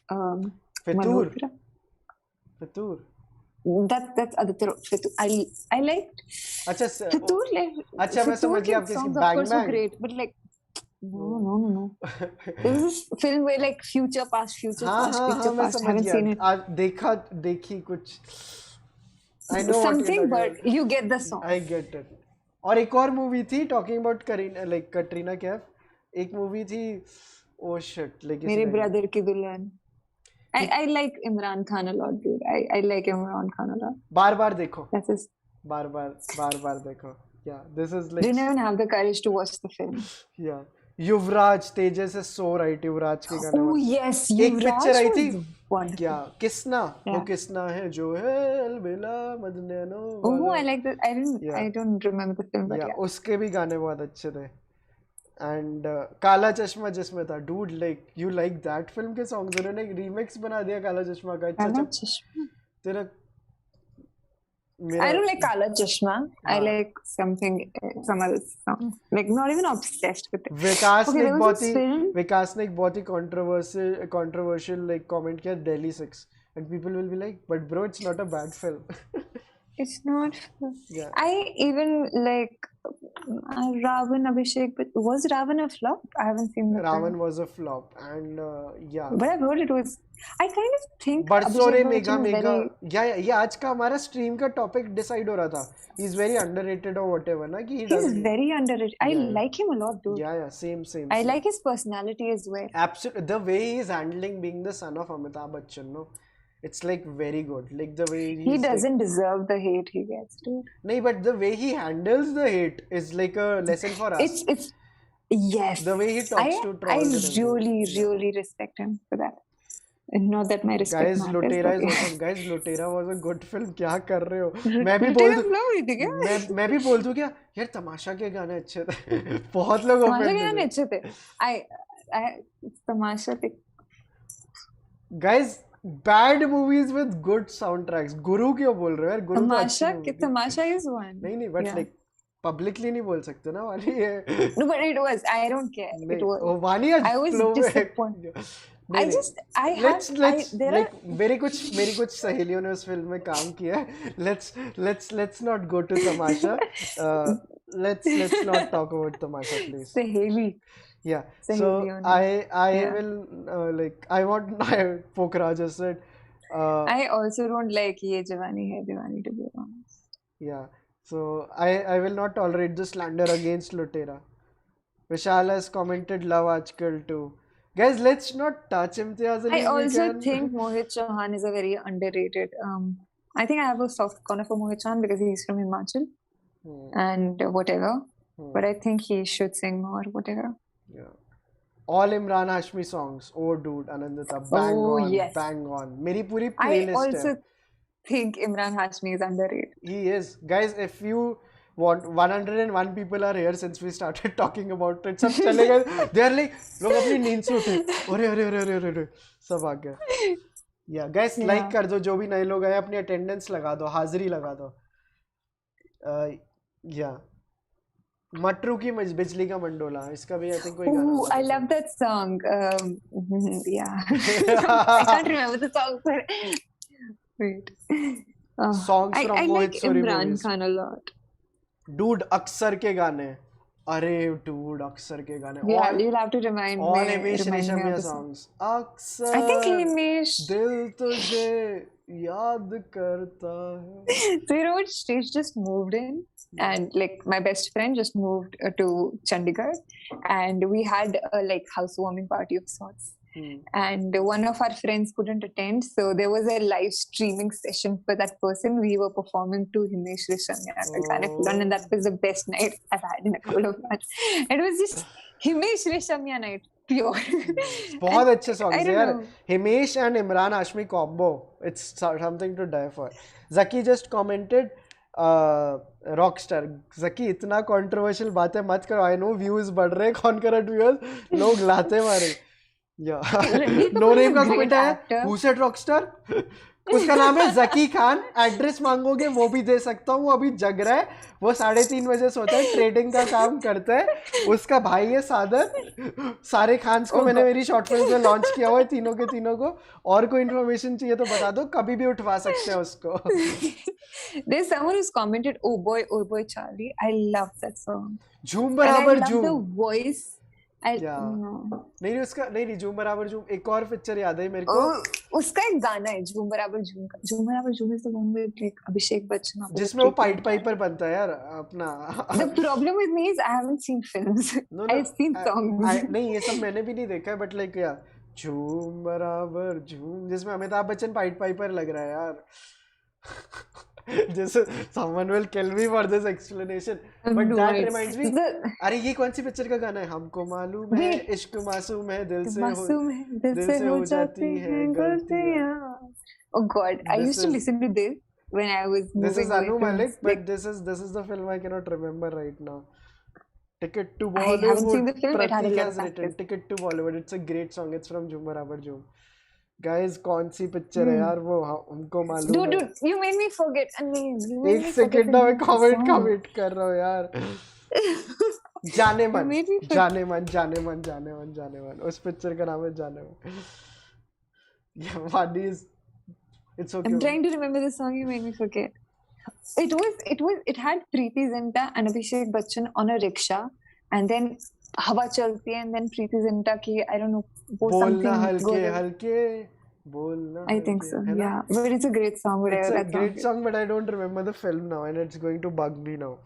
Fitur. That's Aditya Fitur. I liked. अच्छा Fitur like. अच्छा मैं समझ गया आपके इसकी Bang Bang. Great, but like. No. There's this film where like future past. Haven't seen it. देखी कुछ. I know something, but you get the song. I get it. और एक और मूवी थी talking about कटरीना कैफ. एक मूवी थी oh shit like मेरे brother की दुल्हन. I like Imran Khan a lot, dude. I like Imran Khan a lot. बार देखो. That's his. बार देखो. Yeah, this is like. Didn't even have the courage to watch the film. Yeah. Yuvraj Tejas is so right. युवराज के गाने. Oh yes, एक picture आई थी. Wonderful. क्या किसना वो किसना है जो है अलबेला मदनैनो. Oh, I like that. I don't remember the film, but yeah. उसके भी गाने बहुत अच्छे थे. And काला चश्मा जिसमें था dude like you like that film के songs उन्होंने एक remix बना दिया काला चश्मा का. अच्छा तेरा I don't like Kala Chashma. I like some other song. Like not even obsessed with it. विकास ने एक बहुत ही controversial like comment किया Delhi 6 and people will be like but bro it's not a bad film. It's not. Yeah. I even like Ravan Abhishek, but was Ravan a flop? I haven't seen the Ravan film. was a flop and yeah. But I've heard it was. I kind of think. बरसों रे mega ये आज का हमारा stream का topic decide हो रहा था. He's very underrated or whatever ना कि he's very underrated. I like him a lot, dude. Yeah, same. I like his personality as well. Absolutely, the way he's handling being the son of Amitabh Bachchan, no, it's like very good. Like the way he doesn't deserve the hate he gets, dude. No, but the way he handles the hate is like a lesson for us. It's yes. The way he talks to trolls. I really respect him for that. And not that my respect guys, Lutera is awesome. Guys, Lutera was a good film. क्या कर रहे हो? मैं भी बोल दूँ क्या? यार तमाशा के गाने अच्छे थे. बहुत लोगों तमाशा के गाने अच्छे थे. it's Tamasha. Guys, bad movies with good soundtracks. गुरु क्यों बोल रहे हो यार? गुरु तो अच्छी Tamasha, movie थी. Tamasha is one. नहीं, but Yeah. like publicly नहीं बोल सकते ना वानी ये. No, but it was. I don't care. It was. Oh, वानी I was disappointed. मेरी कुछ सहेलियों ने उस फिल्म में काम किया है. Let's not go to Tamasha. Let's not talk about Tamasha, please. Saheli. Yeah. So Saheliyon. I Yeah. will I want Pokhara just said. I also don't like Ye Jawani Hai Diwani, to be honest. Yeah. So I will not tolerate the slander against Lutera. Vishal has commented Love Aajkal too. Guys, let's not touch Imtiaz Ali. I also think Mohit Chauhan is a very underrated. I think I have a soft corner for Mohit Chauhan because he's from Himachal and whatever. But I think he should sing more, whatever. Yeah. All Imran Hashmi songs. Oh, dude, Anandita, bang on, yes. bang on. मेरी पूरी playlist I also think Imran Hashmi is underrated. He is. Guys, if you want 101 people are here since we started talking about it. सब चले गए. They are like, लोग अपनी नींद से उठे. अरे सब आ गए. Yeah, guys, like कर दो. जो भी नए लोग आए अपनी attendance लगा दो, हाजिरी लगा दो. Yeah. मटरू की बिजली का मंडोला. इसका भी I think कोई गाना. Oh, I love that song. Yeah. I can't remember the song. Wait. Songs from I Mohit like Suri Imran movies. Khan a lot. Dude, अक्सर के गाने. अरे dude, अक्सर के गाने. Yeah, you'll have to remind all me. Himesh Remind me of Reshammiya the songs. अक्सर I think Himesh. दिल तुझे याद करता है. So you know what? Stage just moved in, and like my best friend just moved to Chandigarh, and we had a like housewarming party of sorts. And one of our friends couldn't attend, so there was a live streaming session for that person. We were performing to Himesh Reshammiya, and that was the best night I've had in a couple of months. It was just Himesh Reshammiya night, pure. बहुत अच्छे songs यार. Himesh and Imran Hashmi combo. It's something to die for. Zaki just commented. Rockstar. Zaki, इतना controversial बातें मत करो. I know views बढ़ रहे. concurrent viewers. लोग लाते मारे. नो नेम का कमेंट है. Who said Rockstar? उसका नाम है जकी खान. एड्रेस मांगोगे वो भी दे सकता हूँ. अभी जग रहा है. वो 3:30 बजे सोता है. ट्रेडिंग का काम करता है. उसका भाई है सादर. सारे खान्स को मैंने मेरी शॉर्ट फिल्म में लॉन्च किया हुआ है. तीनों को. और कोई इन्फॉर्मेशन चाहिए तो बता दो. कभी भी उठवा सकते हैं उसको. There's someone who's commented, oh boy Charlie. I love that song. झूम बराबर झूम. I love the voice. नहीं झूम बराबर झूम. एक और पिक्चर याद है मेरे को. उसका एक गाना है झूम बराबर झूम का. झूम बराबर झूम is the one with like Abhishek Bachchan. जिसमें वो पाइट पाइपर बनता है यार अपना. The problem with me is I haven't seen films. I've seen songs. नहीं ये सब मैंने भी नहीं देखा है. बट लाइक यार झूम बराबर झूम जिसमें अमिताभ बच्चन पाइट पाइपर लग रहा है यार. Just someone will kill me for this explanation. But that reminds me. अरे ये कौन सी पिक्चर का गाना है? हमको मालूम है इश्क मासूम है दिल से हो जाती है गलतियाँ. Oh God, I used to listen to this when I was moving. This is Anu Malik, but this is the film I cannot remember right now. Ticket to Bollywood. I haven't seen the film. It had a lot of actors. Ticket to Bollywood. It's a great song. It's from Jhum Barabar Jhum. Guys, कौन सी picture है यार वो? हमको मालूम है. Dude, you made me forget a name. एक second ना मैं कमेंट कर रहा हूँ यार. जाने मन. उस पिक्चर का नाम है जाने मन. Yeah, Vaani is. It's okay. I'm trying to remember the song. You made me forget. It had Preeti Zinta and Abhishek Bachchan on a rickshaw, and then हवा चलती है, and then Preeti Zinta की I don't know. बोलना हल्के बोलना. I think so. Yeah, but it's a great song. It's a great song, but I don't remember the film now, and it's going to bug me now.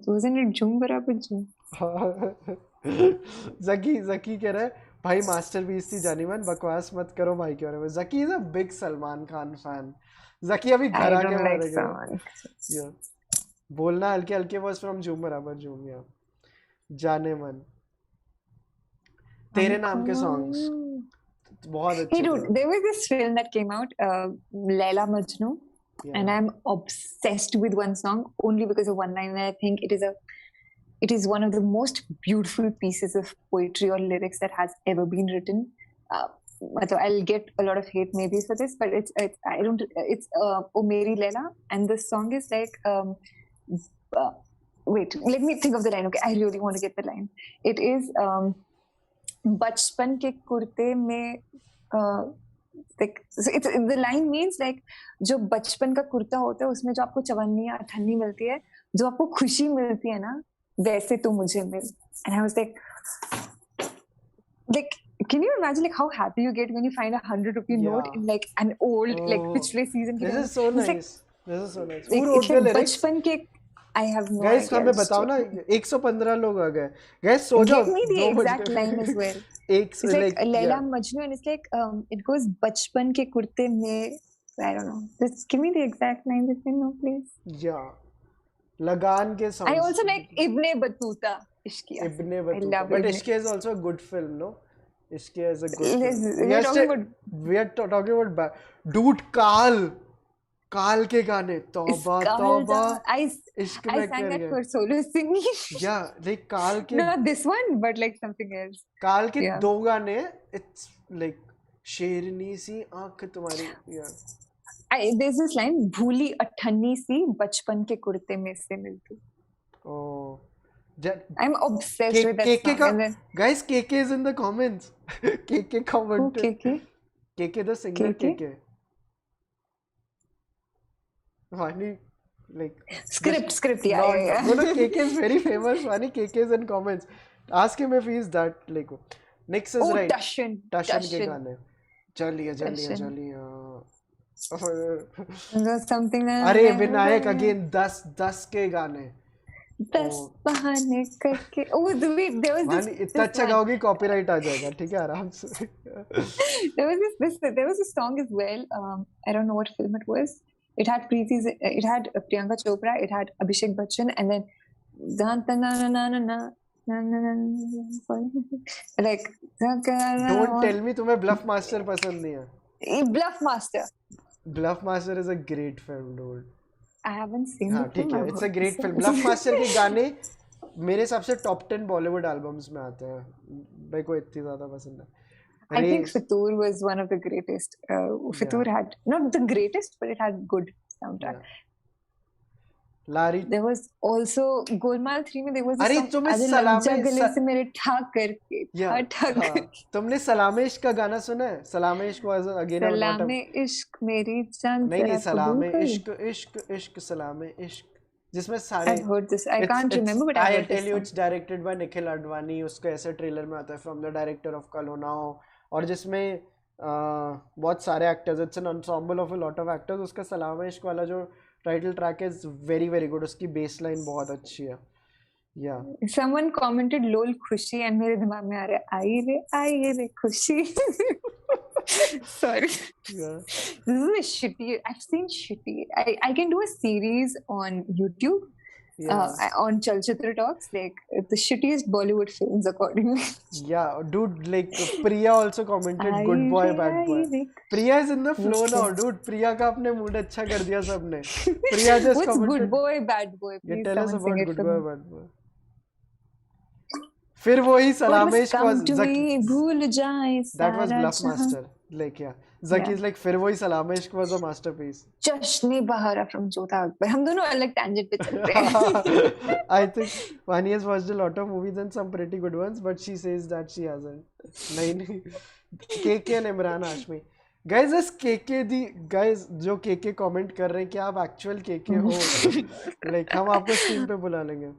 Wasn't it झूम बराबर झूम? Zaki कह रहा है भाई मास्टरपीस थी जानी मन. बकवास मत करो भाई के बारे में. Zaki is a big Salman Khan fan. Zaki अभी घर आके मारेगा. बोलना हल्के was from झूम बराबर झूम. या जाने मन. तेरे नाम के songs बहुत अच्छे. Hey dude, there was this film that came out, Laila Majnu, and I'm obsessed with one song only because of one line. I think it is a it is one of the most beautiful pieces of poetry or lyrics that has ever been written. I'll get a lot of hate maybe for this, but it's O Meri Leila, and the song is like wait, let me think of the line. Okay, I really want to get the line. It is बचपन के कुर्ते में like so it's the line means like जो बचपन का कुर्ता होता है उसमें जो आपको चवन्नी या ठन्नी मिलती है, जो आपको खुशी मिलती है ना, वैसे तो मुझे मिल. And I was like can you imagine like how happy you get when you find 100 rupee note Yeah. in like an old like Oh, पिछले season this की is so It's like nice. This is so nice. like Who wrote it's the like lyrics? बचपन के I have no Guys, idea. हमें Just बताओ ना, 115 लोग आ गए. Guys, सो जाओ. give me the 2 बज exact गए. line as well. It's It's like like Laila yeah. Majnu, and it's like it goes बचपन के कुर्ते में. I don't know. Just give me the exact line if you know, please. Yeah. लगान के songs. I also like Ibne Battuta. Ishqiya. Ibne I Battuta. love But Ibn. Ishq is also a good film, no? Ishq is a good Let's- film. we're talking about We are talking about dude, काल के गाने तौबा तौबा इश्क I में sang कर that गए. for solo singing. Yeah, like काल के Not this one, but like something else. काल के Yeah. 2 गाने. It's like शेरनी सी आंख तुम्हारी. Yeah. There's this line, भूली अठन्नी सी बचपन के कुर्ते में से मिलती. Oh. I'm obsessed with that KK song. And then guys, KK is in the comments. KK who commented. KK? KK the singer. KK? KK. Vaani, like Script, yeah. No, KK is very famous. Vaani, KK is in comments. Ask him if he is that like. Next is right. Tashin के गाने. चलिए Tashin. चलिए. There's something that अरे Vinayak again 10 के गाने. 10 बहाने करके. Oh wait, there was Vaani, इतना अच्छा गाओगी copyright आ जाएगा. ठीक है, आराम से. there was a song as well. I don't know what film it was. It had Priyanka Chopra, it had Abhishek Bachchan, and then like Don't tell me तुम्हें Bluff Master पसंद नहीं है. Bluff Master. Bluff Master is a great film, dude. I haven't seen हाँ the ठीक film. है, it's a great film. Bluff Master के गाने मेरे हिसाब से top 10 Bollywood albums में आते हैं. मेरे को इतनी ज़्यादा पसंद है. I think Fitur was one of the greatest. Fitur had not the greatest, but it had good soundtrack. Yeah. Lari. There was also Golmaal 3 में there was a अरे song तुम्हें आज लग जा गले से मेरे ठा करके ठा करके. तुमने सलामे इश्क का गाना सुना है? सलामे इश्क was again a lot of Salameh इश्क मेरी जान नहीं तेरा सलामे कबूल इश्क इश्क इश्क सलामे इश्क जिसमें सारे I've heard this. I can't remember, but I've heard this. I'll tell you, it's directed by Nikhil Advani. उसका ऐसे ट्रेलर में आता है from the director of Kal Ho Now, और जिसमें बहुत सारे actors. It's an ensemble of a lot of actors. उसका सलामे इश्क वाला जो title track is very very good. उसकी बेस लाइन बहुत अच्छी है. या Someone commented lol खुशी and मेरे दिमाग में आ रहा है आई रे खुशी. Sorry. Yeah. This is a shitty. I've seen shitty. I can do a series on YouTube. Yeah. On Chalchitra Talks, like the shittiest Bollywood films according to me. Yeah, dude, like Priya also commented good boy, bad boy. Priya is in the flow now, dude. Priya का अपने mood अच्छा कर दिया सबने. Priya just What's commented. good boy, bad boy? Yeah, Please tell us someone about sing it good for boy, me. bad boy. फिर वही सलामेश Come was to me, भूल जाए that was सारा Bluff जहां. Master. Like yeah, Zaki's like फिर वही सलामेश was a masterpiece. जश्न बहारा from Jodha Akbar. हम दोनों अलग tangent पे चलते हैं. I think Vaani has watched a lot of movies and some pretty good ones, but she says that she hasn't. नहीं KK and Imran Hashmi. Guys, this KK the guys जो KK comment कर रहे हैं कि आप actual KK हो, like हम आपको stream पे बुला लेंगे.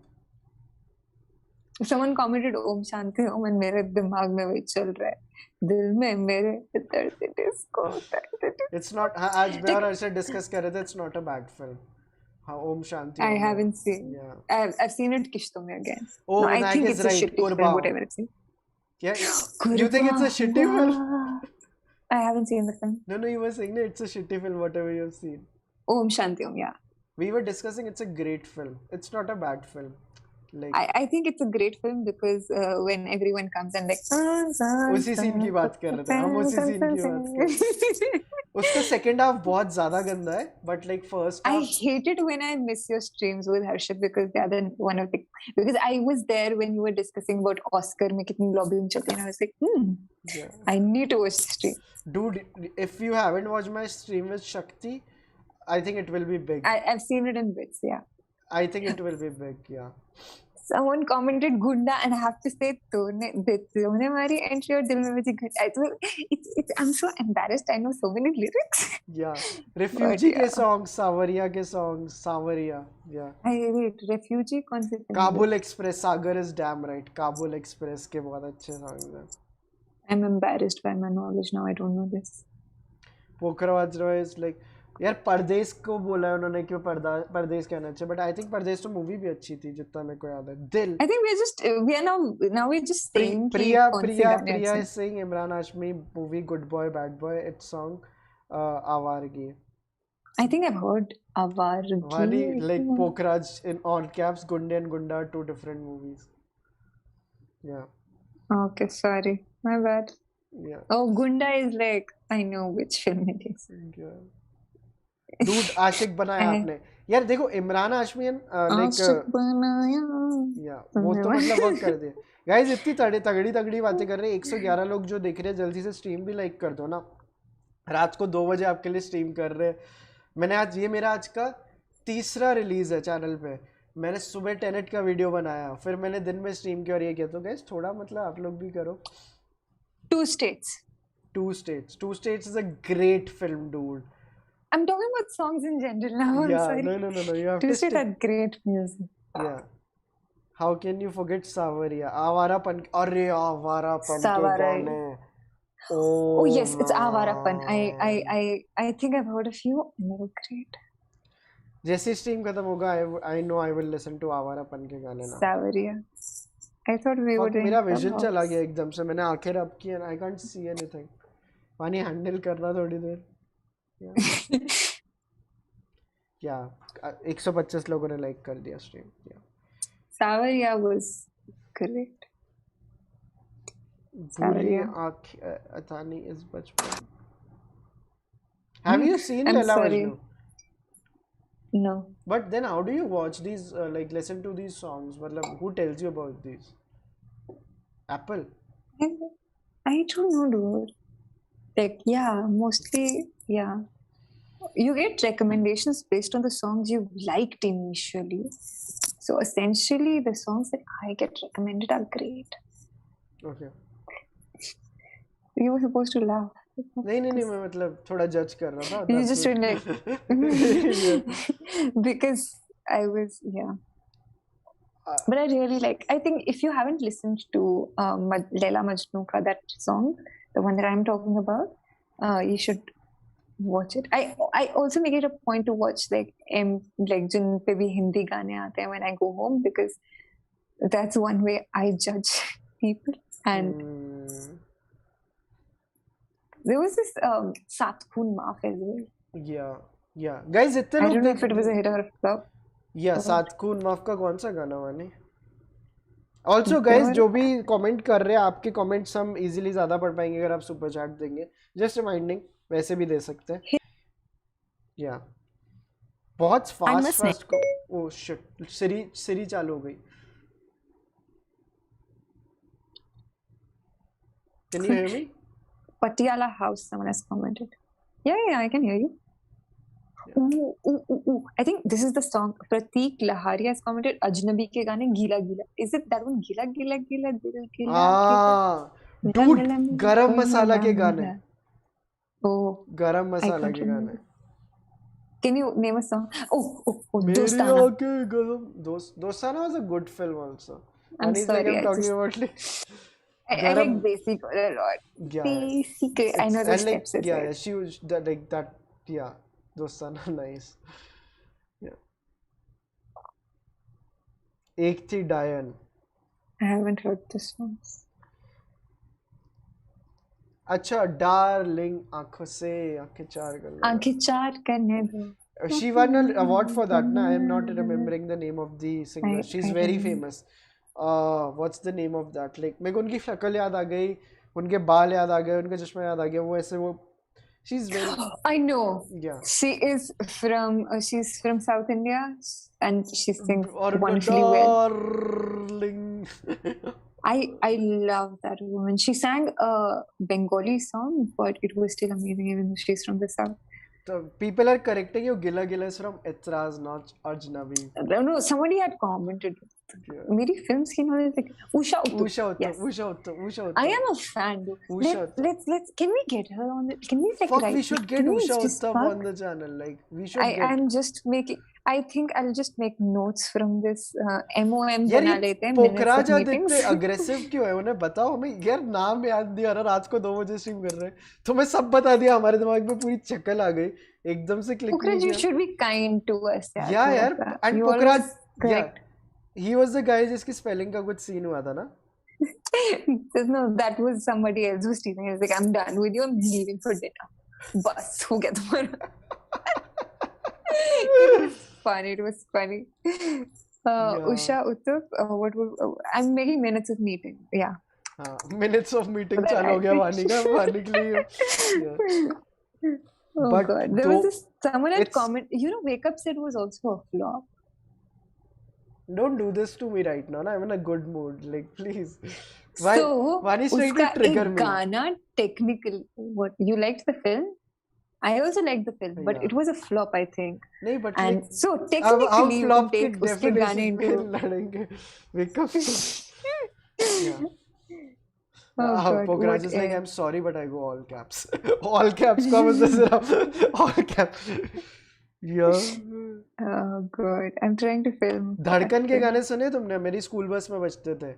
Someone commented Om Shanti Om and मेरे दिमाग में वही चल रहा है. दिल में मेरे दर्द डिस्को. It's not. आज मैं और अर्षद discuss कर रहे थे. It's not a bad film. हाँ, Om Shanti. I haven't seen. Yeah. I've seen it किश्तों में again. Oh, no, I Vinayak think is it's a right. shitty film, Kurbao. whatever it's in. Yeah. You think it's a shitty film? I haven't seen the film. No, you were saying that it's a shitty film, whatever you have seen. Om Shanti Om, yeah. We were discussing it's a great film. It's not a bad film. Like I think it's a great film because when everyone comes and like उसी scene की बात कर रहे थे हम. उसी scene की बात कर उसका सेकंड हाफ बहुत ज्यादा गंदा है, but like first I half, hate it when I miss your streams with Harshit because they are one of the, because I was there when you were discussing about Oscar में कितनी lobbying चलती है, and I was like, yeah. I need to watch the stream. Dude, if you haven't watched my stream with Shakti, I think it will be big. I've seen it in bits, yeah. I think it will be big, yeah. Someone commented Gunda, and I have to say, तूने मारी entry और दिल में बजी घट. I'm so embarrassed. I know so many lyrics. Yeah. Refugee yeah. के songs, Savaria के songs, Savaria, yeah. I wait, Refugee कौन से film Kabul Express, Sagar is damn right. Kabul Express के बहुत अच्छे songs हैं. I'm embarrassed by my knowledge now. I don't know this. Pokhraj Roy is like, यार परदेश को बोला है उन्होंने क्यों परदेश कहना चाहिए, बट आई थिंक परदेश तो मूवी भी अच्छी थी जितना मेरे को याद है. दिल. I think we are now we're just saying Priya कौन सी गाने Priya अच्छे. is saying Imran Hashmi movie Good Boy Bad Boy, its song Awargi. I think I've heard Awargi. Vaani, like Pokhraj in all caps, Gunde and Gunda are two different movies. Yeah. Okay, sorry, my bad. Yeah. Oh, Gunda is like, I know which film it is. Yeah. Dude, आशिक बनाया आपने. यार देखो इमरान हाशमी आशिक बनाया. या वो तो मतलब work कर दिया. गाइस इतनी तगड़ी बातें कर रहे हैं. 111 लोग जो देख रहे हैं, जल्दी से स्ट्रीम भी लाइक कर दो ना. रात को 2 बजे आपके लिए स्ट्रीम कर रहे हैं. ये मेरा आज का तीसरा रिलीज है चैनल पे. मैंने सुबह टेनेट का वीडियो बनाया, फिर मैंने दिन में स्ट्रीम किया और ये किया. तो गाइस थोड़ा मतलब आप लोग भी करो. Two States. Two States is a great film, dude. I'm talking about songs in general now. I'm Yeah, sorry. no. You have Two to States had great music. Yeah. How can you forget Savaria? Awarapan. अरे आवारापन के Savarai. गाने. Oh yes, it's Avarapan. man. I think I've heard a few and they were great. जैसे stream खत्म होगा, I know I will listen to Awarapan के गाने ना. Savaria. I thought we were Fuck, doing. मेरा विजन चला गया एकदम से. मैंने आंखें रब की and I can't see anything. पानी हैंडल करना थोड़ी देर. Yeah. 125 लोगों ने लाइक कर दिया stream. Yeah. Savaria was great. भूली अतानी इस बचपन. Have you seen I'm Laila sorry. Majnu? No. But then how do you watch these, like listen to these songs? मतलब, who tells you about these? Apple? I don't know, dude. Like, yeah, mostly, yeah. You get recommendations based on the songs you liked initially. So essentially, the songs that I get recommended are great. Okay. You were supposed to laugh. नहीं मैं मतलब थोड़ा जज कर रहा था. You just were like, because I was, yeah. But I really like, I think if you haven't listened to Laila Majnu ka, that song, the one that I'm talking about, you should watch it. I also make it a point to watch like jin pe bhi Hindi gaane aate hain when I go home, because that's one way I judge people. And there was this Sat Khoon Maaf as well. Yeah. Guys, इतने लोग. I don't know if it was a hit or a flop. Yeah, सात खून माफ का कौन सा गाना वानी? Also guys, जो भी कमेंट कर रहे हैं, आपके कमेंट्स हम इजीली ज्यादा पढ़ पाएंगे अगर आप सुपर चैट देंगे. जस्ट रिमाइंडिंग, वैसे भी दे सकते हैं. या बहुत फास्ट को. ओह शिट, सिरी चालू हो गई. Can you hear me? Patiala House, someone has commented. Yeah, I can hear you. Ooh. I think this is the song. Prateek Laharia has commented Ajnabi ke gaane Gila Gila. Is it that one? Gila Gila Gila Dil Gila. Dude, Garam Masala ke gaane. Oh, Garam Masala ke gaane. Can you name a song? Oh, Dostana. Dostana was a good film also. I'm sorry, I'm talking about like. I like basic a lot. Yeah. Basic. I know the steps. Like, yeah, she was like that. Yeah, Dostana, nice. Yeah. Ek thi Diane. I haven't heard this one. अच्छा, darling, आँखों से आँखें चार कर ले. आँखें चार करने दो. She won an award for that. Na, I am not remembering the name of the singer. She's very famous. What's the name of that? Like, मेरे को उनकी शक्ल याद आ गई, उनके बाल याद आ गए, उनका चश्मा याद आ गया. वो ऐसे वो She's very, I know. yeah. She's from South India, and she sings Or wonderfully well. darling. I love that woman. She sang a Bengali song, but it was still amazing, even though she's from the South. So people are correcting you. Gila Gila is from Etraz, not Ajnabi. No, somebody had commented. Yeah. मेरी films की knowledge like Usha Uttup. Usha Uttam, Yes. Usha Uttam, Usha I Uttam. am a fan, dude. Usha Uttam. Let's. Can we get her on it? Can we like Fuck, write? we should get Can we Usha just Uttam fuck? on the channel. Like, we should get. I'm just making. I think I'll just make notes from this. MOM यार बना ये लेते हैं minutes of Pokhraj meetings. इतने aggressive क्यों है उन्हें बताओ हमें यार नाम याद नहीं आ रहा रात को 2 बजे स्ट्रीम कर रहे हैं तो मैं सब बता दिया हमारे दिमाग में पूरी चक्कर आ गई एकदम से क्लिक नहीं Pokraj, you किया should be kind to us. या यार एंड You पोखराज always या correct. He was the guy जिसकी स्पेलिंग का कुछ सीन हुआ था ना No, that was somebody else who was teasing. He was like, I'm done with you. I'm leaving for dinner. Bus, who gets one? It was funny. It was funny. Yeah. Usha Uttup, I'm making minutes of meeting. Yeah. Minutes of meeting That चालू हो I गया think. वानी के लिए yeah. Oh But God. There though was this, someone had it's- comment, Wake Up Said was also a flop. Don't do this to me right now. I'm in a good mood. Like, please. Why? So, Vani's trying to उसका trigger एक me. गाना technical. What, you liked the film? I also liked the film, but Yeah. it was a flop, I think. नहीं but And like so अब technically you flop can की take उसके गाने definition पे into. लड़ेंगे wake up yeah Oh God, Pokraj is what like a- I'm sorry but I go all caps all caps का मतलब सिर्फ all caps yeah Oh God, I'm trying to film. धड़कन के गाने सुने तुमने मेरी स्कूल बस में बजते थे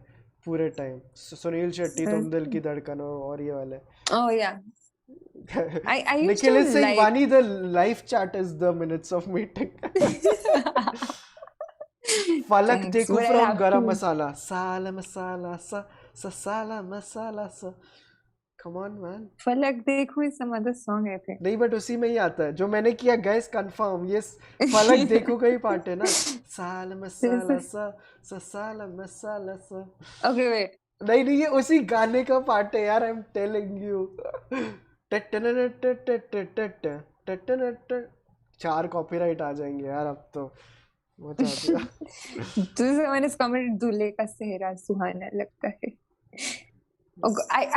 पूरे टाइम सुनील शेट्टी तुम दिल की धड़कन हो और ये वाले Oh yeah, I used Nikhil to is saying like. Vani the live chat is the minutes of meeting Falak Thanks, देखो but I from have garam to- masala sala masala sa sala masala sa come on man Falak देखो is some other song I think. नहीं but उसी में ही आता है जो मैंने किया गाइस कंफर्म ये फलक देखो का ही पार्ट है ना साला मसाला सा साला मसाला सा Okay, wait. नहीं नहीं ये उसी गाने का पार्ट है यार I am telling you 4 copyright आ जाएंगे यार अब तो मजा आ गया दूसरे मैंने commented दूल्हे का सेहरा सुहाना लगता है.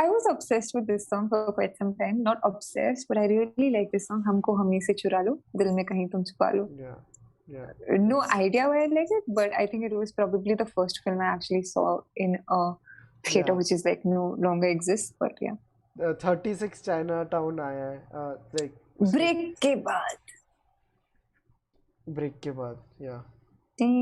I was obsessed with this song for quite some time. Not obsessed, but I really like this song. हमको हमी से चुरा लो, दिल में कहीं तुम छुपा लो. yeah No idea why I like it, but I think it was probably the first film I actually saw in a theater, Yeah. which is like no longer exists. But yeah, 36 Chinatown आया है like break के बाद. Break के बाद या Hey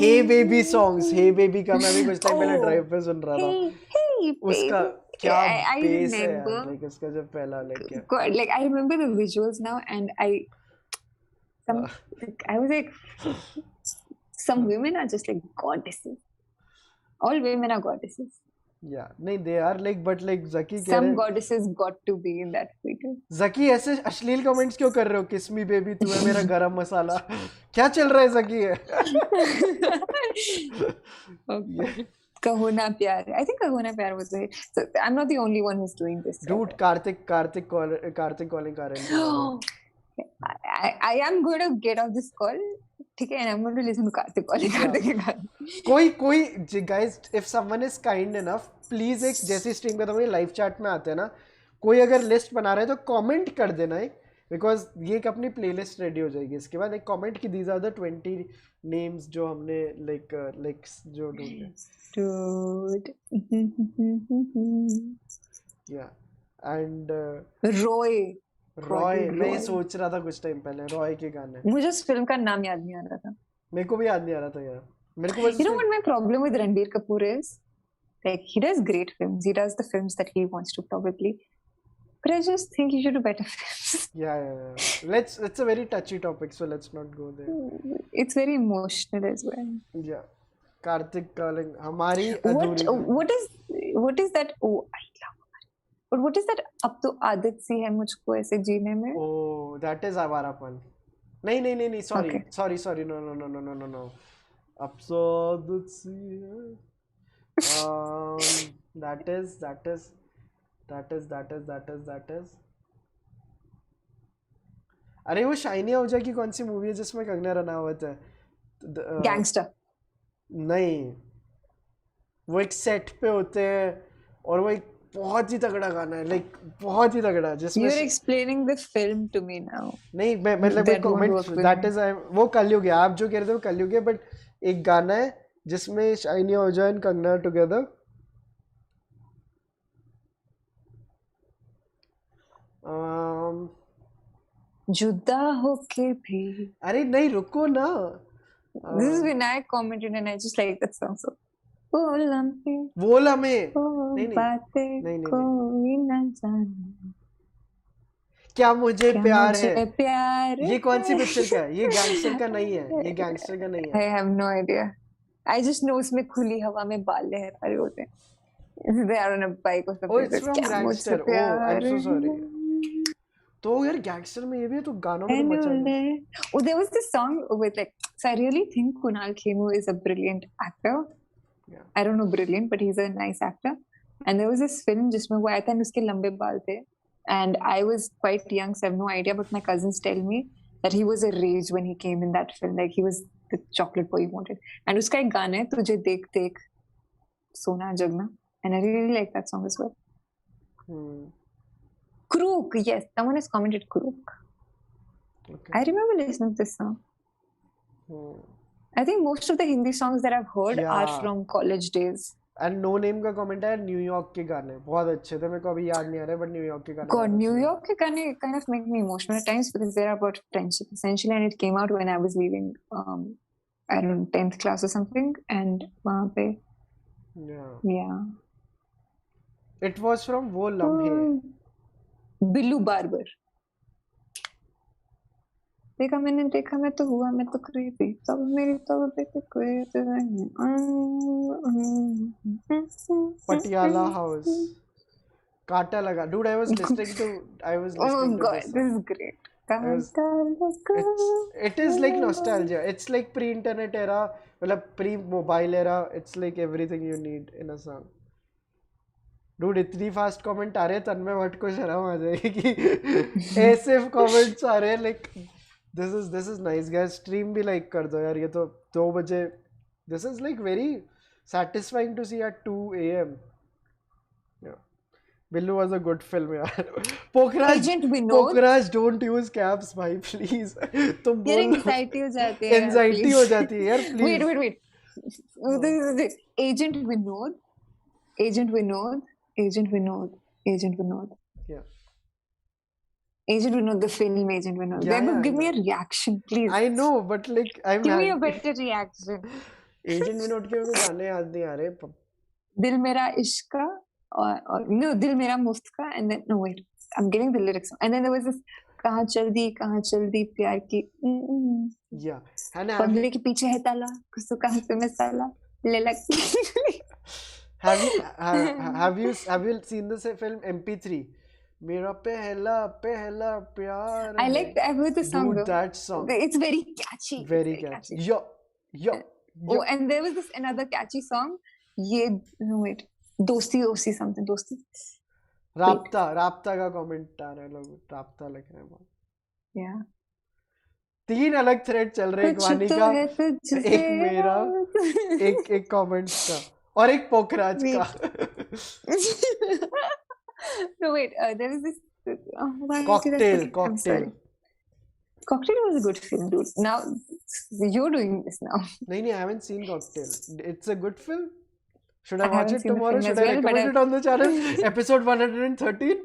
हे baby songs हे baby का मैं भी कुछ टाइम पहले ड्राइव पे सुन रहा था hey, उसका baby. क्या I बेस है remember. यार like उसका जब पहला like क्या God, like I remember the visuals now, and I was like, some women are just like goddesses. All women are goddesses. या नहीं they are like but like जकी कह Some रहे goddesses got to be in that video. जकी ऐसे अश्लील comments क्यों कर रहे हो किस मी बेबी तू है मेरा गरम मसाला क्या चल रहा है जकी है Okay. Kaho Na Pyar. I think Kaho Na Pyar was the hit. So I'm not the only one who's doing this. Dude Kartik calling करेंगे I am going to get off this call. ठीक है, and I'm going to listen to Karthik calling Karthik के गाने. कोई guys if someone is kind enough please एक जैसी stream पे तो लाइव चैट में आते हैं ना कोई अगर लिस्ट बना रहे हैं तो कमेंट कर देना एक बिकॉज ये एक अपनी प्लेलिस्ट रेडी हो जाएगी इसके बाद एक कमेंट की दीज आर द 20 नेम्स जो हमने लाइक जो ढूंढे Dude. या एंड Roy. रॉय मैं Roy. सोच रहा था कुछ टाइम पहले रॉय के गाने मुझे उस फिल्म का नाम याद नहीं आ रहा था. मेरे को भी याद नहीं आ रहा था यार मेरे को बस You know what my problem with Ranbir Kapoor is? Like, he does great films. He does the films that he wants to probably. But I just think he should do better films. yeah it's a very touchy topic so let's not go there It's very emotional as well. yeah Kartik calling हमारी अधूरी What is that? Oh, I love it. But what is that? अब तो आदत सी है मुझको ऐसे जीने में. Oh, that is Awarapan. नहीं sorry Okay. sorry no अब तो आदत सी है that is अरे वो शाइनी आहूजा की कौन सी मूवी है जिसमें कंगना रनावत है? गैंगस्टर। नहीं, वो एक सेट पे होते हैं और वो एक बहुत ही तगड़ा गाना है, लाइक बहुत ही तगड़ा, जिसमें You're explaining the film to me now. नहीं, मैं मतलब That won't comment, work with that me. Is वो कलयुग है, आप जो कह रहे थे वो कलयुग है, बट एक गाना है जिसमें shiny Ahuja and Kangana together. जुदा होके भी. अरे नहीं, रुको ना। This is Vinayak commented and I just like that song so. वो लम्हे वो लम्हे, वो नहीं नहीं बातें नहीं नहीं, कोई न जाने क्या मुझे क्या प्यार मुझे है, प्यार ये कौन सी है. पिक्चर का है? ये गैंगस्टर का नहीं है, ये गैंगस्टर का नहीं I है। have no idea. I just know उसमें खुली हवा में बाल लहरा रहे होते हैं. They are on a bike or oh something. It's from क्या मुझसे गैंगस्टर, ओ आई एम प्यार सो सॉरी। है. तो यार गैंगस्टर में ये भी है, तो गानों में तो मचा दे। Oh, there was this song with like. So I really think Kunal Khemu is a brilliant actor. Yeah. I don't know brilliant, but he's a nice actor. And there was this film जिसमें वो आया था and उसके लंबे बाल थे. And I was quite young, so I have no idea. But my cousins tell me that he was a rage when he came in that film. Like he was the chocolate boy you wanted. And उसका एक गाना है तुझे देख देख सोना जगना. And I really like that song as well. Crook, yes, someone has commented Crook. Okay. I remember listening to this song. I think most of the Hindi songs that I've heard are Yeah. from college days. And no name का comment है, New York के गाने बहुत अच्छे थे, मेरे को अभी याद नहीं आ रहा है, बट न्यूयॉर्क के गाने God, बहुत New अच्छे थे। York ke gaane kind of make me emotional at times because they're about friendship essentially, and it came out when I was leaving, I don't know, 10th class or something, and wahan pe, yeah. It was from वो लम्हे। Billu barber. देखा मैं तो हुआ मैं तो crazy तब मेरी तब क्रेजी. पटियाला हाउस, काटा लगा, dude, I was listening to Oh God, this this song. is great. It is like nostalgia. It's like pre-internet era, मतलब pre-mobile era. It's like everything you need in a song. Dude, इतनी fast comment आ रहे हैं, तन्मय भट्ट को शर्म आ जाएगी। ऐसे comments आ रहे हैं, like this is nice guys. Stream भी लाइक कर दो यार, ये तो 2 बजे. This is like very satisfying to see at 2 a.m. Yeah. Billu was a good film यार. पोखराज don't use caps भाई please. तुम बोल एंजाइटी हो जाती है. एंजाइटी हो जाती है यार please. Wait. Agent Vinod. Yeah. Agent Vinod, the film Agent Vinod. Yeah, give I me a know. reaction, please. I know, but like I'm Give me a better reaction. Agent Vinod के मेरे को गाने याद नहीं आ रहे. दिल मेरा इश्क का और no, दिल मेरा मुफ्त का, and then no wait, I'm getting the lyrics, and then there was this कहाँ चल दी प्यार की. Yeah. And बंगले के पीछे है ताला, कुछ तो कहाँ पे मसाला ले लग. have you seen this film MP3? मेरा पहला प्यार. I've heard the song. Dude, that song. It's very catchy. Very catchy. Yo. Oh, and there was this another catchy song. No wait, दोस्ती something दोस्ती. राब्ता का कमेंट आ रहा है, लोग राब्ता लिख रहे हैं. Yeah. 3 अलग थ्रेड चल रहे हैं, एक वानी का, एक मेरा, एक कमेंट्स का और एक पोखराज का. No wait, there was this Cocktail. Cocktail was a good film, dude. Now you're doing this now. नहीं, I haven't seen Cocktail. It's a good film. Should I I watch haven't it seen the tomorrow? film Should as I well, but recommend it on the channel? Episode 113.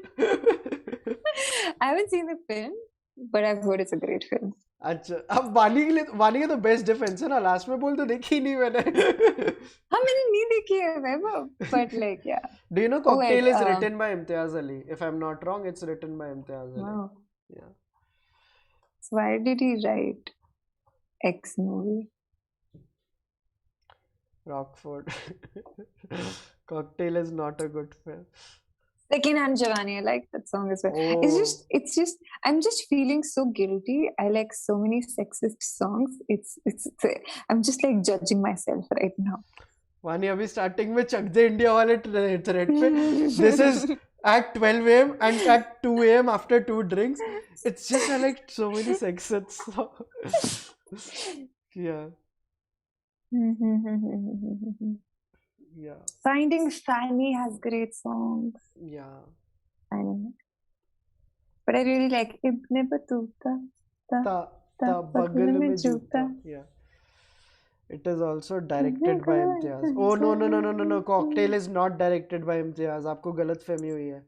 I haven't seen the film, but I've heard it's a great film. अच्छा, अब वानी का तो best defence है ना, last में बोल तो देखी ही नहीं मैंने. हाँ, मैंने नहीं देखी है वैभव, but like yeah. Do you know Cocktail is written by Imtiaz Ali? If I'm not wrong, it's written by Imtiaz Ali. Wow. Yeah. So why did he write X movie? Rockford. Cocktail is not a good film. Second Hand Jawani, I like that song as well. Oh. It's just I'm just feeling so guilty. I like so many sexist songs. I'm just like judging myself right now. वानी अभी starting में चक De India वाले thread पे, this is at 12 a.m. and at 2 a.m. after 2 drinks. It's just I like so many sex sets. So yeah, yeah, Finding Fanny has great songs. yeah. I know. But I really like Ibn Battuta. Ta Ta ta ta bagul bagal mein mein juta. joota. Yeah. It is also directed by Imtiaz. Oh no no no no no no. Cocktail is not directed by Imtiaz. आपको गलतफहमी हुई है.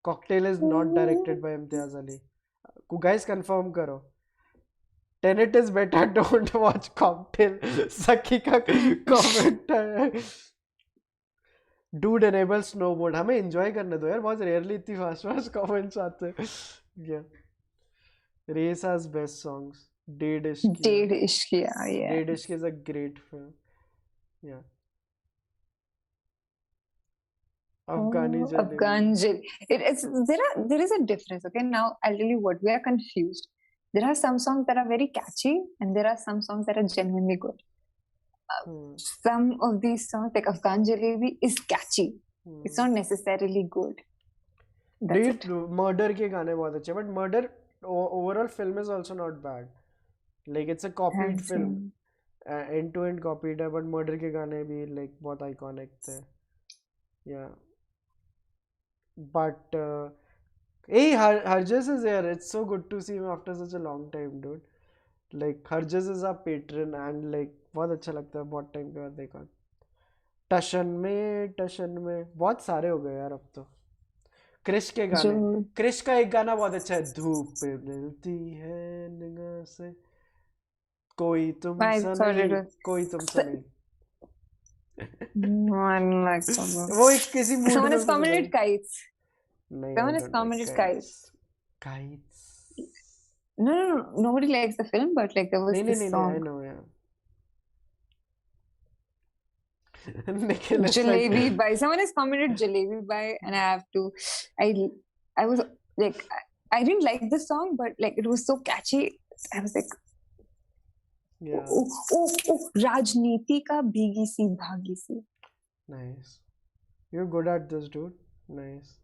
Cocktail is not directed by Imtiaz Ali. Guys confirm करो. Tenet is better. Don't watch Cocktail. सखी का comment है. Dude enable snow mode. हमें enjoy करने दो यार. बहुत rarely इतनी fast fast comments आते हैं. Yeah. Race has best songs. Date Ishqiya. Date Ishqiya, yeah. Date Ishqiya is a great film. Yeah. Afghani Oh, Jalebi. Afghan Jalebi. There is a difference. Okay, now I'll tell you what we are confused. There are some songs that are very catchy, and there are some songs that are genuinely good. Some of these songs, like Afghan Jalebi, is catchy. It's not necessarily good. That's it. Murder के गाने बहुत अच्छे, but Murder overall film is also not bad. Like it's a copied film, end to end copied है, but Murder के गाने भी like बहुत iconic थे. Yeah. But hey, Harjas is here. It's so good to see him after such a long time, dude. Like Harjas is our patron and like बहुत अच्छा लगता है बहुत टाइम के बाद देखा. टशन में बहुत सारे हो गए यार अब तो. क्रिश के गाने, क्रिश का एक गाना बहुत अच्छा है, धूप मिलती है निगाह से, कोई तुमसे नहीं, कोई तुमसे नहीं. No, I don't like someone. वो एक किसी मूड में. Someone has commented kites. नहीं, someone has commented kites. Kites. No, nobody likes the film, but like there was this song. I know, yeah. Jalebi by someone has commented Jalebi by, and I have to. I was like, I didn't like the song, but like it was so catchy. I was like, yeah. Oh, Rajniti ka bhigi si bhagi si. Nice. You're good at this, dude. Nice.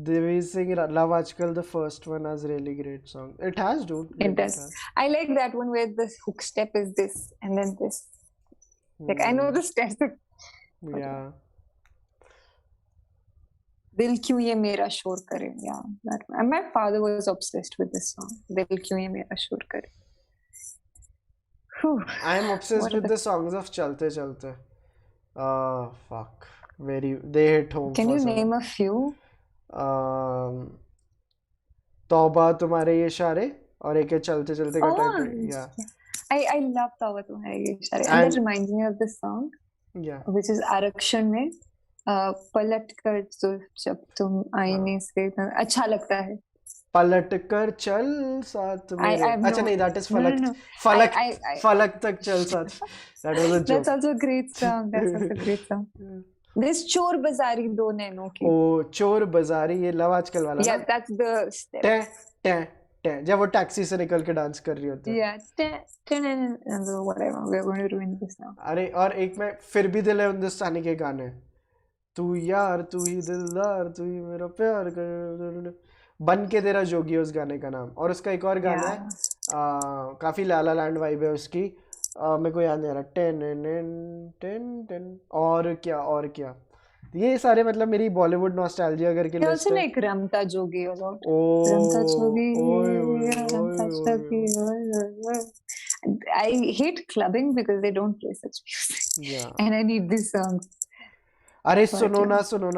Devi Singh Love Aajkal, the first one, has really great song. It has, dude. It does. I like that one where the hook step is this and then this. Like I know the steps. Yeah. Dil kyun ye mera shor kare. Yeah, that one. And my father was obsessed with this song. Dil kyun ye mera shor kare. I am obsessed with the songs of Chalte Chalte. Fuck. They hit home. Can you name a few? तौबा तुम्हारे ये इशारे और एक है चलते चलते का टाइप. Yeah. I love तौबा तुम्हारे ये इशारे. And that reminds me of this song. Yeah. Which is आरक्षण में पलट कर जब तुम आईने से अच्छा लगता है. पलट कर चल साथ मेरे. अच्छा नहीं, that is फलक. फलक तक चल साथ. That was a joke. That's also a great song. This चोर बाजारी दो नैनों की. Oh, चोर बाजारी, ये लव आजकल वाला. Yeah, that's the step. जब वो टैक्सी से निकल के डांस कर रही होती है. Yeah, whatever. We're going to ruin this now. अरे और एक में फिर भी दिल है हिंदुस्तानी के गाने. तू यार, तू ही दिलदार, तू ही मेरा प्यार कर, बन के तेरा जोगी उस गाने का नाम. और उसका एक और गाना है, काफी लाला लैंड वाइब है उसकी. मेरे को याद नहीं आ रहा. टेन और क्या ये सारे मतलब मेरी बॉलीवुड नॉस्टैल्जिया करके लिस्ट है. like रमता जोगी रमता जोगी. I hate clubbing because they don't play such music. Yeah. And I need this song. अरे सुनो ना सुन लो.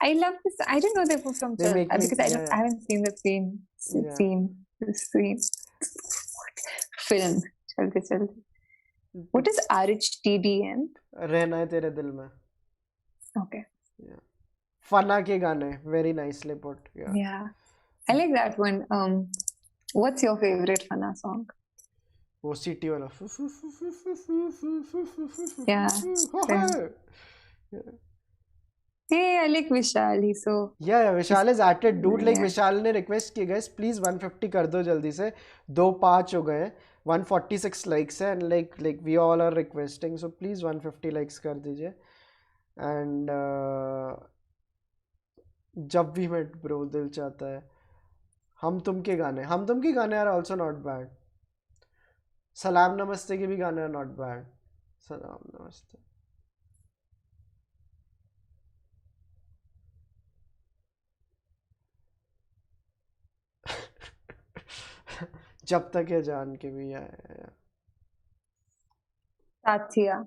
I love this. I didn't know they were from Chal because I haven't seen the film. चलते. What is RHTDN? रहना है तेरे दिल में. Okay. Yeah. Fana के गाने, very nicely put. Yeah. I like that one. What's your favorite Fana song? वो city वाला. Yeah. Hey, I like Vishal. He's so. Yeah, Vishal is at it, dude. Like Vishal ने request की, guys, please 150 कर दो जल्दी से. 2-5 हो गए. 146 likes है, and like we all are requesting, so please 150 likes कर दीजिए. And जब भी मैं ब्रो दिल चाहता है, हम तुम के गाने आर ऑल्सो नॉट बैड. सलाम नमस्ते के भी गाने आर नॉट बैड. सलाम नमस्ते. जब तक है जान के भी आया. साथिया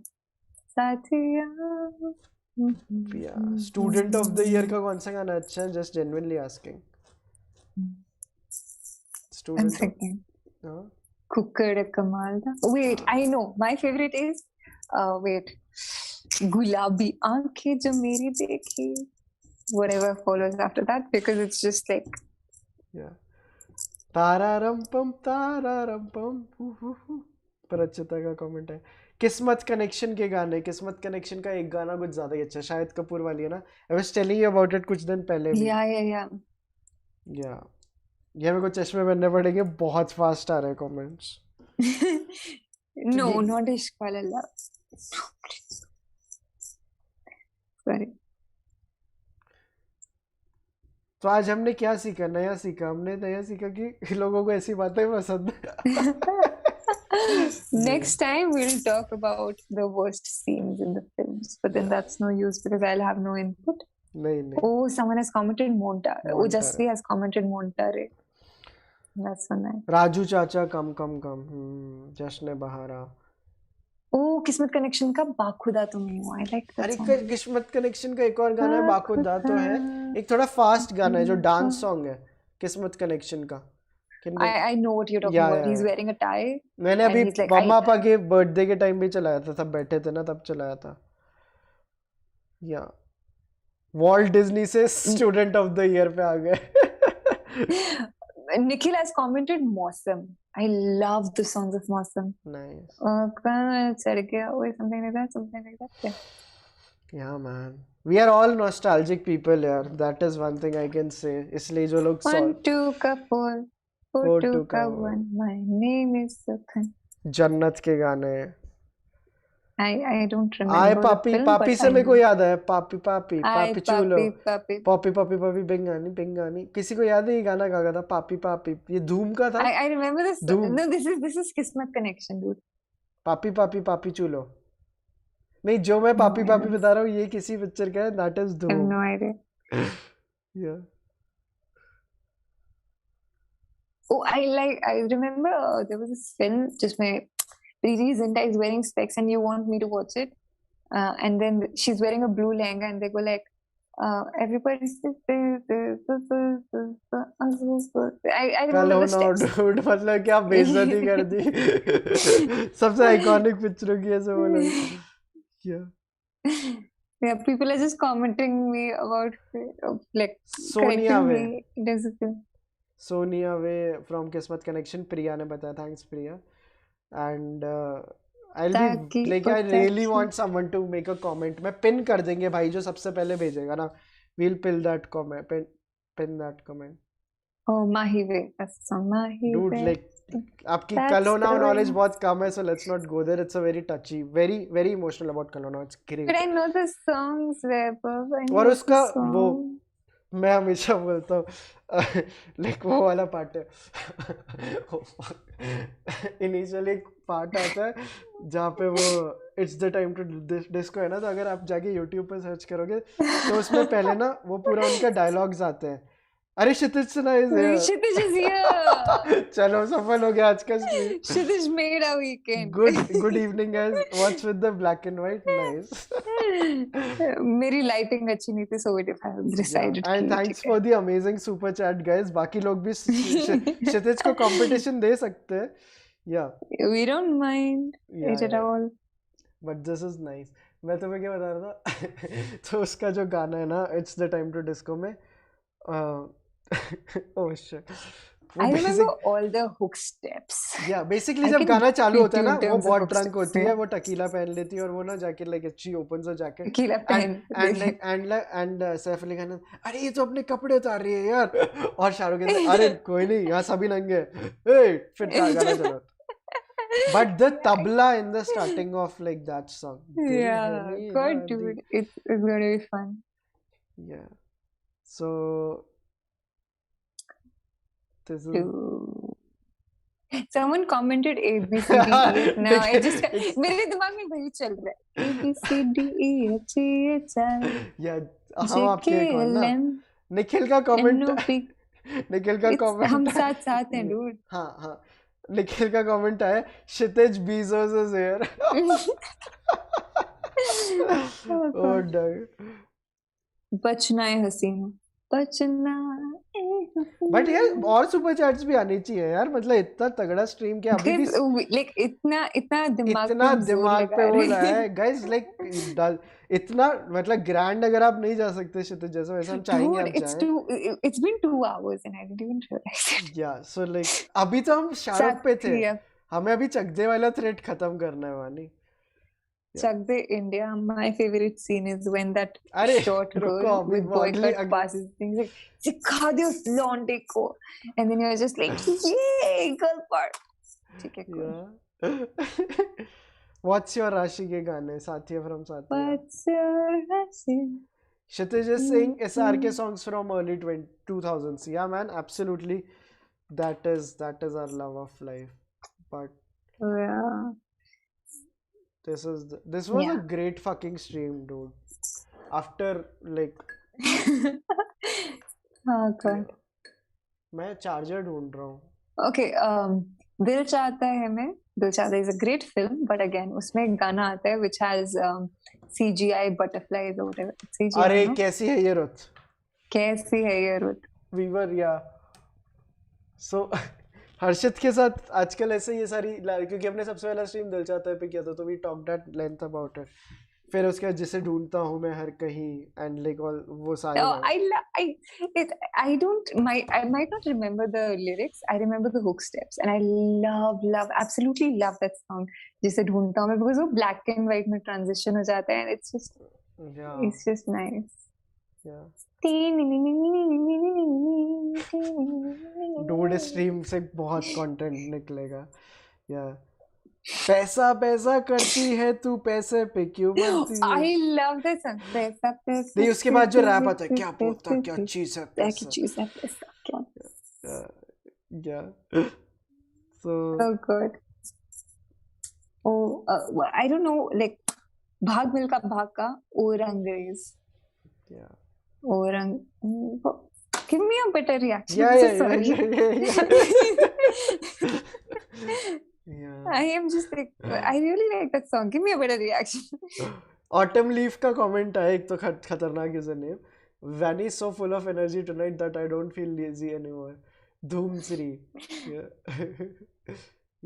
साथिया. स्टूडेंट ऑफ द ईयर का कौन सा गाना अच्छा है? Just genuinely asking. स्टूडेंट कुक्कड़ कमाल दा. Wait, I know. My favorite is wait. गुलाबी आंखें जो मेरी देखी. Whatever follows after that, because it's just like. Yeah. तारारम पम पर अच्छता का कमेंट है. किस्मत कनेक्शन के गाने, किस्मत कनेक्शन का एक गाना कुछ ज्यादा ही अच्छा है, शाहिद कपूर वाली है ना. I was telling you about it कुछ दिन पहले भी. Yeah. ये मेरे को चश्मे पहनने पड़ेंगे, बहुत फास्ट आ रहे हैं कमेंट्स. No, not इश्क वाला love. Sorry. तो आज हमने क्या सीखा? हमने नया सीखा कि लोगों को ऐसी बातें पसंद है. Next time we'll talk about the worst scenes in the films, but then that's no use because I'll have no input. नहीं. Oh, someone has commented Montare. Oh, Jasvi has commented Montare. That's so nice. Raju चाचा कम. जश्न बहारा. Oh, किस्मत connection का बाखुदा तुम ही हो. I like that song. अरे किस्मत कनेक्शन का एक और गाना है बाखुदा तो है, एक थोड़ा फास्ट गाना है जो डांस सॉन्ग है किस्मत कनेक्शन का. I know what you're talking about. He's wearing a tie. मैंने अभी मम्मा पापा के बर्थडे के टाइम भी चलाया था, सब बैठे थे ना तब चलाया था. या वॉल्ट डिज्नी से स्टूडेंट ऑफ द ईयर पे आ गए. Nikhil has commented Mausam. I love the songs of Mausam. Nice. Something like that. Yeah, man. We are all nostalgic people यार. That is one thing I can say. इसलिए जो लोग 1 2 का 4 4 2 का 1. My name is Sukhan. जन्नत के गाने. I don't remember. आए पापी से मेरे को याद है. पापी चूलो. पापी बिंगानी. किसी को याद है ये गाना गा था? पापी. ये धूम का था. I remember this. No, this is Kismet Connection, dude. पापी चूलो. नहीं, जो मैं पापी बता रहा हूँ ये किसी पिक्चर का है. That is धूम. I have no idea. Yeah. Oh, I remember there was this film जिसमें Riri Zinta is wearing specs and you want me to watch it, and then she's wearing a blue lehenga and they go like, everybody I remember the steps. Dude, मतलब क्या बेइज्जती कर दी. सबसे iconic पिक्चरों की ऐसे वो लोग. Yeah, people are just commenting me about like Sonia way from Kismet Connection. प्रिया ने बताया. Thanks Priya. And I'll be like I really want someone to make a comment. मैं पिन कर देंगे भाई जो सबसे पहले भेजेगा ना. We'll pin that comment. Pin that comment. Oh, Mahive. That's a song. Mahive. Dude, like आपकी कलोना knowledge बहुत कम है, so let's not go there. It's a very touchy, very emotional about कलोना. It's great. But I know the songs, VAIBHAV. और उसका वो मैं हमेशा बोलता हूँ लाइक वो वाला पार्ट है. इनिशियली एक पार्ट आता है जहाँ पे वो it's the time to disco है ना, तो अगर आप जाके यूट्यूब पे सर्च करोगे तो उसमें पहले ना वो पूरा उनका डायलॉग्स आते हैं. अरे क्षितिज सुना है. क्षितिज is here. चलो सफल हो गया आज का stream. Kshitij made a weekend. Good evening guys. Watch with the black and white. Nice. मेरी लाइटिंग अच्छी नहीं थी, so we decided. And thanks for the amazing super chat guys. बाकी लोग भी क्षितिज को कंपटीशन दे सकते हैं. Yeah. We don't mind it at all. But this is nice. मैं तुम्हें क्या बता रहा था. तो उसका जो गाना है ना, It's the time to disco में. Oh shit. I remember all the hook steps. Yeah, basically जब गाना चालू होता है ना, वो बहुत ड्रंक होती है, वो टकीला पहन लेती है और वो ना जाके like she opens a jacket. Tequila पहन. And सैफ अली खान, अरे ये तो अपने कपड़े उतार रही है यार. और शाहरुख कहते अरे कोई नहीं, यहाँ सभी नंगे. फिर गाना चलो. But the tabla in the starting of like that song. Yeah, God dude, it's gonna be fun. Yeah. So this is Two. Someone commented A B C D E F. Now I just it's मेरे दिमाग में वही चल रहा है. A B C D E F G H I या हम J K आपके कौन L ना M निखिल का N comment O P. Nikhil का It's हम कमेंट साथ साथ हैं, dude. हाँ हाँ निखिल का कमेंट है Kshitij Bezos is here Oh oh God. डग बचना है हसीना, बचना है बट यार हसीना. और सुपर चैट्स भी आनी चाहिए यार मतलब इतना तगड़ा स्ट्रीम के अभी भी Because like इतना दिमाग पे इतना हम जोर दिमाग लगा पे वो रहे रहा हैं. है गाइस लाइक इतना मतलब ग्रैंड अगर आप नहीं जा सकते क्षितिज जैसे वैसे हम चाहेंगे Dude, हम चाहें it's been 2 hours and I didn't even realize it. या सो लाइक अभी तो हम शाहरुख पे थे Satya, हमें अभी चकदे वाला थ्रेड खत्म करना है वानी Chak De India. My favorite scene is when that अरे short रुको girl अभी with वो अगली boycott passes things like सिखा दे उस लौंडे को, and then you're just like yay girl part. ठीक है cool. या व्हाट्स योर राशि के गाने Saathiya from Saathiya What's your Rashi? Kshitij is saying SRK songs from early 2000s. Yeah, man, absolutely. That is our love of life. But Yeah. this was a Yeah. great fucking stream, dude. After like Oh God. मैं charger ढूंढ रहा हूँ. Okay. दिल चाहता है मैं. दिल चाहता है is a great film, but again उसमें एक गाना आता है which has CGI butterflies or whatever. CGI, अरे no? कैसी है ये रुत? कैसी है ये रुत? We were yeah. So हर्षित के साथ आजकल ऐसे ये सारी क्योंकि हमने सबसे पहला स्ट्रीम दिल चाहता है पे किया था तो we talked at length about it. फिर उसके बाद जिसे ढूंढता हूँ मैं हर कहीं एंड लाइक ऑल वो सारे Oh, I might not remember the lyrics. I remember the hook steps, and I absolutely love that song. जिसे ढूंढता हूँ मैं because वो black and white में transition हो जाता है and yeah it's just nice. yeah dude stream से बहुत कंटेंट निकलेगा या पैसा पैसा करती है तू पैसे पे क्यों मरती है I love that song. पैसा पैसा नहीं उसके बाद जो रैप आता है क्या बोलता क्या चीज है क्या पैसा चीज है पैसा क्या. या so Oh God. Oh, well, I don't know. Like भाग मिल्खा भाग का ओरंगेज. yeah Orang. Give me a better reaction. yeah I'm so yeah sorry. yeah I am just like, I really like that song. Give me a better reaction. Autumn leaf का comment है एक तो खतरनाक user name Vaani is so full of energy tonight that I don't feel lazy anymore. Dhoom 3. Yeah.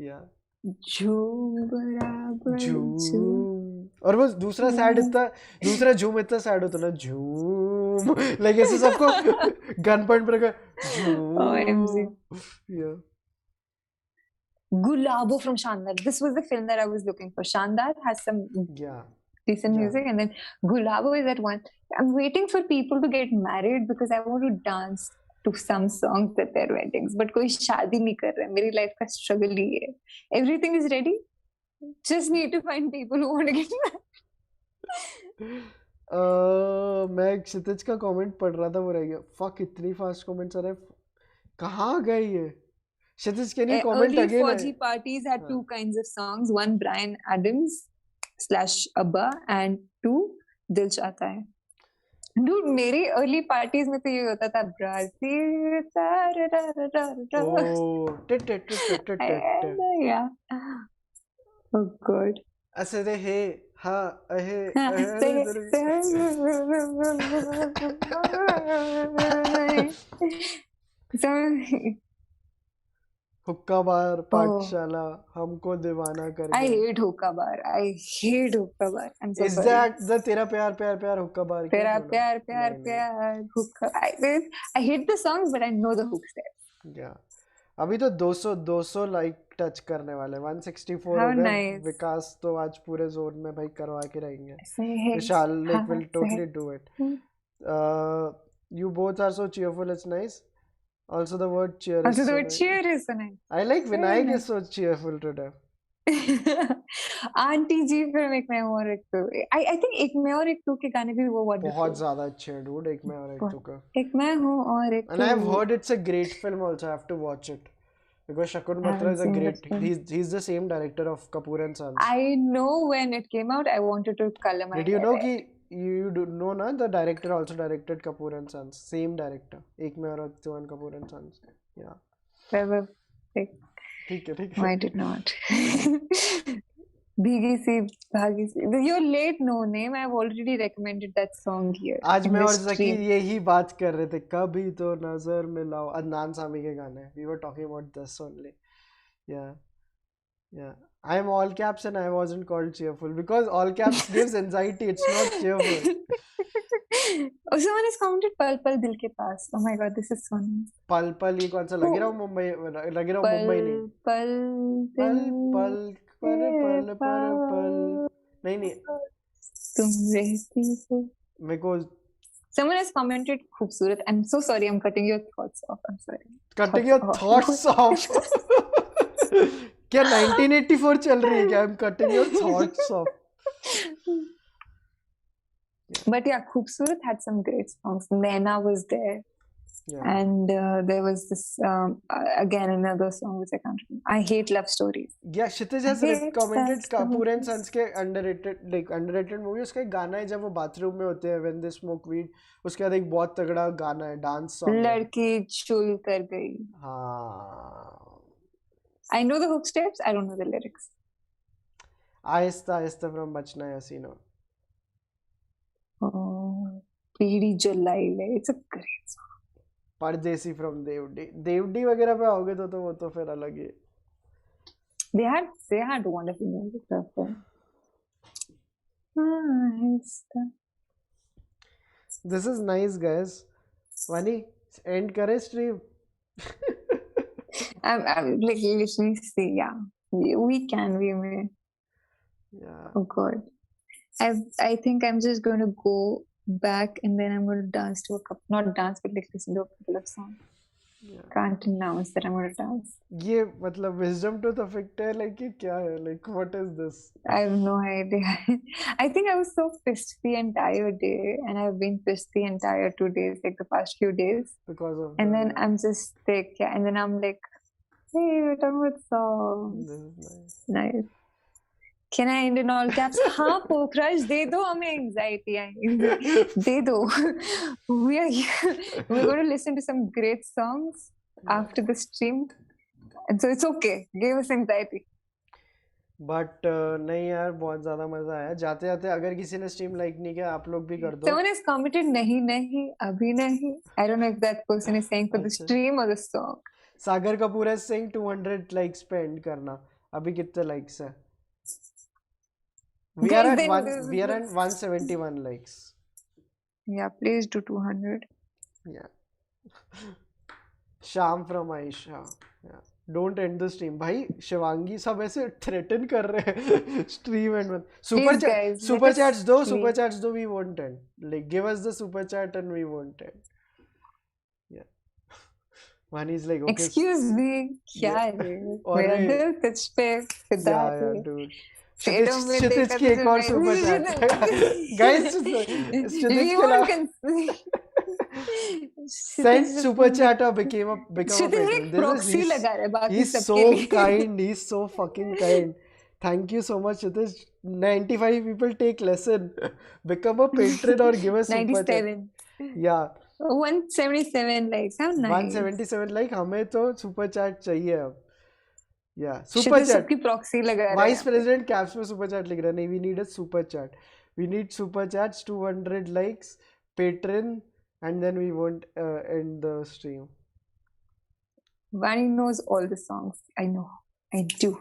Yeah. झूम बराबर झूम. झूम और वो दूसरा झूम इतना सैड होता ना झूम लाइक ऐसे सबको गन पॉइंट पर झूम OMG. yeah Gulabo from Shandar. This was the film that I was looking for. Shandar has some yeah decent Yeah. music, and then Gulabo is at one. I'm waiting for people to get married because I want to dance to some songs at their weddings. But कोई शादी नहीं कर रहा है. मेरी life का struggle ही है. Everything is ready. Just need to find people who want to get married. मैं क्षितिज का कमेंट पढ़ रहा था वो रह गया फक इतनी फास्ट कमेंट्स आ रहे कहाँ गए ये Kshitij can you comment Early again 4G parties had two kinds of songs. One Brian Adams / Abba and two Dil Chahta Hai. Dude, मेरी early parties में तो ये होता था Brazil. Yeah. Oh God. ऐसे रे हे हाँ अहे हुक्का बार पाठशाला हमको दीवाना कर I hate hookah bar. I hate hookah bar. I'm so Is sorry. that the तेरा प्यार प्यार प्यार हुक्का बार तेरा प्यार प्यार प्यार hookah. I hate the songs, but I know the hook steps. Yeah. अभी तो 200 लाइक टच करने वाले 164 How हो गए nice. विकास तो आज पूरे जोन में भाई करवा के रहेंगे Say Vishal like will say totally do it you both are so cheerful it's nice also the word cheer is Also, the so word nice. cheer is so nice. I like Very Vinayak nice. is so cheerful today aunty ji film एक मैं और एक तो I think एक मैं और एक तू के गाने भी वो बहुत वंडरफुल ज्यादा अच्छे हैं डूड, एक में और एक तो का। एक मैं हूँ और एक And तू I've heard it's a great film also. I have to watch it because Shakur I Matra haven't is a seen that great. film. He's the same director of Kapoor and Sons. I know when it came out I wanted to color my Did you hair know red. कि you do know ना the director also directed Kapoor and Sons. Same director. एक में और एक तो and Kapoor and Sons. Yeah. Whether like, ठीक है ठीक no, है. I did not. Bhigi si, bhagi si. You're late, no name. I've already recommended that song here आज in मैं और this जकी stream. यही बात कर रहे थे, कभी तो नजर मिलाओ, अदनान सामी के गाने. We were talking about this only. Yeah. Yeah. I am all caps and I wasn't called cheerful because all caps gives anxiety. It's not cheerful. Oh, someone has commented Pal Pal Dil Ke Paas. Oh my god, this is so nice. पल पल ये कौन सा लग रहा हूँ Who? Mumbai, लग रहा हूँ मुंबई नहीं. Pal Pal पल Dil पल Ke पल Paas. नहीं नहीं Tum rehti ho. मेरे को Someone has commented खूबसूरत. I'm so sorry. I'm cutting your thoughts off. I'm sorry. Cutting Thoughts your off. Thoughts of. क्या 1984 चल रही है क्या? I am cutting your thoughts of. But yeah, Khoobsurat had some great songs. Naina was there. Yeah. And there was this, again, another song which I can't remember. I hate love stories. Yeah, Kshitij has I hate recommended love Kapoor and stories. Sons के underrated movie. उसका एक गाना है जब वो bathroom में होते हैं when they smoke weed. उसके बाद एक बहुत तगड़ा गाना है, डांस सॉन्ग है. लड़की चुल कर गई. हाँ. I know the hook steps. I don't know the lyrics. Aahista Aahista from बचना हसीनो. Oh, पीड़ी जलाई ले. It's a great song. परदेसी from देवडी वगैरह पे आओगे तो वो तो फिर अलग ही. They had wonderful music. आहिस्ता. This is nice, guys. Vaani, end करें stream. I'm like literally see, yeah. We may. Yeah. Oh god. I think I'm just going to go back and then I'm going to dance to a couple, not dance, but like listen to a couple of songs. Yeah. Can't announce that I'm going to dance. ये मतलब wisdom tooth effect है, like ये क्या है? Like what is this? I have no idea. I think I was so pissed the entire day, and I've been pissed the entire 2 days, like the past few days. Because of And the, then I'm just like, yeah, and then I'm like, hey, we're talking about songs. this is nice. Nice. Can I end in all caps? हाँ पोखराज दे दो हमें anxiety दे दो. We're going to listen to some great songs after the stream, and so it's okay. Give us anxiety. But नहीं यार, बहुत ज़्यादा मज़ा आया. जाते जाते अगर किसी ने स्ट्रीम लाइक नहीं किया, आप लोग भी कर दो. Someone has commented नहीं नहीं अभी नहीं. I don't know if that person is saying for the stream or the song. Sagar Kapoor is saying 200 likes पे end करना. अभी कितने likes है? We are at 171 likes. Yeah, please do 200. Yeah. Sham from Aisha. Yeah. Don't end the stream. भाई शिवांगी सब ऐसे threaten कर रहे हैं stream end में. Super chats दो, we won't end. Like give us the super chat and we won't end. Yeah. Vaani is like, okay. Excuse me, क्या है? मेरा दिल तुझ पे फिदा है. Yeah, dude. क्षितिज की एक और सुपर चैट. Guys, क्षितिज के अलावा sent super chat or became a patron. Proxy लगा रहा है बाकी he's सबके so लिए. kind. He's so fucking kind. Thank you so much, Kshitij. 95 people take lesson. Become a patron or give us super chat. 97. Yeah. 177 likes. How nice. 177 like हमें तो super chat चाहिए अब. Yeah, super chat. सबकी proxy लगा रहा है. Vice President caps में super chat लिख रहा है. नहीं, we need a super chat. We need super chats, 200 likes, patron, and then we won't end the stream. Vaani knows all the songs. I know. I do.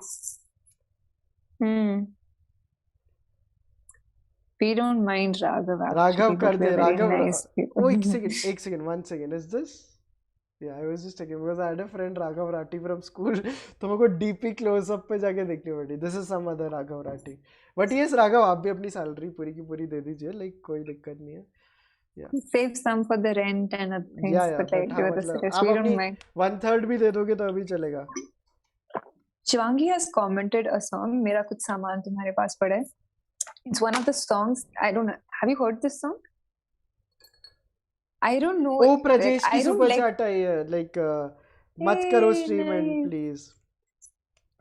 We don't mind Raghav. Raghav कर दे. Raghav. Nice Oh, एक second, 1 second. Is this? Yeah, I was just checking because I had a friend Raghav Rati from school. तो मेरे को DP close-up पे जाके देखनी पड़ी. This is some other Raghav Rati. But yes, Raghav, आप भी अपनी salary पूरी की पूरी दे दीजिए. Like कोई दिक्कत नहीं है. Yeah. Save some for the rent and other things. Yeah, but like हाँ, do the मतलब rest. आप We don't अपनी mind. 1/3 भी दे दोगे तो अभी चलेगा. Shivangi has commented a song, Mera Kuch Saman Tumhare Paas Pada Hai. It's one of the songs, I don't know, have you heard this song? I don't know, O like, Prajnesh की I don't super like, chat आई है like मत करो hey, stream and nice. Please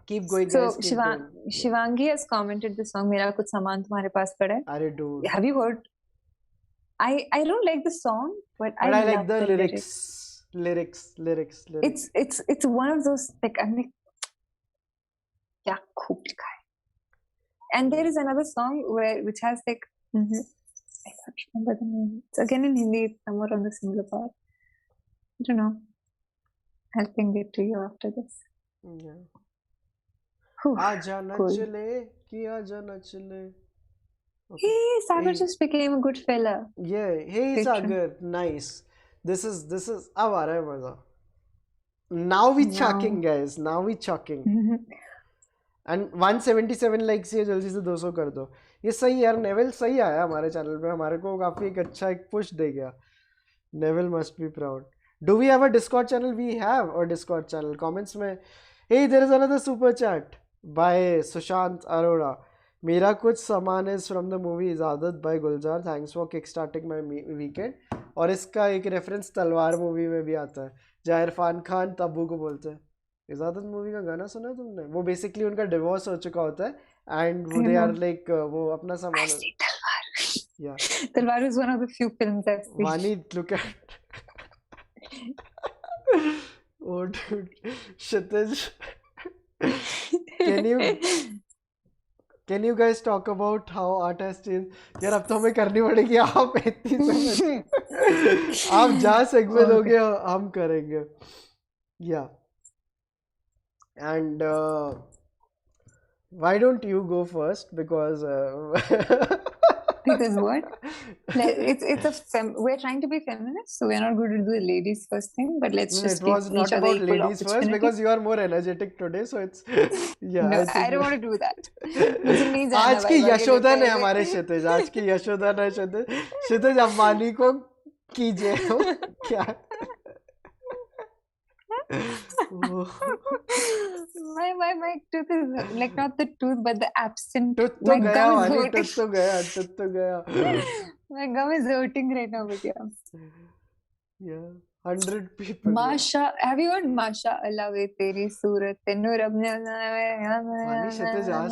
keep going So guys keep going Shivangi has commented the song Mera Kuch Saman Tumhare Paas Pada Hai. अरे dude Have you heard? I don't like the song, but I but I like love the the lyrics. Lyrics It's one of those, like, I'm like, kya khoob likha hai. And there is another song which has like, I can't remember the name. It's again in Hindi, it's somewhere on the similar part. I don't know. I'll ping it to you after this. Whew, आजा cool. नचले कि आजा नचले Hey, Sagar Hey. just became a good fella. Yeah, hey Patron. Sagar, nice. This is अब आ रहा है मजा. Now we Now. chucking guys, now we chucking. And 177 likes ये जल्दी से 200 कर दो. ये सही यार, नेवल सही आया हमारे चैनल पे, हमारे को काफी एक अच्छा एक पुश दे गया. Neville must be proud. Do we have a Discord channel? We have a Discord channel. Comments में, hey, there is another super chat by Sushant Arora. मेरा कुछ सामान is from the movie इजाजत by Gulzar. Thanks for kickstarting my weekend. और इसका एक reference तलवार movie में भी आता है, जहाँ इरफान खान तब्बू को बोलते हैं. इजाजत मूवी का गाना सुना है तुमने? वो बेसिकली उनका डिवोर्स हो चुका होता है एंड वो दे आर लाइक वो अपना सामान. Yeah. Talwar is one of the few films I've seen. Vaani, look at. Oh, dude. Kshitij. Can you guys talk about how art has changed? यार अब तो हमें करनी पड़ेगी, आप इतनी समझ. आप जहाँ सेगमेंट दोगे हम करेंगे. Yeah. And why don't you go first? Because Because what? We're trying to be feminist, so we're not going to do the ladies first thing, but let's just it was give not each other about equal ladies first opportunity. because you are more energetic today, so it's yeah. No, I don't want to do that. मुझे नहीं जाना आज की भाई, बाकी यशोधन लगता है हमारे क्षितिज, आज की यशोधन है क्षितिज अंबानी को कीजिए क्या. my tooth is like not the tooth but the absent. Tooth तो My गया gum is वाली, hurting. टूथ तो गया. My gum is hurting right now, but yeah. Yeah, 100 people. Masha, have you heard Masha Allah ve teri सूरत तेनू रब ने वानी क्षितिज आज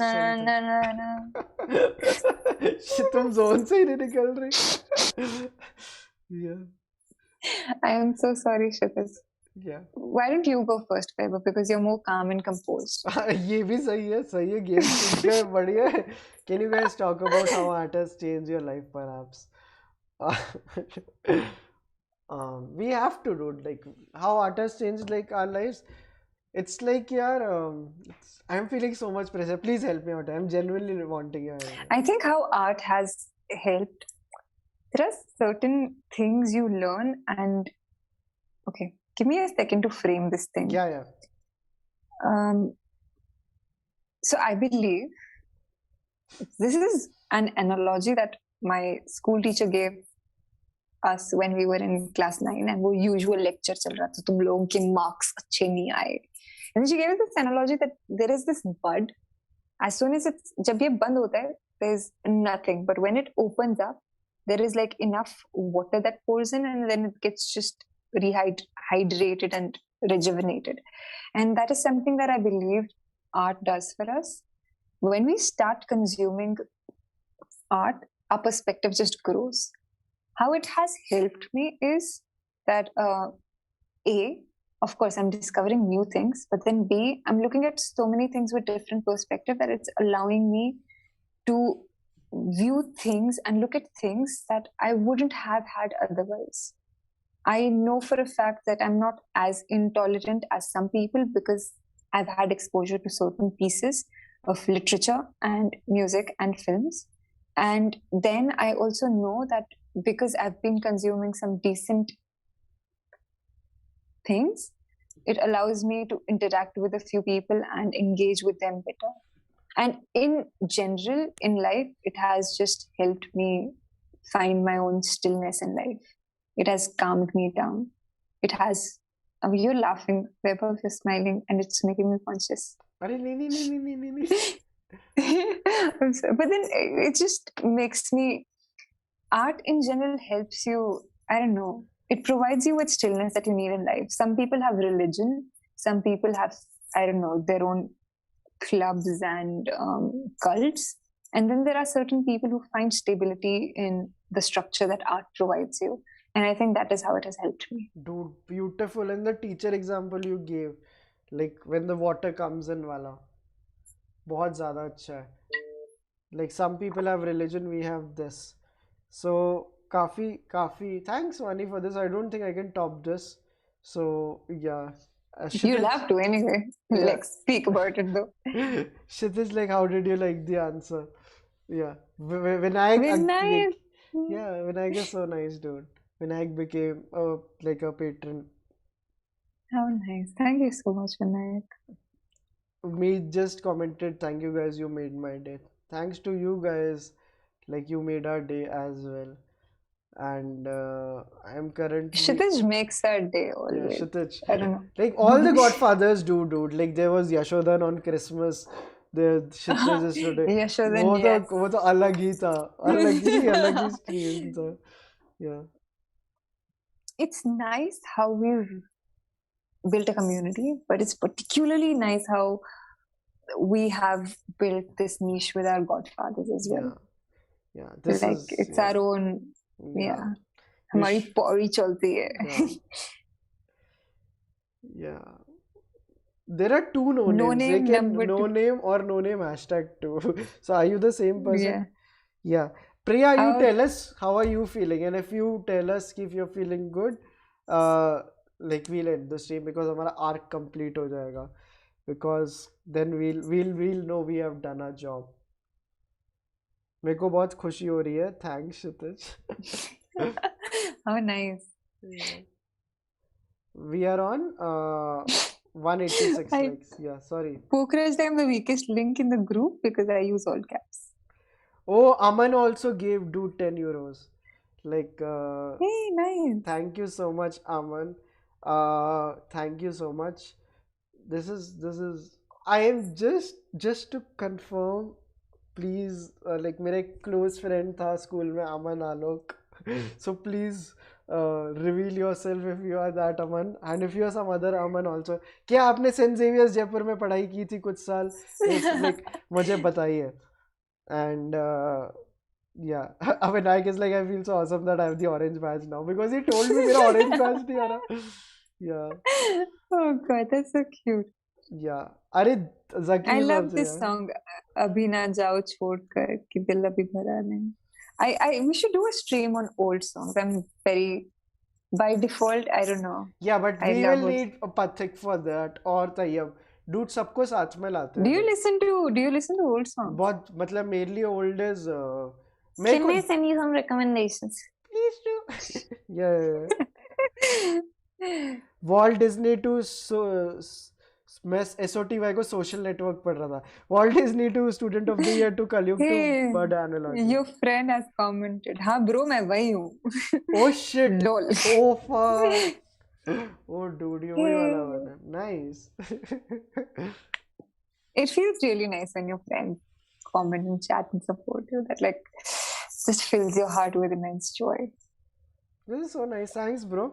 तुम जोन से ही नहीं निकल रही. Yeah. I am so sorry, Kshitij. Yeah. Why don't you go first, Vaibhav? Because you're more calm and composed. ये भी सही है गेम सीख गए, बढ़िया है. Can you guys talk about how art has changed your life perhaps? We have to do like how art has changed like our lives. It's like yaar, I'm feeling so much pressure. Please help me out. I'm genuinely wanting your help. I think how art has helped. There are certain things you learn and okay, give me a second to frame this thing. Yeah. So I believe this is an analogy that my school teacher gave us when we were in class 9 and वो usual lecture चल रहा था, तुम लोगों के marks अच्छे नहीं आए. And she gave us this analogy that there is this bud. As soon as जब ये बंद होता है, there is nothing. But when it opens up, there is like enough water that pours in, and then it gets just rehydrated and rejuvenated. And that is something that I believe art does for us. When we start consuming art, our perspective just grows. How it has helped me is that A, of course, I'm discovering new things, but then B, I'm looking at so many things with different perspective that it's allowing me to view things and look at things that I wouldn't have had otherwise. I know for a fact that I'm not as intolerant as some people because I've had exposure to certain pieces of literature and music and films. And then I also know that because I've been consuming some decent things, it allows me to interact with a few people and engage with them better. And in general, in life, it has just helped me find my own stillness in life. It has calmed me down. It has. You're laughing, Vaibhav, you're smiling, and it's making me conscious. अरे नहीं नहीं नहीं नहीं नहीं नहीं But then it just makes me, art in general helps you, I don't know, it provides you with stillness that you need in life. Some people have religion, some people have, I don't know, their own clubs and cults. And then there are certain people who find stability in the structure that art provides you. And I think that is how it has helped me. Dude, beautiful. And the teacher example you gave, like when the water comes in वाला, बहुत ज़्यादा अच्छा है. Like some people have religion, we have this. So काफी thanks Vani for this. I don't think I can top this. So yeah, You'll Kshitij, have to anyway. yeah. Like, speak about it though. Kshitij, like how did you like the answer? Yeah, Vinayak, Vinayak. like, yeah, Vinayak is so nice, dude. Vinayak became like a patron. How nice. Thank you so much, Vinayak. Me just commented, thank you guys, you made my day. Thanks to you guys, like you made our day as well. And I'm currently, Kshitij makes our day yeah, always. Kshitij. I don't Like all the know. Godfathers do, dude. Like there was Yashodan on Christmas. The Kshitij is today. Yashodan, yes. वो तो अलग ही था, अलग ही stream था. Yeah, It's nice how we've built a community, but it's particularly nice how we have built this niche with our godfathers as yeah, well. yeah. This Like, is, it's yeah, our own, yeah. yeah. You हमारी sh Pauri चलती है. yeah, yeah. There are two no No names. They name can number no two. name or no name hashtag too. So are you the same person? Yeah. Yeah. Priya, you Our tell us how are you feeling, and if you tell us if you're feeling good, like we'll end the stream because हमारा arc complete हो जाएगा. Because then we'll know we have done our job. मेरे को बहुत खुशी हो रही है. Thanks, Kshitij. how nice. Yeah. We are on 186 I likes. Yeah, sorry. Pokraj, I'm the weakest link in the group because I use all caps. Oh, Aman also gave dude 10 euros. Like, Hey, nice. thank you so much, Aman. Thank you so much. This is. I am just to confirm. Please, like मेरा एक close friend था school में अमन आलोक. So please reveal yourself if you are that Aman and if you are some other Aman also. क्या आपने Saint Xavier's Jaipur में पढ़ाई की थी कुछ साल? If like मुझे बताइए. And yeah, Vinayak is like, I feel so awesome that I have the orange badge now because he told me मेरा orange badge नहीं आ रहा. Yeah, Oh god, that's so cute. yeah. अरे Zaki I is love also, this yeah. song. अभी ना जाओ छोड़कर कि दिल अभी भरा नहीं. We should do a stream on old songs. I'm very, by default, I don't know. Yeah, but I we love will old. need a Pathik for that और तैयब. Dude, सबको साथ में लाते Do हैं you लोग. listen to old songs? बहुत मतलब मेरे लिए old is मेरे Can को I send you some recommendations? please do. Yeah. Walt Disney to मैं SOTY को social network पढ़ रहा था. Walt Disney to student of the year to Kaliug to Hey, Bud Analogy. your friend has commented. हाँ bro, मैं वही हूँ. Oh shit. Lol. Oh fuck. Oh dude, ये वही वाला Hey. वाला. Nice. It feels really nice when your friends comment and chat and support you. That like just fills your heart with immense joy. This is so nice. Thanks, bro.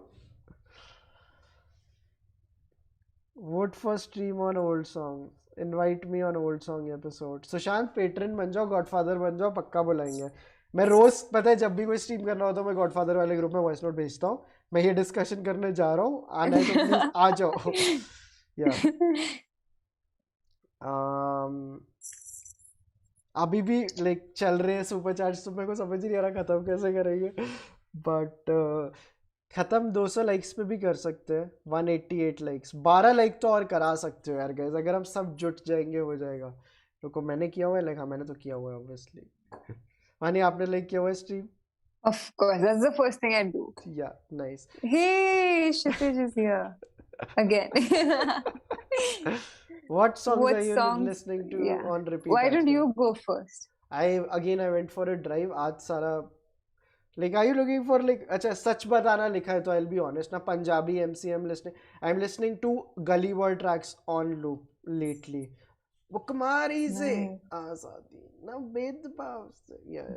Vote for stream on old songs. Invite me on old song episode. Sushant patron बन जाओ, godfather बन जाओ, पक्का बुलाएंगे. मैं रोज पता है जब भी कोई स्ट्रीम करना होता है मैं गॉडफादर वाले ग्रुप में वॉइस नोट भेजता हूँ. मैं ये डिस्कशन करने जा रहा हूँ. आना है तो प्लीज आ जाओ. Yeah. अभी भी लाइक चल रहे हैं सुपर चार्ज तो मेरे को समझ ही नहीं आ रहा खत्म कैसे करेंगे. बट खत्म 200 लाइक्स पे भी कर सकते हैं. 188 लाइक्स, 12 लाइक तो और करा सकते हो यार गाइस. अगर हम सब जुट जाएंगे हो जाएगा. रुको मैंने किया हुआ है लाइक. हाँ मैंने तो किया हुआ है ऑब्वियसली. वानी आपने लाइक किया हुआ है stream? Of course, that's the first thing I do. Yeah, nice. Hey, Kshitij is here again. What songs What are you songs? listening to Yeah. on repeat? Why don't आजकल? you go first? I went for a drive. आज सारा like are you looking for like अच्छा सच बताना लिखा है तो I'll be honest ना. Punjabi MC I'm listening to Gully Boy tracks on loop lately. वो कुमारी से Nice. आजादी ना भेदभाव से. Yeah,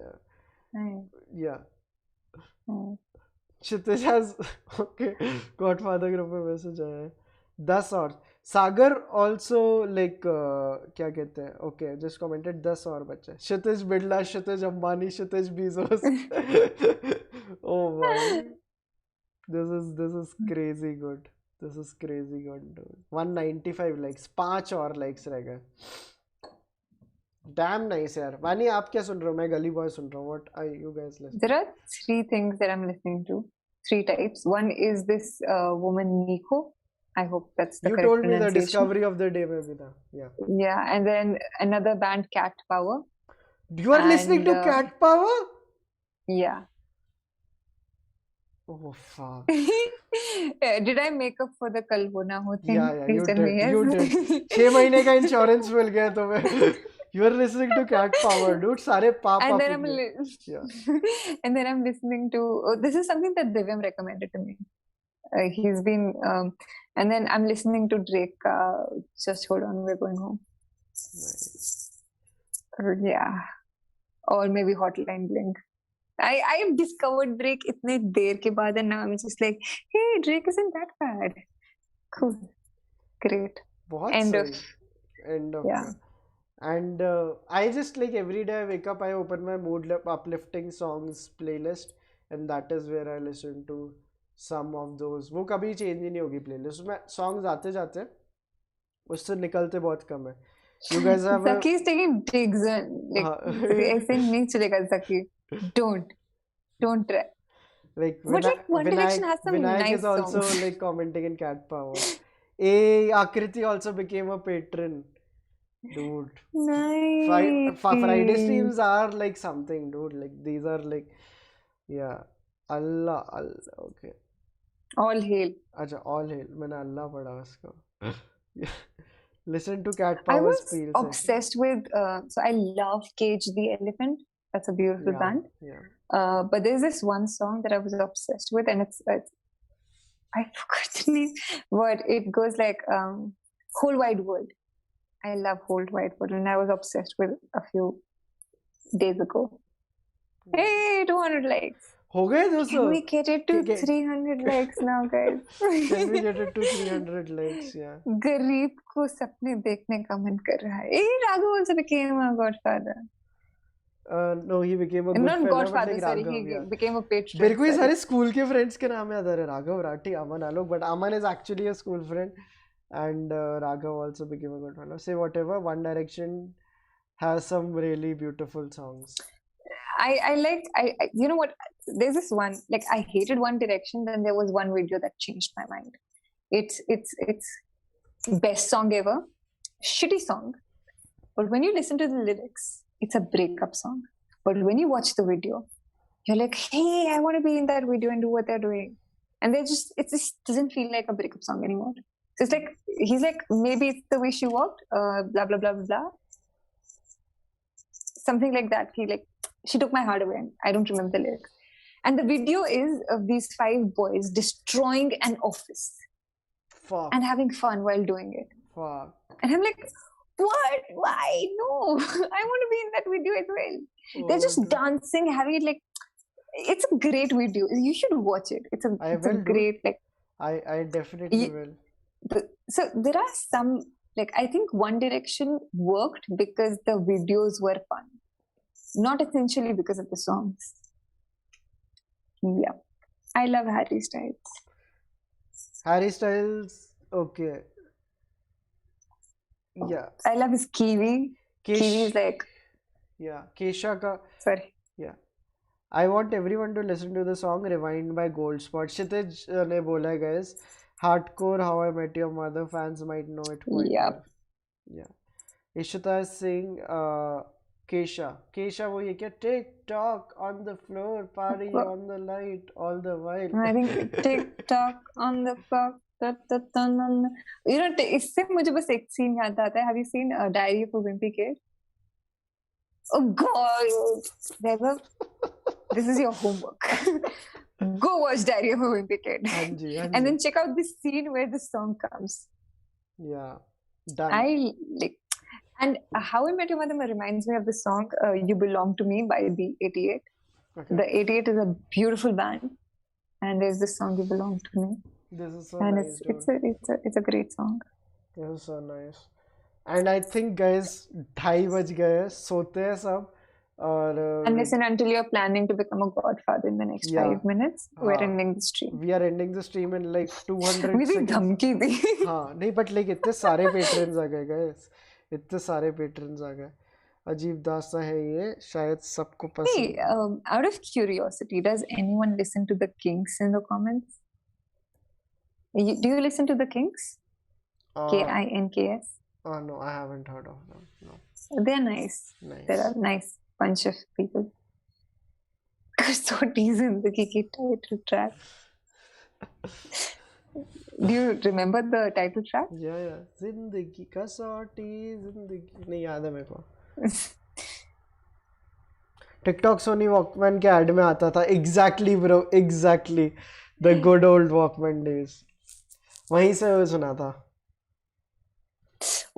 Nice. yeah. Nice. Kshitij has okay. Godfather group में मैसेज आया है. 10 और सागर ऑल्सो लाइक क्या कहते हैं. ओके जस्ट कमेंटेड 10 और बच्चे. क्षितिज बिड़ला, क्षितिज अंबानी, क्षितिज बीजोस. Oh भाई, this is crazy good. This is crazy good, dude. 195 likes, 5 और likes रह गए. Damn nice यार. वानी आप क्या सुन रहे हो? मैं गली बॉय सुन रहा हूँ. What are you guys listening? There are 3 things that I'm listening to. 3 types. One is this woman Nico. I hope that's the You correct told me the pronunciation. discovery of the day में भी था. Yeah. Yeah, and then another band, Cat Power. You are listening to And, Cat Power? Yeah. Oh fuck. Did I make up for the Kal Ho Na Ho thing? Yeah, Please you tell me did. yes. You did. 6 महीने का insurance मिल गया तुम्हें. You are listening to Cat Power, dude. सारे पाप And आप then I'm Yeah. and then I'm listening to this is something that Divyam recommended to me. He's been and then I'm listening to Drake. Just hold on, we're going home. Nice. Yeah, or maybe Hotline Bling. I discovered Drake इतने देर के बाद, and now I'm just like, hey, Drake isn't that bad. Cool, great. बहुत End सही. of End of yeah. And I just like every day I wake up, I open my mood uplifting songs playlist, and that is where I listen to some of those. वो कभी change ही नहीं होगी playlist. उसमें songs आते जाते उससे निकलते बहुत कम है. You guys have a Zaki is taking digs like ऐसे नहीं चलेगा Zaki. Don't try. like But like One Direction has some Vinayak nice is also songs. like commenting in Cat Power. Akriti also became a patron. Dude, Nice. Friday streams are like something, dude. Like these are like, yeah, Allah, okay. All hail. अच्छा, all hail. मैंने Allah पढ़ा उसको. Listen to Cat I Power's was Peel obsessed with so I love Cage the Elephant. That's a beautiful band. Yeah. But there's this one song that I was obsessed with, and it's I forgot the name, but it goes like Whole Wide World. I love Whole Wide World, and I was obsessed with a few days ago. Hey, 200 likes. हो गए 200. Can we get it to 300 likes now, guys? Can we get it to 300 likes? Yeah. गरीब को सपने देखने का मन कर रहा है. Hey, Raghu also became a godfather. No, he became a good Not fella, godfather, but like sorry, Raghav, he yeah. became a patron. मेरे को ये सारे स्कूल के फ्रेंड्स के नाम याद आ रहे. राघव, राठी, अमन, आलोक, but Aman is actually a school friend, and Raghav also became a good fellow. Say whatever. One Direction has some really beautiful songs. I like you know what? There's this one, like I hated One Direction, then there was one video that changed my mind. It's best song ever, shitty song, but when you listen to the lyrics, it's a breakup song. But when you watch the video, you're like, hey, I want to be in that video and do what they're doing. And it just doesn't feel like a breakup song anymore. So it's like, he's like, maybe it's the way she walked, blah, blah, blah, blah, blah. Something like that. She took my heart away. And I don't remember the lyrics. And the video is of these 5 boys destroying an office. Fuck. And having fun while doing it. Fuck. And I'm like, what? Why? No. I want to be in that video as well. They're just dancing, having it like, it's a great video. You should watch it. It's a great, like. I definitely will. So there are some, like, I think One Direction worked because the videos were fun. Not essentially because of the songs. Yeah. I love Harry Styles. Harry Styles, okay. Yeah. I love his Kiwi. Kiwi is like. Yeah. Kesha ka. Sorry. Yeah. I want everyone to listen to the song Rewind by Goldspot. Kshitij ne bola, guys. Hardcore How I Met Your Mother fans might know it quite well. Yeah. Ishita is saying Kesha. Kesha wo ye kya? Tick-tock on the floor, party on the light, all the while. I think tick-tock on the clock. You know, इससे मुझे बस एक scene याद आता है. Have you seen Diary of a Wimpy Kid? Oh God, Vaibhav, this is your homework. Go watch Diary of a Wimpy Kid. Hanji. And then check out this scene where the song comes. Yeah, done. I like. And How I Met Your Mother reminds me of the song "You Belong to Me" by the 88. Okay. The 88 is a beautiful band, and there's this song "You Belong to Me," This is so and nice, dude. it's a great song. This is so nice. And I think guys 2:30 बज गए हैं, सोते हैं सब और And like listen, until you're planning to become a godfather in the next yeah 5 minutes, we're हाँ ending the stream. we are ending the stream in like 200 मेरी seconds. धमकी दी. हाँ नहीं बट लाइक इतने सारे पेट्रन्स आ गए guys, इतने सारे पेट्रन्स आ गए. अजीब दास्तां है ये, शायद सबको Hey, पसंद. out of curiosity, does anyone listen to the Kinks in the comments? Do you listen to the Kinks? KINKS. No, I haven't heard of them. No. They're nice. Nice. They're a nice bunch of people. Kasoti Zindagi Ki title track. Do you remember the title track? Yeah. जिंदगी कसौटी जिंदगी नहीं याद है मेरे को. TikTok Soni Walkman के add में आता था. Exactly bro, exactly the good old Walkman days. वहीं से वो सुना था.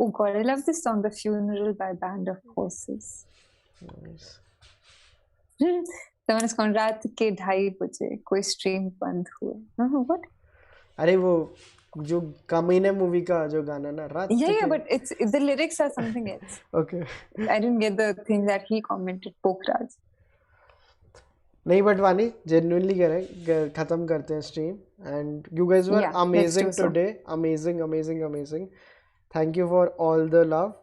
Oh God, I love this song, "The Funeral" by Band of Horses. Nice. Someone is going, रात के 2:30 कोई स्ट्रीम बंद हुए. What? अरे वो जो कमीने मूवी का जो गाना ना रात Yeah, but the lyrics are something else. Okay. I didn't get the thing that he commented, Pokhraj. नहीं बट वानी जेन्युइनली कह रहे हैं खत्म करते हैं stream. And you guys were Yeah, let's amazing do so. Today. Amazing. Thank you for all the love.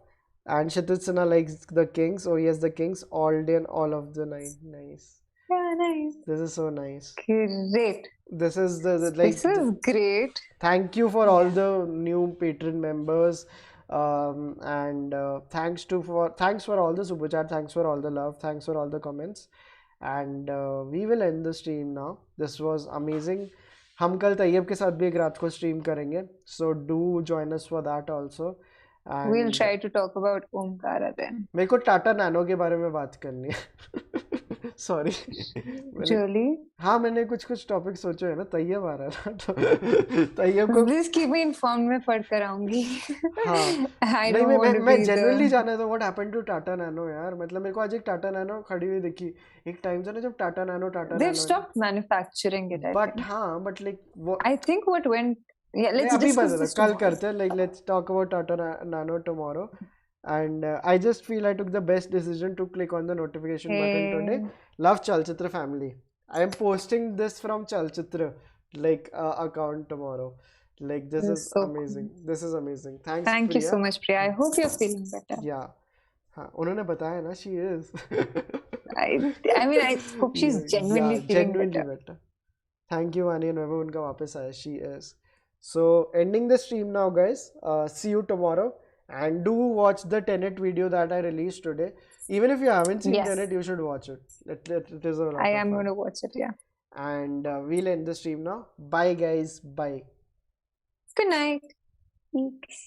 And Kshitij Sinha likes the Kings. Oh yes, the Kings all day and all of the night. Nice. Yeah, nice. This is so nice. Great. This is the like. This is great. Thank you for all the new patron members. And thanks for all the super chat. Thanks for all the love. Thanks for all the comments. And we will end the stream now. This was amazing. हम कल तैयब के साथ भी एक रात को stream करेंगे. So do join us for that also. We'll try to talk about Omkara then. मेरे को टाटा नैनो के बारे में बात करनी है. सॉरी. Really? हाँ मैंने कुछ टॉपिक सोचे है ना. तैयब आ रहा है ना तो तैयब को Please keep me informed. मैं पढ़ कर आऊंगी. हाँ I नहीं don't want to मैं be जनरली the. जाना है तो what happened to Tata Nano यार. मतलब मेरे को आज एक टाटा नैनो खड़ी हुई दिखी. एक टाइम था ना जब Tata They've nano stopped manufacturing it, I but think. हाँ बट लाइक वो I think what went. Yeah, let's अभी discuss बता this कल tomorrow. करते हैं. Like let's talk about Tata nano tomorrow. And I just feel I took the best decision to click on the notification button today. Hey. Love Chalchitra family. I am posting this from Chalchitra like account tomorrow. Like this This is is so amazing. cool. This is amazing. Thanks Thank you Priya. so much, Priya. I hope you're feeling better. Yeah. हाँ उन्होंने बताया ना she is. I mean, I hope she's genuinely Yeah, feeling genuinely better. better. Thank you Vaani. And whenever उनका वापस आया she is. So ending the stream now guys. See you tomorrow. And do watch the Tenet video that I released today. Even if you haven't seen Yes. Tenet, you should watch it. It is a lot I of am fun. going to watch it, yeah. And we'll end the stream now. Bye guys. Bye. Good night. Thanks.